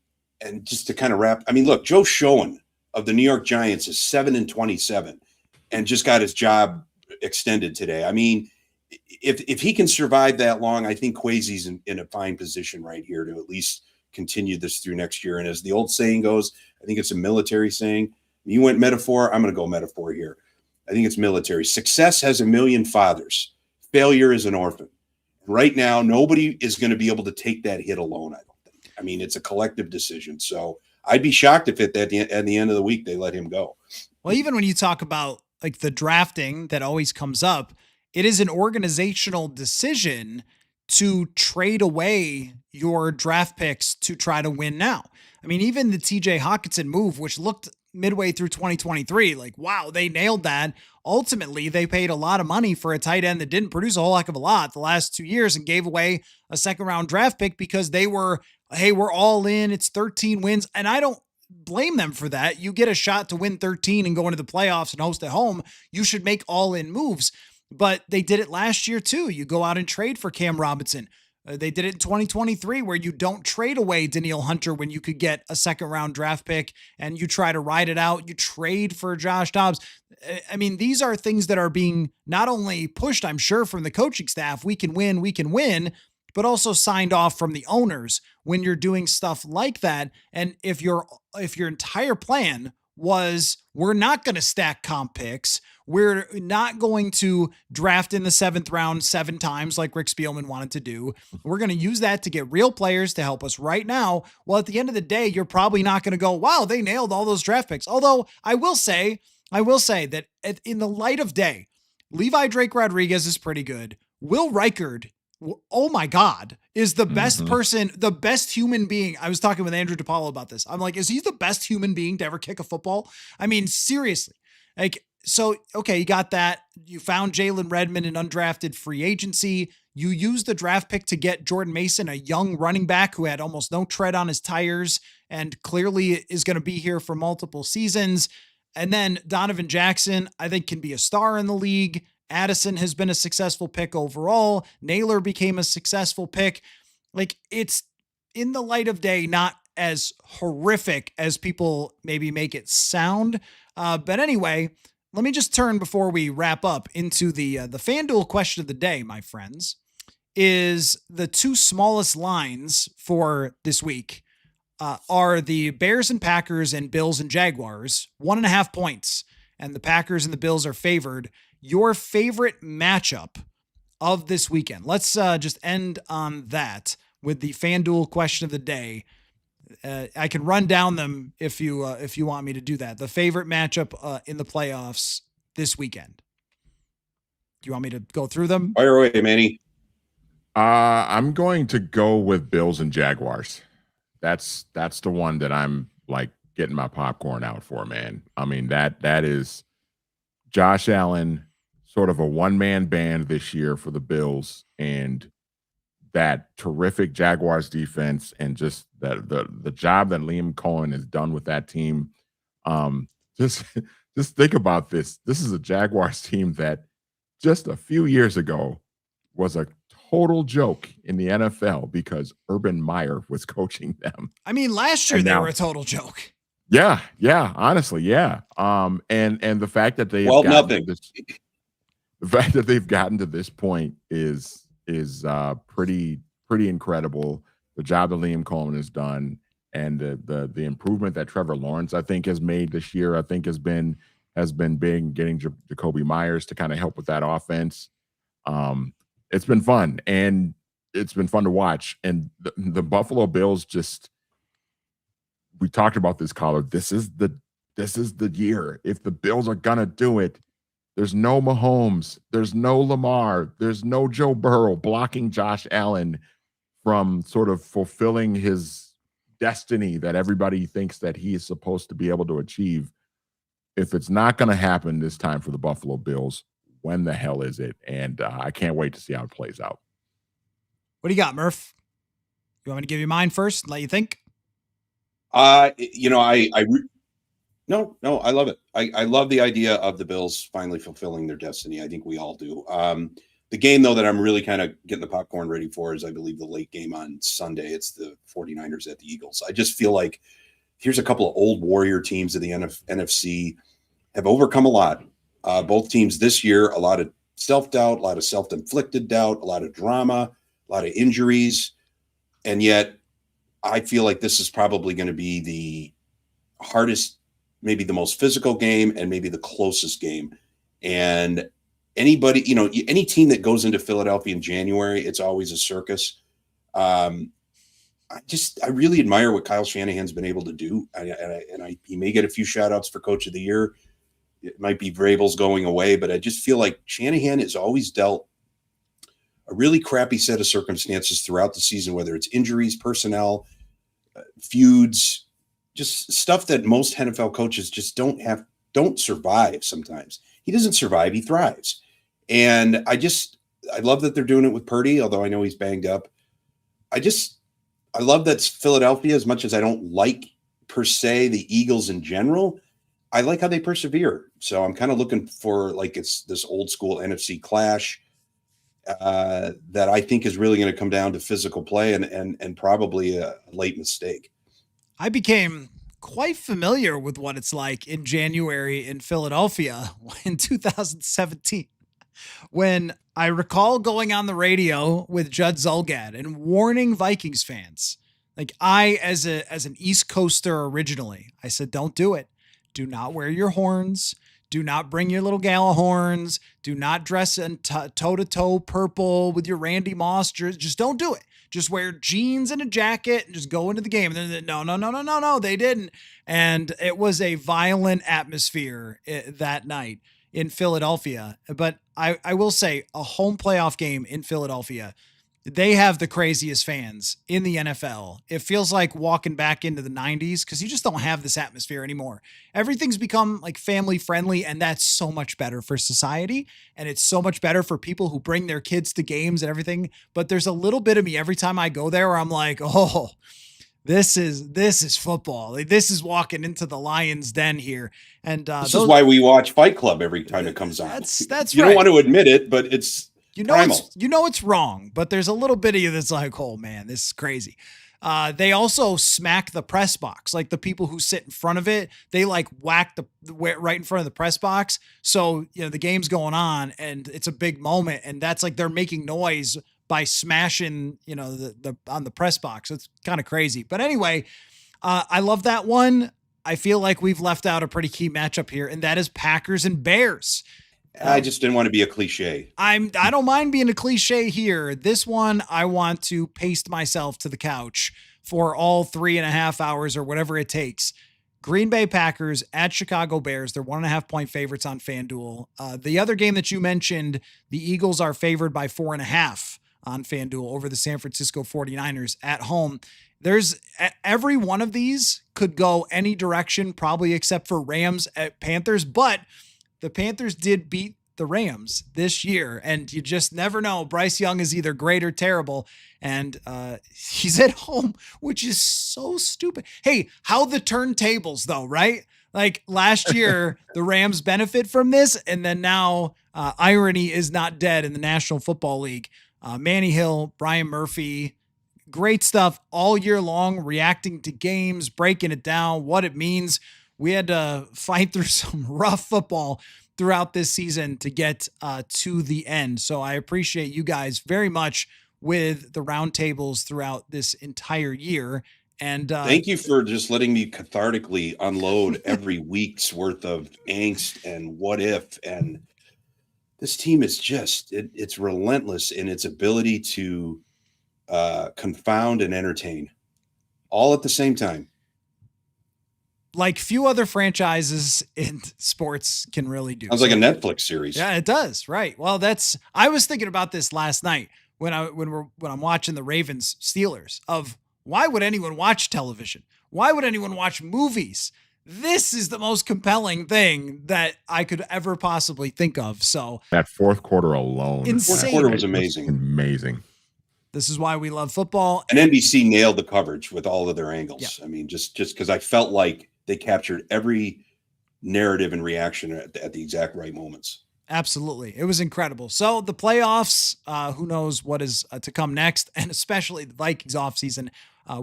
just to kind of wrap, I mean, look, Joe Schoen of the New York Giants is 7-27 and just got his job extended today. I mean, if he can survive that long, I think Kwesi's in a fine position right here to at least continue this through next year. And as the old saying goes, I think it's a military saying. You went metaphor, I'm going to go metaphor here. I think it's military. Success has a million fathers. Failure is an orphan. right now, nobody is going to be able to take that hit alone, I don't think. I mean, it's a collective decision. So I'd be shocked if at the end of the week they let him go. Well, even when you talk about like the drafting that always comes up, it is an organizational decision to trade away your draft picks to try to win now. I mean, even the TJ Hawkinson move, which looked midway through 2023, like, wow, they nailed that. Ultimately, they paid a lot of money for a tight end that didn't produce a whole heck of a lot the last 2 years and gave away a second round draft pick because they were, hey, we're all in. It's 13 wins. And I don't blame them for that. You get a shot to win 13 and go into the playoffs and host at home. You should make all in moves. But they did it last year too. You go out and trade for Cam Robinson. They did it in 2023 where you don't trade away Danielle Hunter when you could get a second round draft pick and you try to ride it out. You trade for Josh Dobbs. I mean, these are things that are being not only pushed, I'm sure, from the coaching staff. We can win, but also signed off from the owners when you're doing stuff like that. And if your entire plan was we're not going to stack comp picks, we're not going to draft in the 7th round 7 times like Rick Spielman wanted to do. We're going to use that to get real players to help us right now. Well, at the end of the day, you're probably not going to go, wow, they nailed all those draft picks. Although I will say that in the light of day, Levi Drake Rodriguez is pretty good. Will Reichard, oh my God, is the best person, the best human being. I was talking with Andrew DePaulo about this. I'm like, is he the best human being to ever kick a football? I mean, seriously. Like, so, okay, you got that. You found Jalen Redmond in undrafted free agency. You used the draft pick to get Jordan Mason, a young running back who had almost no tread on his tires and clearly is going to be here for multiple seasons. And then Donovan Jackson, I think, can be a star in the league. Addison has been a successful pick overall. Naylor became a successful pick. Like, it's in the light of day, not as horrific as people maybe make it sound. But anyway, let me just turn before we wrap up into the FanDuel question of the day, my friends, is the 2 smallest lines for this week are the Bears and Packers and Bills and Jaguars, 1.5 points. And the Packers and the Bills are favored. Your favorite matchup of this weekend. Let's just end on that with the FanDuel question of the day. I can run down them if you want me to do that. The favorite matchup in the playoffs this weekend. Do you want me to go through them? Fire away, Manny. I'm going to go with Bills and Jaguars. That's the one that I'm like getting my popcorn out for, man. I mean, that is Josh Allen, sort of a one-man band this year for the Bills, and that terrific Jaguars defense, and just the job that Liam Cohen has done with that team. Just think about this. This is a Jaguars team that just a few years ago was a total joke in the NFL because Urban Meyer was coaching them. I mean, last year they were a total joke. Yeah, honestly, yeah. And the fact that they've the fact that they've gotten to this point is pretty incredible. The job that Liam Cohen has done, and the improvement that Trevor Lawrence, I think, has made this year, I think has been big. Getting Jacoby Myers to kind of help with that offense. It's been fun, and it's been fun to watch. And the Buffalo Bills, just, we talked about this, Coller. This is the year. If the Bills are gonna do it, there's no Mahomes, there's no Lamar, there's no Joe Burrow blocking Josh Allen from sort of fulfilling his destiny that everybody thinks that he is supposed to be able to achieve. If it's not going to happen this time for the Buffalo Bills, when the hell is it? And I can't wait to see how it plays out. What do you got, Murph? You want me to give you mine first and let you think? No, I love it. I love the idea of the Bills finally fulfilling their destiny. I think we all do. The game, though, that I'm really kind of getting the popcorn ready for is, I believe, the late game on Sunday. It's the 49ers at the Eagles. I just feel like here's a couple of old warrior teams of the NFC have overcome a lot. Both teams this year, a lot of self-doubt, a lot of self-inflicted doubt, a lot of drama, a lot of injuries. And yet I feel like this is probably going to be the hardest, maybe the most physical game, and maybe the closest game. And anybody, any team that goes into Philadelphia in January, it's always a circus. I really admire what Kyle Shanahan's been able to do. He may get a few shout outs for coach of the year. It might be Vrabel's going away, but I just feel like Shanahan has always dealt a really crappy set of circumstances throughout the season, whether it's injuries, personnel, feuds, just stuff that most NFL coaches just don't survive sometimes. He doesn't survive, he thrives. And I love that they're doing it with Purdy, although I know he's banged up. I love that Philadelphia, as much as I don't like per se the Eagles in general, I like how they persevere. So I'm kind of looking for like it's this old school NFC clash that I think is really going to come down to physical play and probably a late mistake. I became quite familiar with what it's like in January in Philadelphia in 2017, when I recall going on the radio with Judd Zulgad and warning Vikings fans. Like as an East Coaster originally, I said, don't do it. Do not wear your horns. Do not bring your little gala horns. Do not dress in toe-to-toe purple with your Randy Moss jersey. Just don't do it. Just wear jeans and a jacket and just go into the game. And then no, they didn't. And it was a violent atmosphere that night in Philadelphia. But I will say, a home playoff game in Philadelphia, they have the craziest fans in the NFL. It feels like walking back into the 90s because you just don't have this atmosphere anymore. Everything's become like family friendly, and that's so much better for society. And it's so much better for people who bring their kids to games and everything. But there's a little bit of me every time I go there where I'm like, oh, this is football. Like, this is walking into the Lions' den here. And this is why we watch Fight Club every time it comes on. That's you right. don't want to admit it, but it's it's wrong, but there's a little bit of you that's like, oh man, this is crazy. They also smack the press box, like the people who sit in front of it. They like whack the right in front of the press box. So the game's going on and it's a big moment, and that's like they're making noise by smashing the on the press box. It's kind of crazy, but anyway, I love that one. I feel like we've left out a pretty key matchup here, and that is Packers and Bears. I just didn't want to be a cliche. I don't mind being a cliche here. This one, I want to paste myself to the couch for all 3.5 hours or whatever it takes. Green Bay Packers at Chicago Bears. They're 1.5 point favorites on FanDuel. The other game that you mentioned, the Eagles are favored by 4.5 on FanDuel over the San Francisco 49ers at home. There's every one of these could go any direction, probably except for Rams at Panthers, but the Panthers did beat the Rams this year, and you just never know. Bryce Young is either great or terrible, and he's at home, which is so stupid. Hey, how the turntables, though, right? Like last year, the Rams benefit from this, and then now irony is not dead in the National Football League. Manny Hill, Brian Murphy, great stuff all year long, reacting to games, breaking it down, what it means. We had to fight through some rough football throughout this season to get to the end. So I appreciate you guys very much with the roundtables throughout this entire year. And thank you for just letting me cathartically unload every week's worth of angst and what if. And this team is just, it's relentless in its ability to confound and entertain all at the same time. Like few other franchises in sports can really do. Sounds like a Netflix series. Yeah, it does. Right. Well, I was thinking about this last night when I'm watching the Ravens Steelers of why would anyone watch television? Why would anyone watch movies? This is the most compelling thing that I could ever possibly think of. So that fourth quarter alone, insane. Fourth quarter was amazing. Amazing. This is why we love football. And NBC nailed the coverage with all of their angles. Yeah. I mean, just because I felt like they captured every narrative and reaction at the exact right moments. Absolutely. It was incredible. So the playoffs, who knows what is to come next, and especially the Vikings offseason,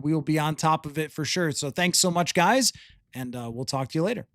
we will be on top of it for sure. So thanks so much, guys, and we'll talk to you later.